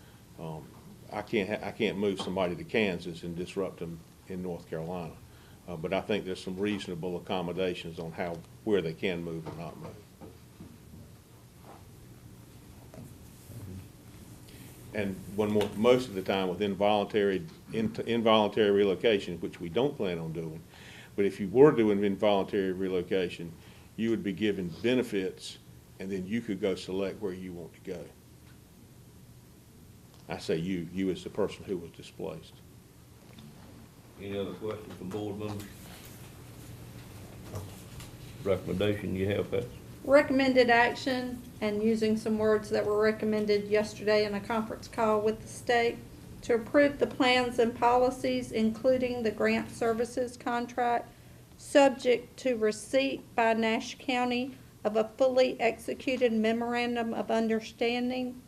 I can't move somebody to Kansas and disrupt them in North Carolina, but I think there's some reasonable accommodations on where they can move or not move. And one more, most of the time with involuntary relocation, which we don't plan on doing, but if you were doing involuntary relocation, you would be given benefits, and then you could go select where you want to go. I say you as the person who was displaced. Any other questions from board members? Recommendation you have, Pat? Recommended action, and using some words that were recommended yesterday in a conference call with the state, to approve the plans and policies, including the grant services contract, subject to receipt by Nash County of a fully executed memorandum of understanding,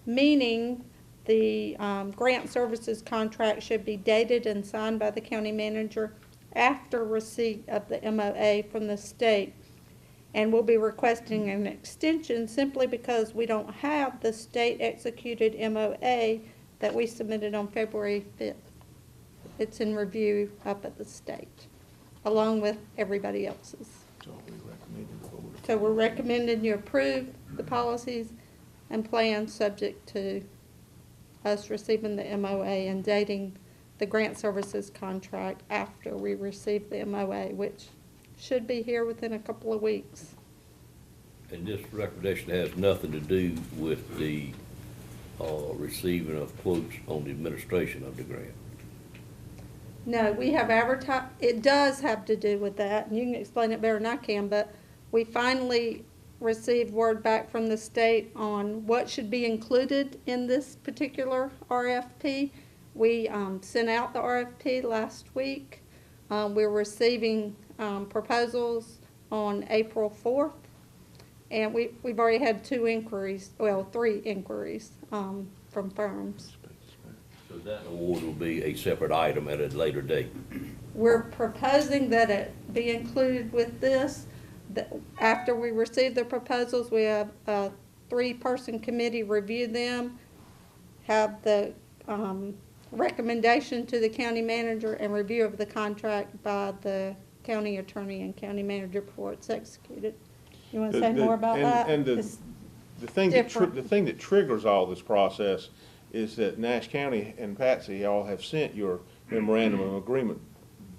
meaning the grant services contract should be dated and signed by the county manager after receipt of the MOA from the state. And we'll be requesting an extension simply because we don't have the state executed MOA that we submitted on February 5th. It's in review up at the state, along with everybody else's. So we're recommending you approve the policies and plans subject to us receiving the MOA and dating the grant services contract after we receive the MOA, which should be here within a couple of weeks. And this recommendation has nothing to do with the receiving of quotes on the administration of the grant. No, we have advertised, it does have to do with that, and you can explain it better than I can, but we finally received word back from the state on what should be included in this particular RFP. We sent out the RFP last week. We're receiving proposals on April 4th, and we've already had 3 inquiries from firms. So that award will be a separate item at a later date. We're proposing that it be included with this. After we receive the proposals, we have a 3-person committee review them, have the recommendation to the county manager, and review of the contract by the county attorney and county manager before it's executed. You want to say more about that? And the thing that triggers all this process is that Nash County and Patsy all have sent your memorandum of agreement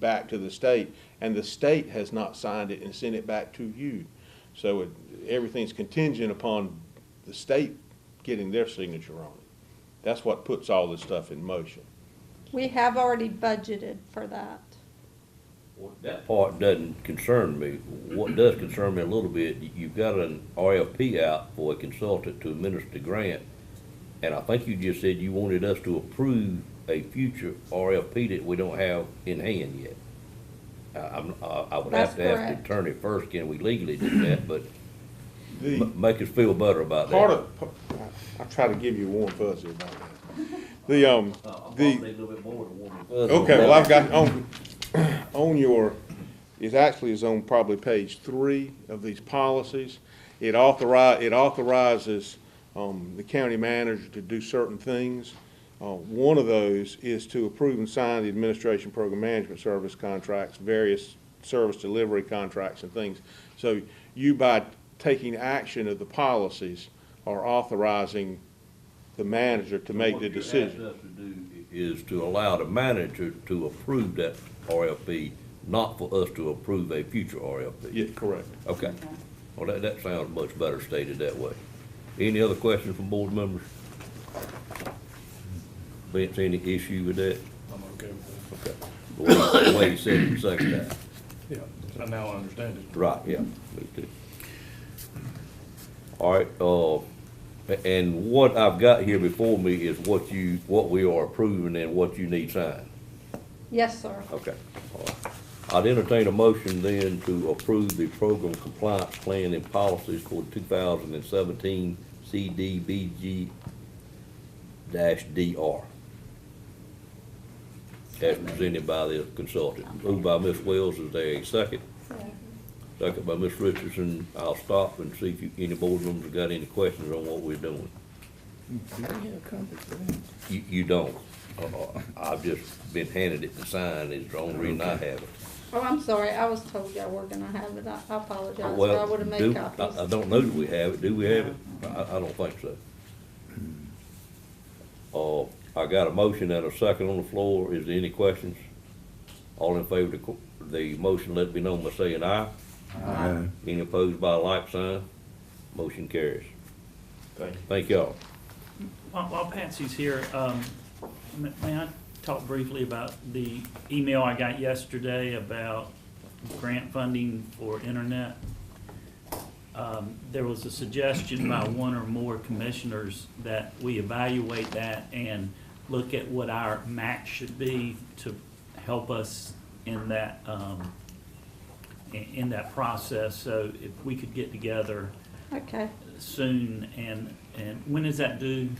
back to the state, and the state has not signed it and sent it back to you. So everything's contingent upon the state getting their signature on it. That's what puts all this stuff in motion. We have already budgeted for that. That part doesn't concern me. What does concern me a little bit, you've got an RFP out for a consultant to administer the grant, and I think you just said you wanted us to approve a future RFP that we don't have in hand yet. I would have That's to ask correct. the attorney first, can we legally do that, but The make us feel better about that. part of, I'll try to give you warm fuzzy about that. The, I'm probably a little bit more than one. okay, well, I've got, on your, it actually is on probably page 3 of these policies. It authorizes, the county manager to do certain things. One of those is to approve and sign the administration program management service contracts, various service delivery contracts and things. So you, by taking action of the policies, are authorizing the manager to make the decision. What you're asking us to do is to allow the manager to approve that RFP, not for us to approve a future RFP. Yeah, correct. Okay. Well, that sounds much better stated that way. Any other questions from board members? Vince, any issue with that? I'm okay with Okay. The way you said it the second time. that. Yeah, I now understand it. Right, yeah, me too. All right, and what I've got here before me is what we are approving and what you need signed. Yes, sir. Okay. All right. I'd entertain a motion then to approve the program compliance plan and policies for 2017 CDBG-DR. As presented by the consultant. Moved by Ms. Wells, is there a second? Second by Ms. Richardson. I'll stop and see if any board members got any questions on what we're doing. You don't. I've just been handed it to sign, is the only reason I have it. Oh, I'm sorry, I was told y'all were gonna have it, I apologize, or I Well, would've made copies. I don't know that we have it, do we have it? I don't think so. I got a motion and a second on the floor, is there any questions? All in favor of the motion, let it be known by saying aye. Aye. Any opposed by a like sign? Motion carries. Thank y'all. While Patsy's here, may I talk briefly about the email I got yesterday about grant funding for internet? There was a suggestion by one or more commissioners that we evaluate that and look at what our match should be to help us in that process. So if we could get together Okay, soon, and when is that due?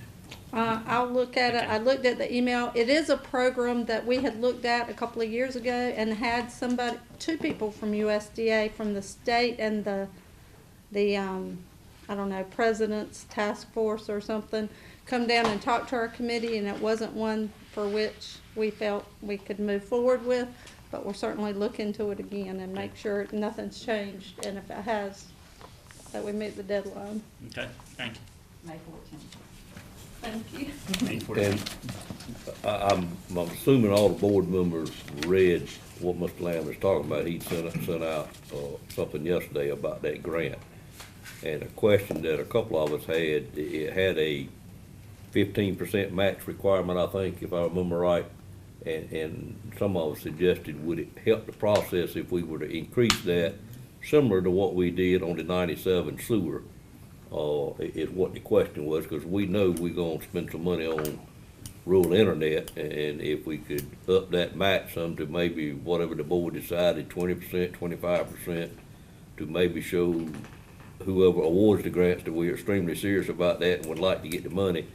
I'll look at it, I looked at the email, it is a program that we had looked at a couple of years ago and had somebody, 2 people from USDA, from the state and the I don't know, President's Task Force or something, come down and talk to our committee, and it wasn't one for which we felt we could move forward with, but we'll certainly look into it again and make sure nothing's changed, and if it has, that we meet the deadline. Okay, thank you. May 14th. Thank you. May 14th. And I'm assuming all the board members read what Mr. Lamb was talking about. He sent out something yesterday about that grant. And a question that a couple of us had, it had a 15% match requirement, I think, if I remember right. And some of us suggested, would it help the process if we were to increase that, similar to what we did on the 97 sewer? Is what the question was, because we know we're gonna spend some money on rural internet, and if we could up that match some to maybe whatever the board decided, 20%, 25%, to maybe show whoever awards the grants that we're extremely serious about that and would like to get the money.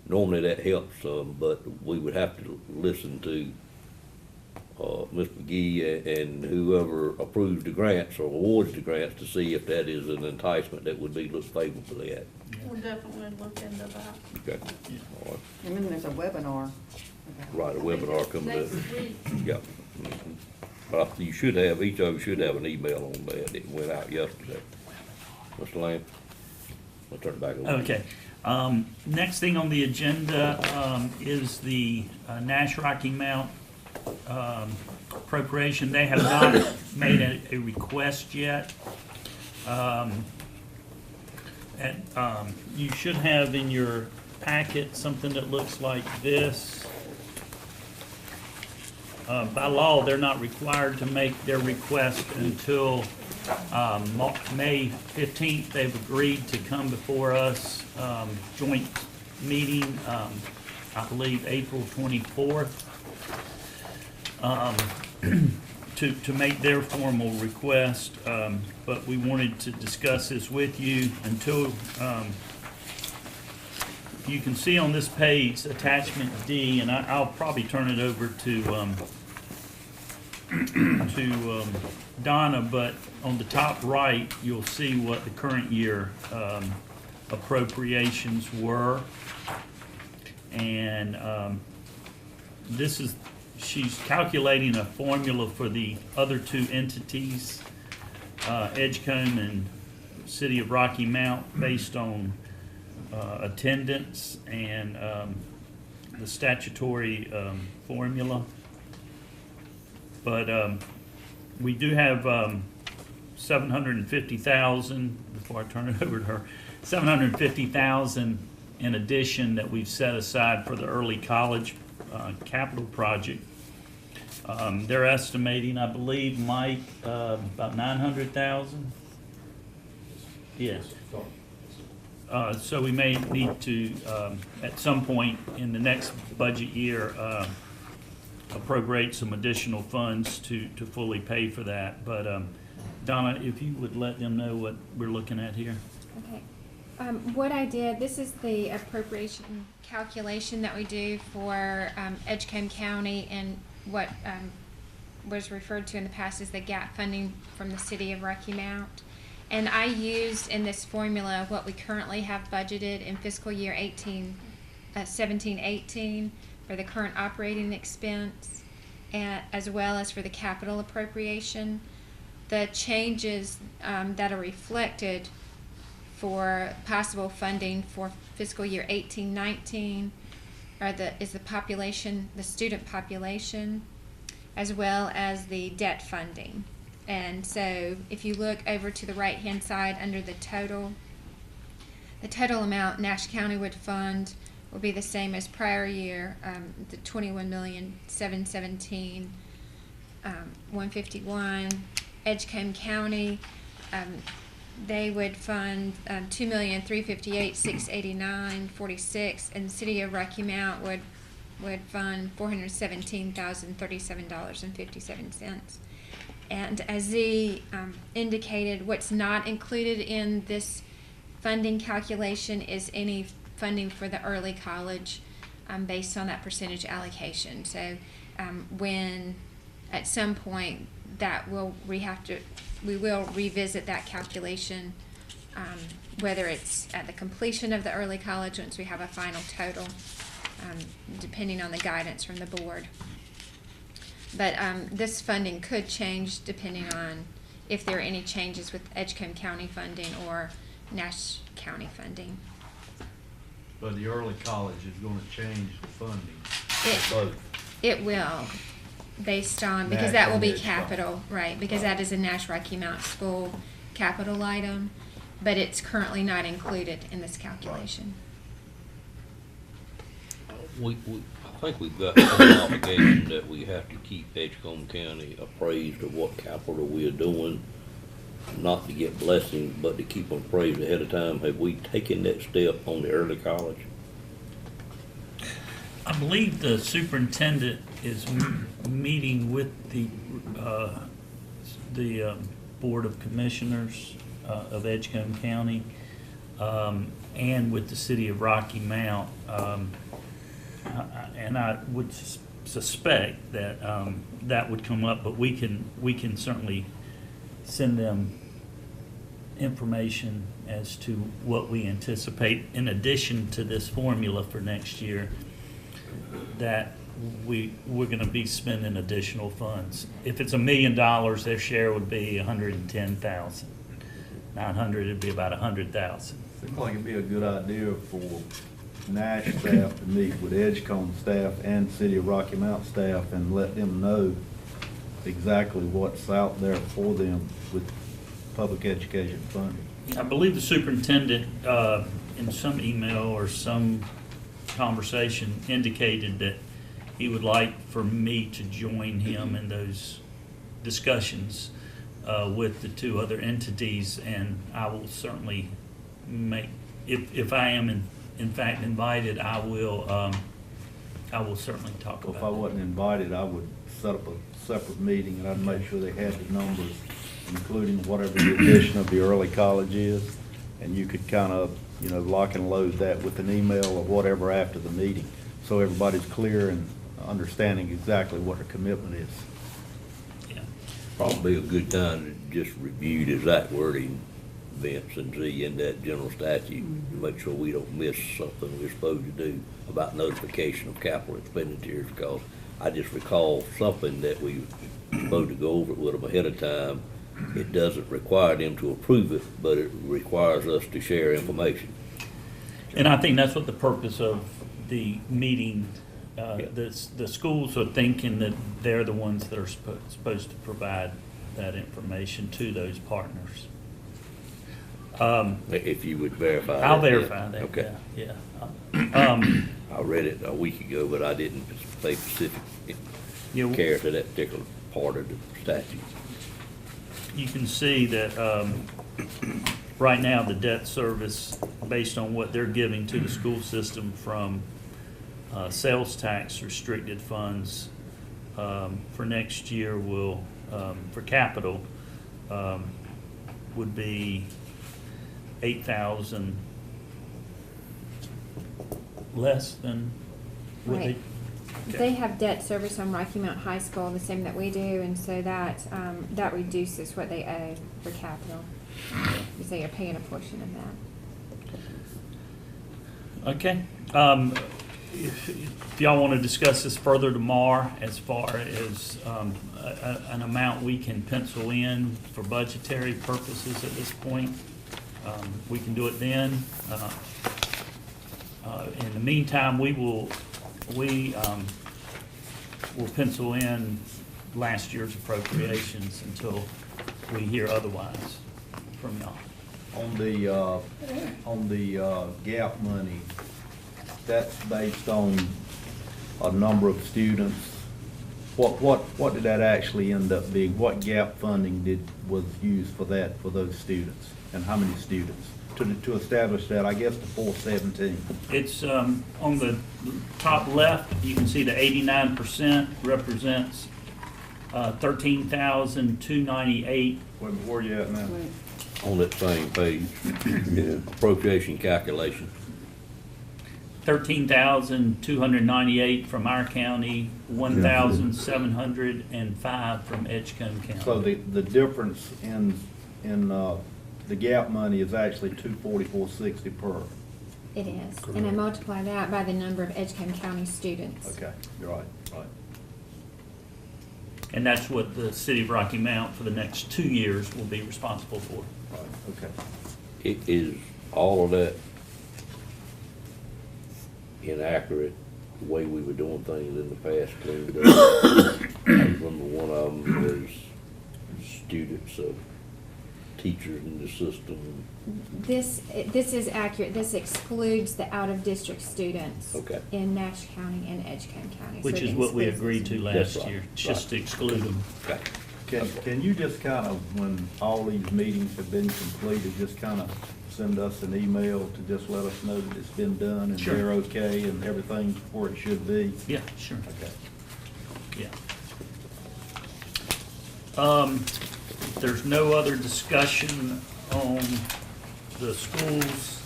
Normally that helps some, but we would have to listen to Ms. McGee and whoever approves the grants or awards the grants to see if that is an enticement that would be looked favorably at. We'll definitely look into that. Okay. All right. And then there's a webinar. Right, a webinar coming up. Next week. Yeah. But you should have, each of you should have an email on that. It went out yesterday. Mr. Lamb? I'll turn it back over. Okay. Next thing on the agenda is the Nash Rocky Mount appropriation. They have not made a request yet. And you should have in your packet something that looks like this. By law, they're not required to make their request until May 15th. They've agreed to come before us, joint meeting, I believe April 24th, to make their formal request. But we wanted to discuss this with you until, you can see on this page, attachment D, and I'll probably turn it over to Donna, but on the top right, you'll see what the current year appropriations were. And this is, she's calculating a formula for the other two entities, Edgecombe and City of Rocky Mount, based on attendance and the statutory formula. But we do have $750,000, before I turn it over to her, $750,000 in addition that we've set aside for the early college capital project. They're estimating, I believe, Mike, about $900,000. Yes. So we may need to, at some point in the next budget year, appropriate some additional funds to fully pay for that. But Donna, if you would let them know what we're looking at here. Okay. What I did, this is the appropriation calculation that we do for Edgecombe County, and what was referred to in the past as the gap funding from the City of Rocky Mount. And I used in this formula what we currently have budgeted in fiscal year 17-18 for the current operating expense, as well as for the capital appropriation. The changes that are reflected for possible funding for fiscal year 18-19 is the population, the student population, as well as the debt funding. And so if you look over to the right hand side under the total amount Nash County would fund will be the same as prior year, the $21,717,151. Edgecombe County, they would fund $2,358,689.46, and the City of Rocky Mount would fund $417,037.57. And as Z indicated, what's not included in this funding calculation is any funding for the early college based on that percentage allocation. So when at some point that we will revisit that calculation, whether it's at the completion of the early college, once we have a final total, depending on the guidance from the board. But this funding could change depending on if there are any changes with Edgecombe County funding or Nash County funding. But the early college is gonna change the funding. It will, based on, because that will be capital, right, because that is a Nash Rocky Mount School capital item, but it's currently not included in this calculation. I think we've got some obligation that we have to keep Edgecombe County appraised of what capital we are doing, not to get blessings, but to keep them appraised ahead of time. Have we taken that step on the early college? I believe the superintendent is meeting with the Board of Commissioners of Edgecombe County and with the City of Rocky Mount. And I would suspect that that would come up, but we can certainly send them information as to what we anticipate in addition to this formula for next year, that we're going to be spending additional funds. If it's $1 million, their share would be $110,000. 900, it'd be about $100,000. Seems like it'd be a good idea for Nash staff to meet with Edgecombe staff and City of Rocky Mount staff and let them know exactly what's out there for them with public education funding. I believe the superintendent, in some email or some conversation, indicated that he would like for me to join him in those discussions with the two other entities, and I will certainly make, if I am in fact invited, I will certainly talk about it. If I wasn't invited, I would set up a separate meeting, and I'd make sure they had the numbers, including whatever the addition of the early college is, and you could kind of, lock and load that with an email or whatever after the meeting, so everybody's clear and understanding exactly what their commitment is. Yeah. Probably a good time to just review the exact wording, Vince and Z, in that general statute, to make sure we don't miss something we're supposed to do about notification of capital expenditures, because I just recall something that we were supposed to go over it with them ahead of time. It doesn't require them to approve it, but it requires us to share information. And I think that's what the purpose of the meeting, the schools are thinking that they're the ones that are supposed to provide that information to those partners. If you would verify that. I'll verify that, Okay. yeah. I read it a week ago, but I didn't pay specific Yeah. care to that particular part of the statute. You can see that right now, the debt service, based on what they're giving to the school system from sales tax restricted funds for next year will, for capital, would be 8,000 less than what they. Right. They have debt service on Rocky Mount High School, the same that we do, and so that, that reduces what they owe for capital. Because they are paying a portion of that. Okay. If y'all want to discuss this further tomorrow, as far as an amount we can pencil in for budgetary purposes at this point, we can do it then. In the meantime, we'll pencil in last year's appropriations until we hear otherwise from y'all. On the gap money, that's based on a number of students. What did that actually end up being? What gap funding was used for that, for those students? And how many students? To establish that, I guess the 417. It's on the top left, you can see the 89% represents 13,298. Where you at now? On that same page, appropriation calculation. 13,298 from our county, 1,705 from Edgecombe County. So the difference in the gap money is actually $244.60 per. It is. And I multiply that by the number of Edgecombe County students. Okay, you're right. And that's what the city of Rocky Mount for the next 2 years will be responsible for. Right, okay. Is all of that inaccurate, the way we were doing things in the past cleaned up? I remember one of them was students of teachers in the system. This is accurate. This excludes the out-of-district students. Okay. In Nash County and Edgecombe County. Which So is it what we excludes agreed to them. last That's right, year, just to right. exclude them. Okay. Can you just kind of, when all these meetings have been completed, just kind of send us an email to just let us know that it's been done and Sure. they're okay and everything's where it should be? Yeah, sure. Okay. Yeah. There's no other discussion on the schools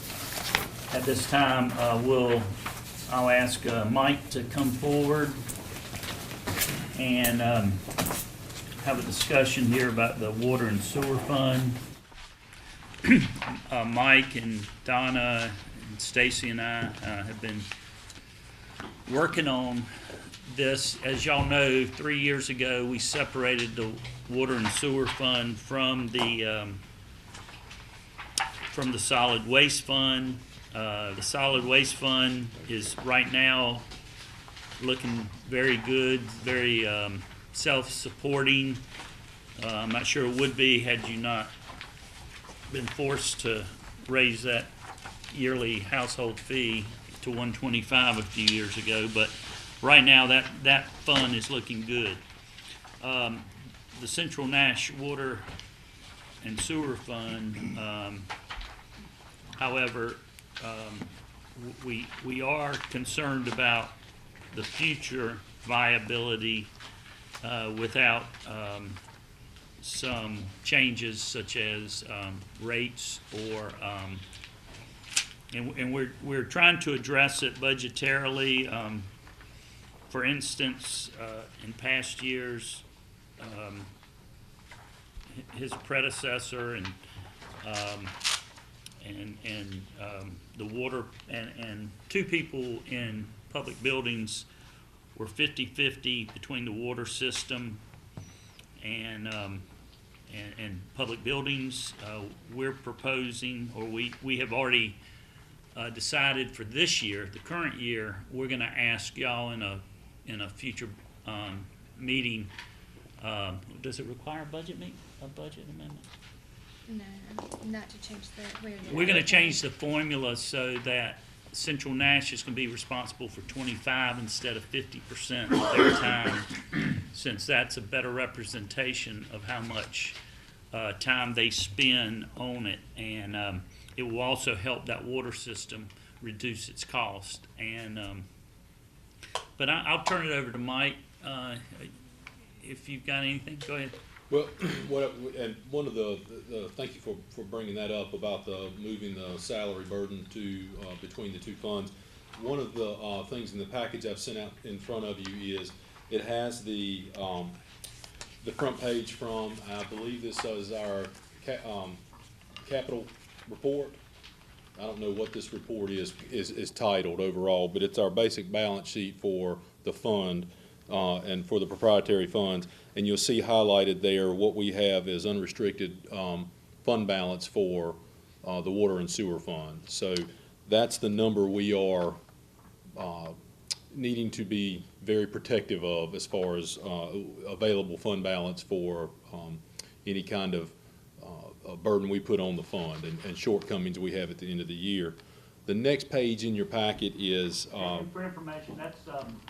at this time. I'll ask Mike to come forward and have a discussion here about the water and sewer fund. Mike and Donna and Stacy and I have been working on this. As y'all know, 3 years ago, we separated the water and sewer fund from the solid waste fund. The solid waste fund is right now looking very good, very self-supporting. I'm not sure it would be had you not been forced to raise that yearly household fee to $125 a few years ago, but right now that fund is looking good. The Central Nash Water and Sewer Fund, however, we are concerned about the future viability without some changes such as rates or and we're trying to address it budgetarily. For instance, in past years, his predecessor and the water and two people in public buildings were 50-50 between the water system and public buildings. We're proposing, or we have already decided for this year, the current year, we're going to ask y'all in a future meeting. Does it require a budget amendment? No, not to change the. We're going to change the formula so that Central Nash is going to be responsible for 25 instead of 50% of their time, since that's a better representation of how much time they spend on it, and it will also help that water system reduce its cost. And but I'll turn it over to Mike. If you've got anything, go ahead. Well, and one of the thank you for bringing that up about the moving the salary burden to between the two funds. One of the things in the package I've sent out in front of you is it has the front page from, I believe this is our capital report. I don't know what this report is titled overall, but it's our basic balance sheet for the fund and for the proprietary funds. And you'll see highlighted there what we have is unrestricted fund balance for the water and sewer fund. So that's the number we are needing to be very protective of as far as available fund balance for any kind of burden we put on the fund and shortcomings we have at the end of the year. The next page in your packet is and for information, that's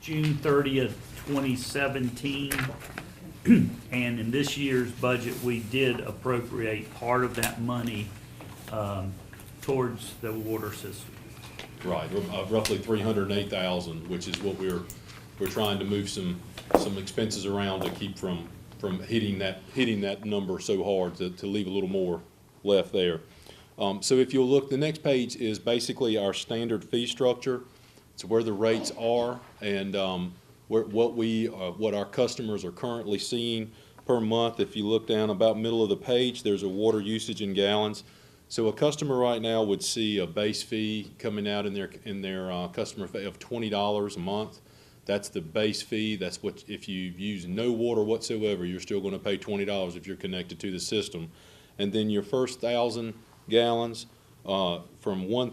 June 30th, 2017. And in this year's budget, we did appropriate part of that money towards the water system. right, roughly $308,000, which is what we're trying to move some expenses around to keep from hitting that number so hard to leave a little more left there. So if you'll look, the next page is basically our standard fee structure. It's where the rates are and what our customers are currently seeing per month. If you look down about middle of the page, there's a water usage in gallons. So a customer right now would see a base fee coming out in their customer fee of $20 a month. That's the base fee. That's what, if you use no water whatsoever, you're still going to pay $20 if you're connected to the system. And then your first 1,000 gallons, from 1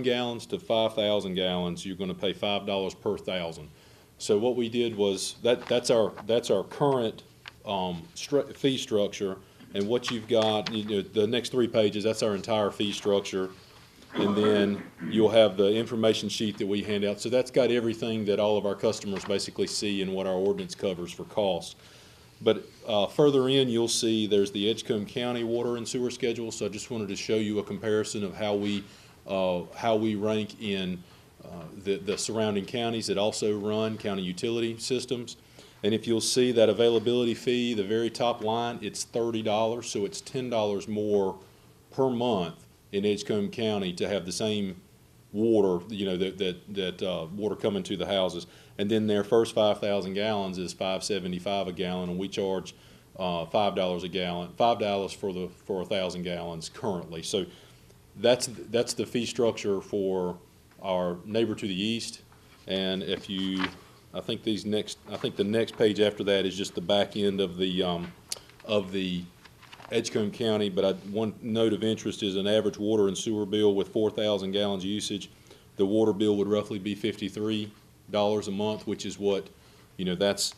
gallons to 5,000 gallons, you're going to pay $5 per 1,000. So what we did was that's our current fee structure, and what you've got, the next 3 pages, that's our entire fee structure, and then you'll have the information sheet that we hand out. So that's got everything that all of our customers basically see and what our ordinance covers for costs. But further in, you'll see there's the Edgecombe County water and sewer schedule. So I just wanted to show you a comparison of how we rank in the surrounding counties that also run county utility systems. And if you'll see that availability fee, the very top line, it's $30, so it's $10 more per month in Edgecombe County to have the same water, that water coming to the houses. And then their first 5,000 gallons is $5.75 a gallon, and we charge $5 a gallon, $5 for 1,000 gallons currently. So that's the fee structure for our neighbor to the east. And if you, I think the next page after that is just the back end of the Edgecombe County. But one note of interest is an average water and sewer bill with 4,000 gallons usage. The water bill would roughly be $53 a month, which is what, that's,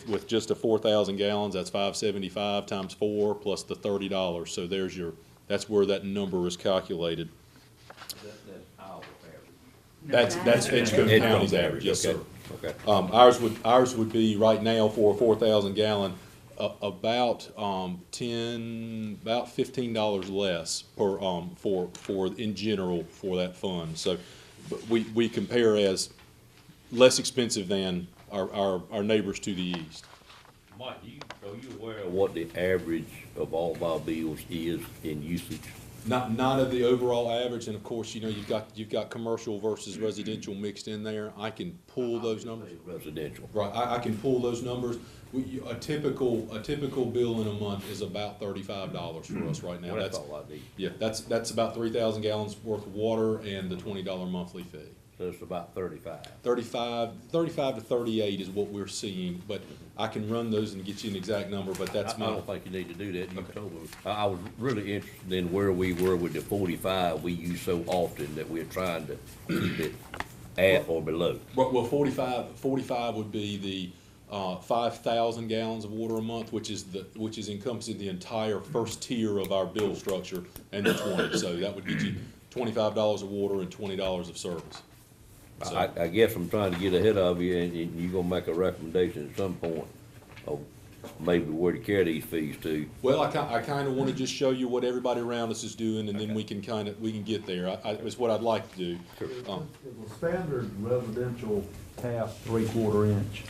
with just a 4,000 gallons, that's $5.75 times 4 plus the $30. So there's your That's where that number is calculated. That's our That's Edgecombe Edgecombe County's average, average, yes, sir. Okay. Ours would be right now for a 4,000 gallon, about $15 less per, for, in general, for that fund. So, but we compare as less expensive than our neighbors to the east. Mike, are you aware of what the average of all of our bills is in usage? Not of the overall average, and of course, you know, you've got commercial versus residential mixed in there. I can pull those numbers. Residential. Right, I can pull those numbers. A typical bill in a month is about $35 for us right now. Well, that's all I need. Yeah, that's about 3,000 gallons worth of water and the $20 monthly fee. So it's about 35. 35 to 38 is what we're seeing, but I can run those and get you an exact number, but that's I my. don't think you need to do that. You told me. I was really interested in where we were with the 45 we use so often that we're trying to keep it at or below. Well, 45 would be the 5,000 gallons of water a month, which is encompassing the entire first tier of our bill structure, and the 20. So that would get you $25 of water and $20 of service. So, I guess I'm trying to get ahead of you, and you're gonna make a recommendation at some point of maybe where to carry these fees to. well, I kind of want to just show you what everybody around us is doing, and then we can get there. It's what I'd like to do. Is a standard residential tap 3/4 inch?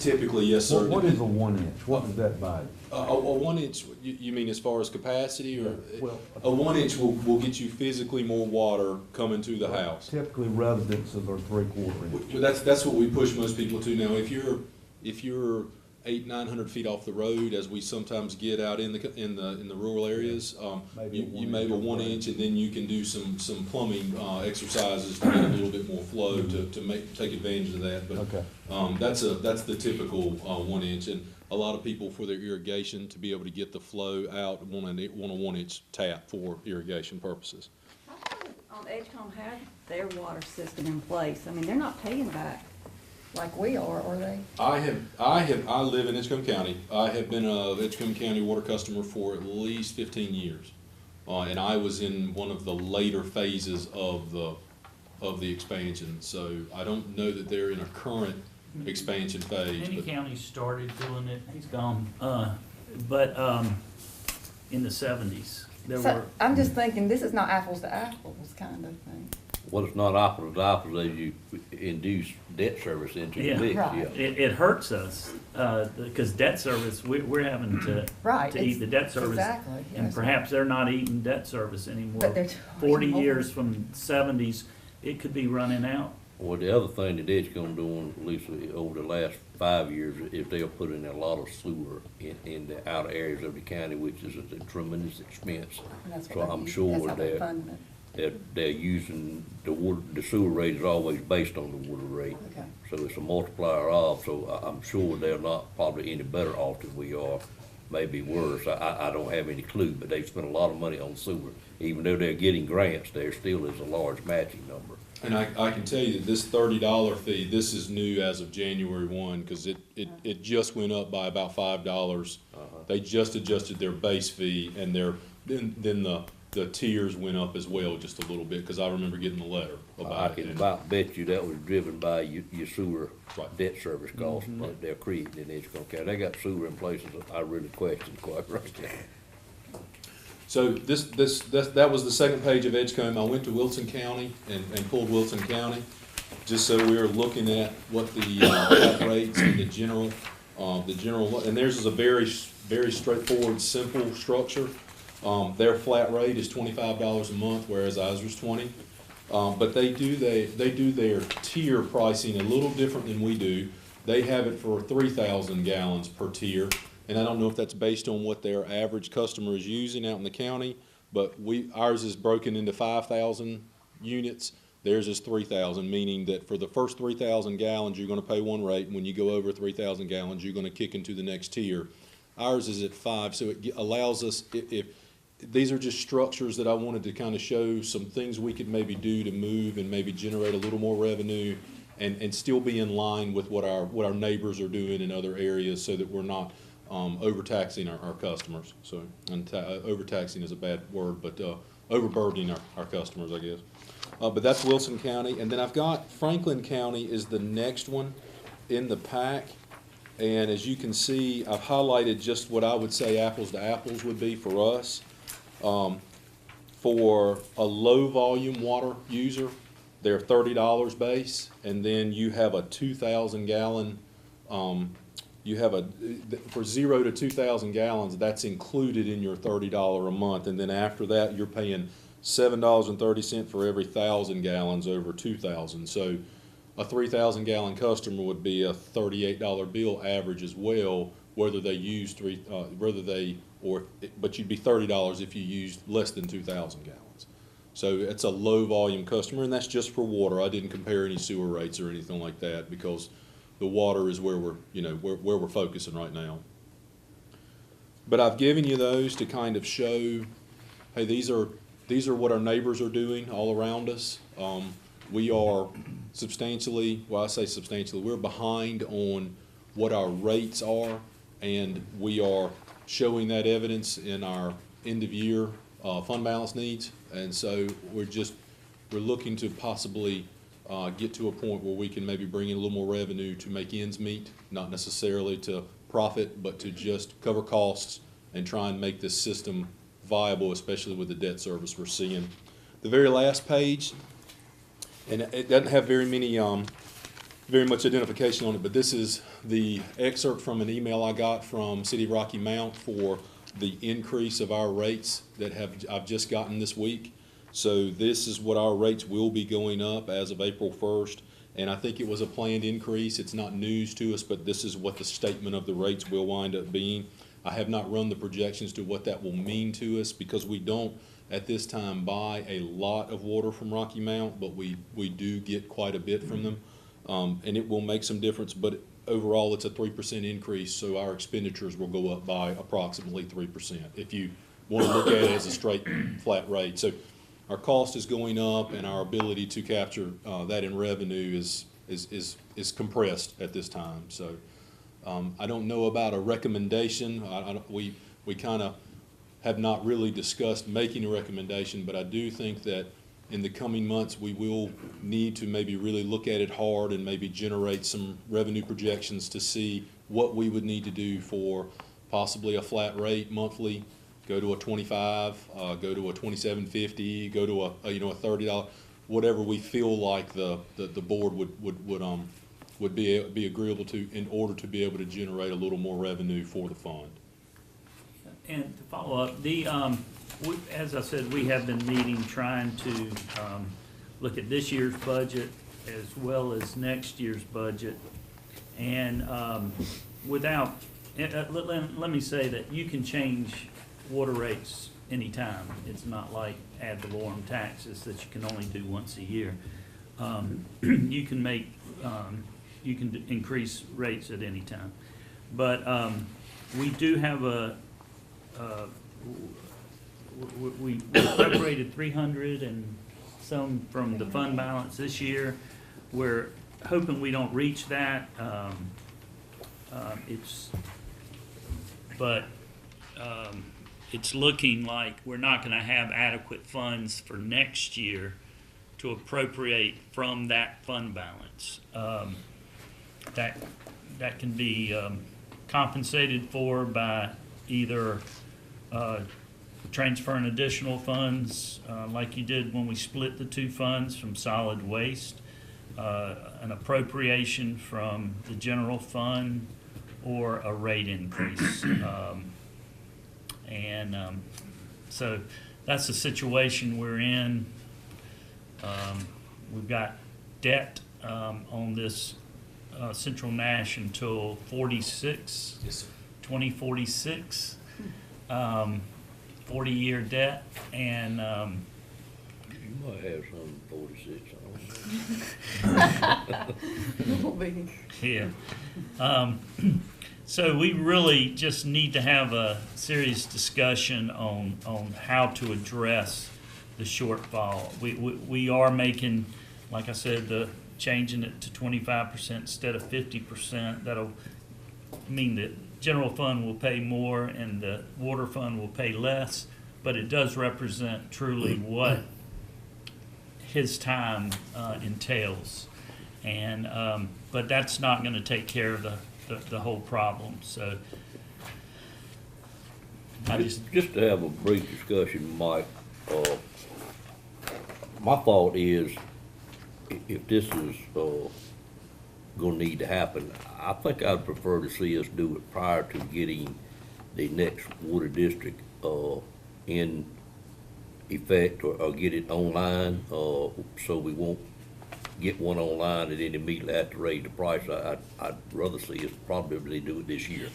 Typically, yes, sir. What is a 1 inch? What does that buy? A 1 inch, you mean as far as capacity, or? Well, a 1 inch will get you physically more water coming to the house. Typically residences are 3/4 inch. Well, that's what we push most people to now. If you're 800-900 feet off the road, as we sometimes get out in the rural areas, you may have a 1 inch, and then you can do some plumbing exercises to get a little bit more flow to take advantage of that. But Okay. that's the typical 1 inch, and a lot of people for their irrigation to be able to get the flow out want a 1 inch tap for irrigation purposes. Edgecombe have their water system in place. I mean, they're not paying back like we are they? I live in Edgecombe County. I have been a Edgecombe County water customer for at least 15 years. And I was in one of the later phases of the expansion, so I don't know that they're in a current expansion phase. Many but- counties started doing it, he's gone, but in the 70s, there So were. I'm just thinking, this is not apples to apples kind of thing. Well, it's not apples to apples as you induce debt service into the Yeah. mix, Right. yeah. It hurts us, because debt service, we're having to Right, eat the debt service. exactly, And yes. perhaps they're not eating debt service anymore. But they're 40 more. years from 70s, it could be running out. Well, the other thing that Edgecombe doing, at least over the last 5 years, is they're putting a lot of sewer in the outer areas of the county, which is a tremendous expense. And that's what So they I'm use. sure That's how they fund they're using the water, the sewer rate is always based on the water rate. Okay. So it's a multiplier of, so I'm sure they're not probably any better off than we are, maybe worse. I don't have any clue, but they've spent a lot of money on sewer. Even though they're getting grants, there still is a large matching number. And I can tell you that this $30 fee, this is new as of January 1, because it just went up by about $5. They just adjusted their base fee, and then the tiers went up as well just a little bit, because I remember getting the letter I about it. can about bet you that was driven by your sewer Right. debt service costs that they're creating in Edgecombe County. They got sewer in places that I really question quite frankly. So that was the second page of Edgecombe. I went to Wilson County and pulled Wilson County, just so we were looking at what the flat rates and the general, and theirs is a very straightforward, simple structure. Their flat rate is $25 a month, whereas ours was $20. But they do their tier pricing a little different than we do. They have it for 3,000 gallons per tier. And I don't know if that's based on what their average customer is using out in the county, but ours is broken into 5,000 units. Theirs is 3,000, meaning that for the first 3,000 gallons, you're gonna pay one rate, and when you go over 3,000 gallons, you're gonna kick into the next tier. Ours is at 5, so it allows us, if these are just structures that I wanted to kind of show some things we could maybe do to move and maybe generate a little more revenue and still be in line with what our neighbors are doing in other areas, so that we're not overtaxing our customers. So, and overtaxing is a bad word, but overburdening our customers, I guess. But that's Wilson County. And then I've got Franklin County is the next one in the pack. And as you can see, I've highlighted just what I would say apples to apples would be for us. For a low volume water user, they're $30 base, and then you have a 2,000 gallon, for 0 to 2,000 gallons, that's included in your $30 a month, and then after that, you're paying $7.30 for every 1,000 gallons over 2,000. So a 3,000 gallon customer would be a $38 bill average as well, whether they use but you'd be $30 if you used less than 2,000 gallons. So it's a low volume customer, and that's just for water. I didn't compare any sewer rates or anything like that because the water is where where we're focusing right now. But I've given you those to kind of show, hey, these are what our neighbors are doing all around us. We are substantially, well, I say substantially, we're behind on what our rates are, and we are showing that evidence in our end of year fund balance needs. And so we're looking to possibly get to a point where we can maybe bring in a little more revenue to make ends meet, not necessarily to profit, but to just cover costs and try and make this system viable, especially with the debt service we're seeing. The very last page, and it doesn't have very much identification on it, but this is the excerpt from an email I got from City of Rocky Mount for the increase of our rates that I've just gotten this week. So this is what our rates will be going up as of April 1st, and I think it was a planned increase. It's not news to us, but this is what the statement of the rates will wind up being. I have not run the projections to what that will mean to us because we don't at this time buy a lot of water from Rocky Mount, but we do get quite a bit from them. And it will make some difference, but overall it's a 3% increase, so our expenditures will go up by approximately 3% if you want to look at it as a straight flat rate. So our cost is going up, and our ability to capture that in revenue is compressed at this time. So I don't know about a recommendation. We kind of have not really discussed making a recommendation, but I do think that in the coming months, we will need to maybe really look at it hard and maybe generate some revenue projections to see what we would need to do for possibly a flat rate monthly, go to a 25, go to a 27.50, go to a $30, whatever we feel like the board would be agreeable to in order to be able to generate a little more revenue for the fund. And to follow up, as I said, we have been meeting trying to look at this year's budget as well as next year's budget. And let me say that you can change water rates anytime. It's not like ad valorem taxes that you can only do once a year. You can increase rates at any time. But we do have we appropriated 300 and some from the fund balance this year. We're hoping we don't reach that. It's looking like we're not going to have adequate funds for next year to appropriate from that fund balance. That can be compensated for by either transferring additional funds, like you did when we split the two funds from solid waste, an appropriation from the general fund, or a rate increase. So that's the situation we're in. We've got debt on this Central Nash until 2046. 40-year debt, and you might have some 46. Yeah. So we really just need to have a serious discussion on how to address the shortfall. We are making, like I said, changing it to 25% instead of 50%. That'll mean that general fund will pay more and the water fund will pay less, but it does represent truly what his time entails. And, but that's not gonna take care of the whole problem, so. I Just to have a brief discussion, Mike, my thought is, if this is, gonna need to happen, I think I'd prefer to see us do it prior to getting the next water district, in effect, or get it online, so we won't get one online and then immediately have to raise the price. I'd rather see us probably do it this year,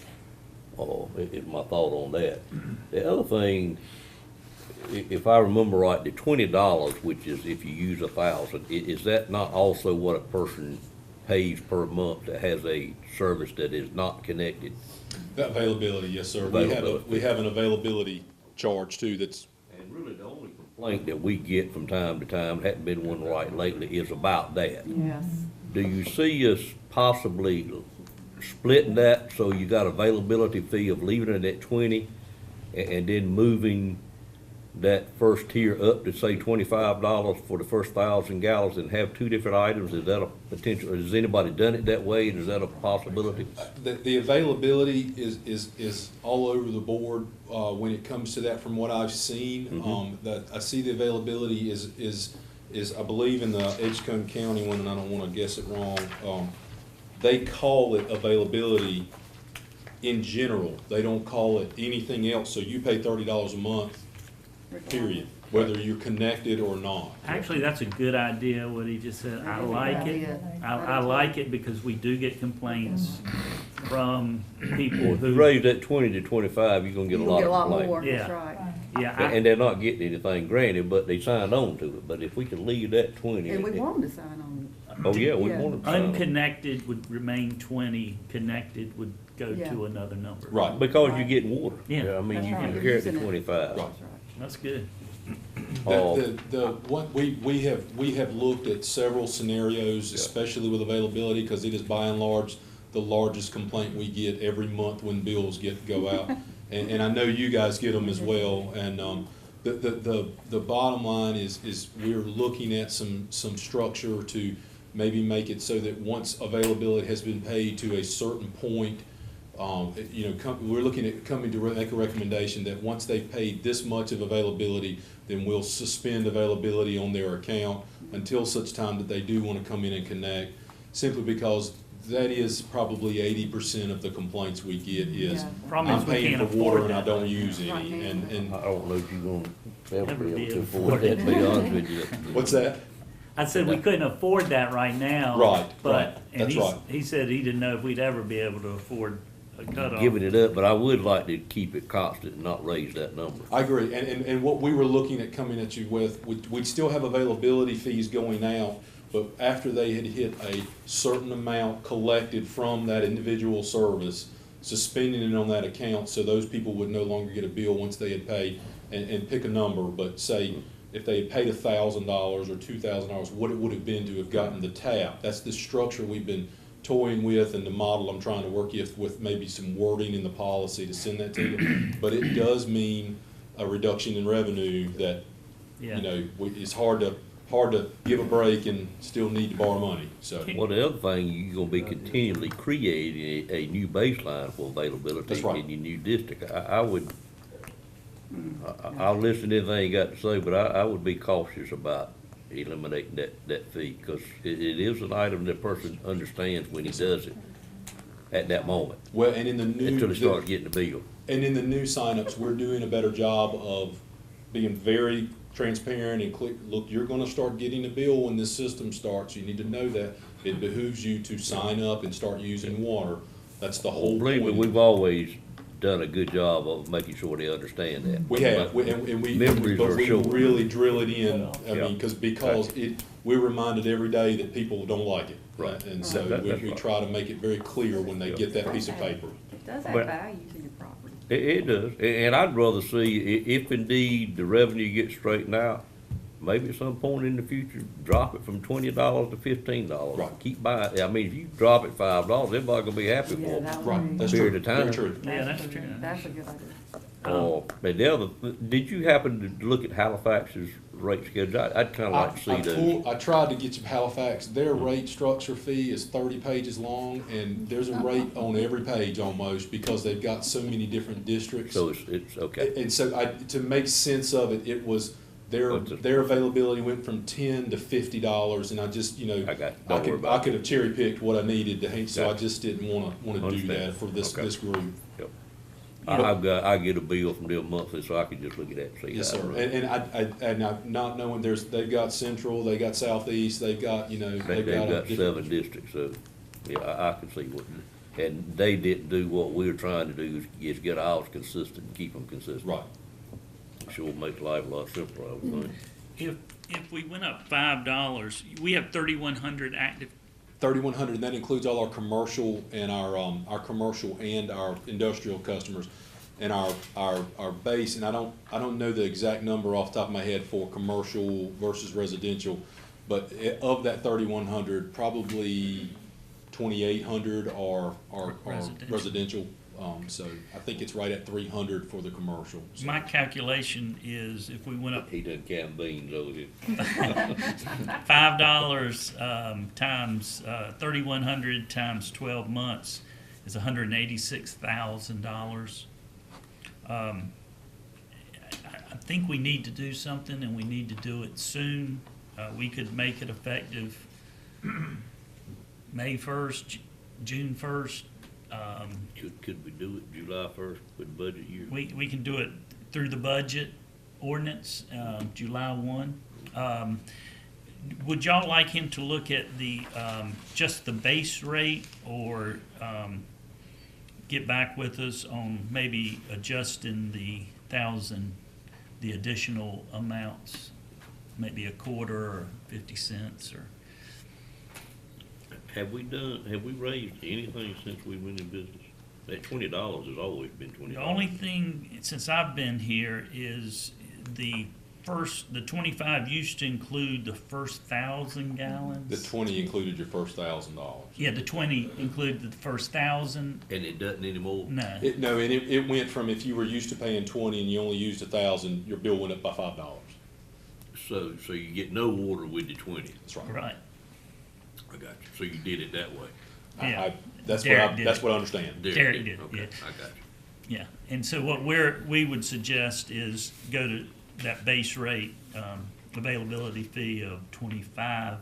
is my thought on that. The other thing, if I remember right, the $20, which is if you use 1,000, is that not also what a person pays per month that has a service that is not connected? That availability, yes, sir. We have an availability charge too that's. And really, the only complaint that we get from time to time, hadn't been one right lately, is about that. Yes. Do you see us possibly splitting that, so you got availability fee of leaving it at 20 and then moving that first tier up to say $25 for the first 1,000 gallons and have two different items? Is that a potential, has anybody done it that way, and is that a possibility? The availability is all over the board, when it comes to that, from what I've seen. That I see the availability is, I believe in the Edgecombe County one, and I don't wanna guess it wrong, they call it availability in general. They don't call it anything else, so you pay $30 a month, period, whether you're connected or not. Actually, that's a good idea, what he just said. I like it. I like it because we do get complaints from people If you who. raise that 20 to 25, you're gonna get a lot of complaints. more, Yeah. that's right. Yeah, And they're not getting anything granted, but they signed on to it. But if we can leave that 20. And we want them to sign on Oh, yeah, we Yeah. want them to sign on. unconnected would remain 20, connected would go Yeah. to another number. Right. Because you're getting water. Yeah. I mean, That's you right. can You're carry it to using it. 25. Right. That's good. What we have looked at several scenarios, especially with availability, because it is by and large the largest complaint we get every month when bills go out. And I know you guys get them as well. And the bottom line is we're looking at some structure to maybe make it so that once availability has been paid to a certain point, we're looking at coming to make a recommendation that once they've paid this much of availability, then we'll suspend availability on their account until such time that they do want to come in and connect, simply because that is probably 80% of the complaints we get is, Yeah. Problem is I'm we paying can't for water afford and I that. don't use any, Right. and, I don't know if you're gonna ever Never be be able to able to afford afford that, it. to be honest with you. what's that? I said we couldn't afford that right now. Right, But, right. and That's right. he said he didn't know if we'd ever be able to afford a cutoff. Giving it up, but I would like to keep it constant and not raise that number. I agree, and what we were looking at coming at you with, we'd still have availability fees going out, but after they had hit a certain amount collected from that individual service, suspending it on that account, so those people would no longer get a bill once they had paid, and pick a number, but say, if they had paid $1,000 or $2,000, what it would have been to have gotten the tap. That's the structure we've been toying with, and the model I'm trying to work with maybe some wording in the policy to send that to you. But it does mean a reduction in revenue that, Yeah. it's hard to give a break and still need to borrow money, so. Well, the other thing, you're gonna be continually creating a new baseline for availability That's right. in your new district. I'll listen to anything you got to say, but I would be cautious about eliminating that fee, because it is an item that person understands when he does it at that moment, Well, and in the new. until he starts getting the bill. And in the new signups, we're doing a better job of being very transparent and look, you're gonna start getting a bill when this system starts. You need to know that. It behooves you to sign up and start using water. That's the whole Believe me, point. we've always done a good job of making sure they understand that. We have, But and we memories are short. really drill it in, Yeah. because we're reminded every day that people don't like it. Right. And so That's we right. try to make it very clear when they get that piece of paper. It does have But- value to your property. It does, and I'd rather see, if indeed the revenue gets straightened out, maybe at some point in the future, drop it from $20 to $15. Right. Keep buying, I mean, if you drop it $5, everybody gonna be happy Yeah, for that a would Right, be- that's period true, of time. very true. Yeah, that's true. That's a good idea. And the other, did you happen to look at Halifax's rate schedule? I'd kinda like to see those. I tried to get you Halifax, their rate structure fee is 30 pages long, and there's a rate on every page almost, because they've got so many different districts. So it's, okay. And so to make sense of it, it was, their availability went from $10 to $50, and I just, you know, I got it. Don't worry about I could have cherry picked what I needed to, so I Gotcha. just didn't wanna do Understand. that for this group. Yep. I get a bill from them monthly, so I can just look at that and see. Yes, how sir. it runs. And I, not knowing they've got Central, they got Southeast, they've got, you know, They've got 7 districts, so, yeah, I can see what, and they didn't do what we're trying to do, is get ours consistent, and keep them consistent. Right. Sure make life a lot simpler, I would think. If we went up $5, we have 3,100 active. 3,100, and that includes all our commercial and our commercial and our industrial customers. And our base, and I don't know the exact number off the top of my head for commercial versus residential, but of that 3,100, probably 2,800 are residential. So I think it's right at 300 for the commercial. So. My calculation is if we went up He done canned beans over here. $5 times 3,100 times 12 months is $186,000. I think we need to do something, and we need to do it soon. We could make it effective May 1st, June 1st. Could we do it July 1st with budget year? We can do it through the budget ordinance, July 1. Would y'all like him to look at the, just the base rate, or get back with us on maybe adjusting the additional amounts, maybe a quarter or 50 cents, or? Have we raised anything since we went in business? That $20 has always been $20. The only thing, since I've been here, is the 25 used to include the first 1,000 gallons. The 20 included your first $1,000. Yeah, the 20 included the first 1,000. And it doesn't anymore? No. It went from, if you were used to paying 20 and you only used 1,000, your bill went up by $5. So you get no water with the 20? That's right. Right. I got you. So you did it that way? Yeah. That's Derek what I understand. Derek did, Okay, yeah. I got you. Yeah, and so what we would suggest is go to that base rate, availability fee of 25.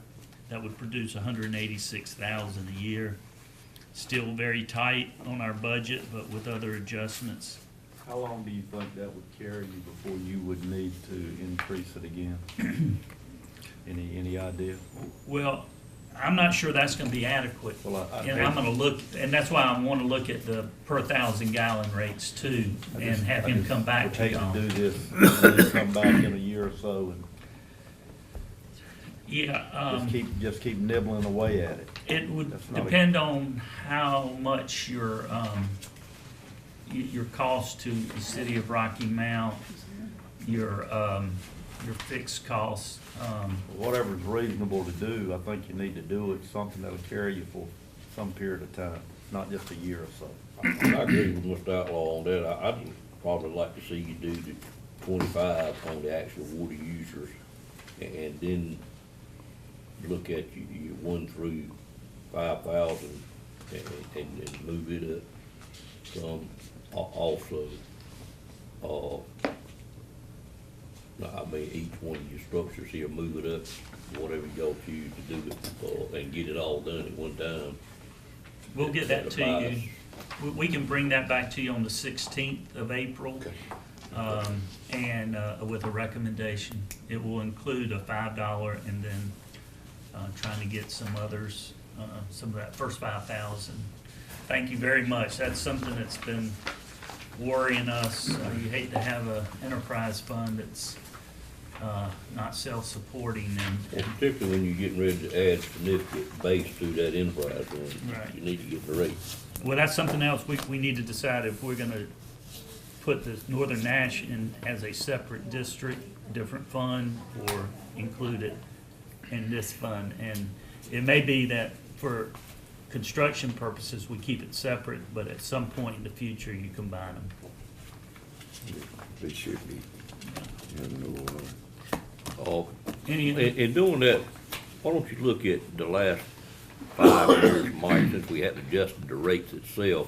That would produce 186,000 a year. Still very tight on our budget, but with other adjustments. How long do you think that would carry you before you would need to increase it again? Any idea? Well, I'm not sure that's gonna be adequate. Well, And I'm gonna look, and that's why I wanna look at the per 1,000 gallon rates too, and have him come back to y'all. I hate to do this, and then come back in a year or so Yeah, and just keep nibbling away at it. it would That's not a- depend on how much your cost to the city of Rocky Mount, your fixed costs. Whatever's reasonable to do, I think you need to do it, something that'll carry you for some period of time, not just a year or so. I agree with Mr. Outlaw on that. I'd probably like to see you do the 25 on the actual water users, and then look at your 1 through 5,000 and move it up some also. I mean, each one of your structures here, move it up, whatever y'all choose to do it, and get it all done at one time. We'll get that to That'll buy you. We can bring that back to you on the 16th of April. Okay. And with a recommendation. It will include a $5 and then trying to get some others, some of that first 5,000. Thank you very much. That's something that's been worrying us. You hate to have an enterprise fund that's not self-supporting, and Particularly when you're getting ready to add significant base to that enterprise fund, Right. you need to get the rate. well, that's something else we need to decide if we're gonna put the Northern Nash in as a separate district, different fund, or include it in this fund. And it may be that for construction purposes, we keep it separate, but at some point in the future, you combine them. They should be. In doing that, why don't you look at the last 5 years, Mike, since we hadn't adjusted the rates itself,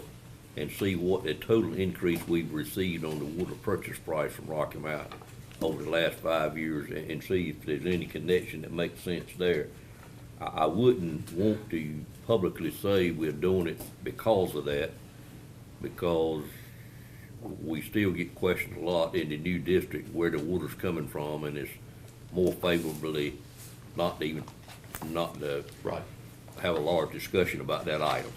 and see what the total increase we've received on the water purchase price from Rocky Mountain over the last 5 years, and see if there's any connection that makes sense there. I wouldn't want to publicly say we're doing it because of that, because we still get questioned a lot in the new district where the water's coming from, and it's more favorably not to Right. have a large discussion about that item.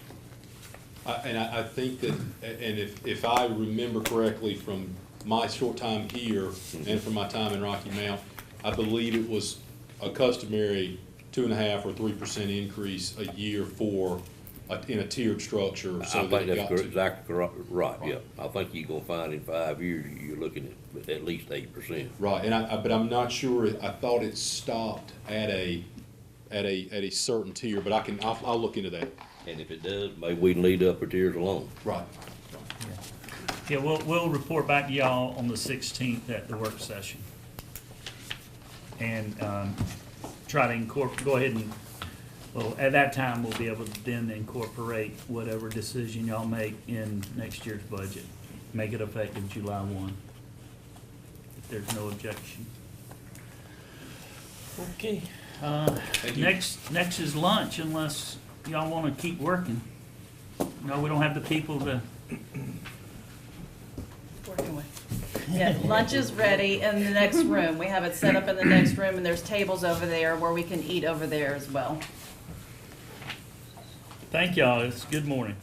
I think that, and if I remember correctly from my short time here and from my time in Rocky Mount, I believe it was a customary 2.5% or 3% increase a year in a tiered structure. So I that think it that's got to- exactly right, yeah. I think you're gonna find in 5 years, you're looking at least 8%. Right, and but I'm not sure, I thought it stopped at a certain tier, but I'll look into that. And if it does, maybe we can leave the upper tiers alone. Right. Yeah, we'll report back to y'all on the 16th at the work session. And try to go ahead and, well, at that time, we'll be able to then incorporate whatever decision y'all make in next year's budget. Make it effective July 1, if there's no objection. Okay, Thank you. next is lunch, unless y'all wanna keep working. No, we don't have the people to. Working with. Yeah, lunch is ready in the next room. We have it set up in the next room, and there's tables over there where we can eat over there as well. Thank y'all, it's good morning.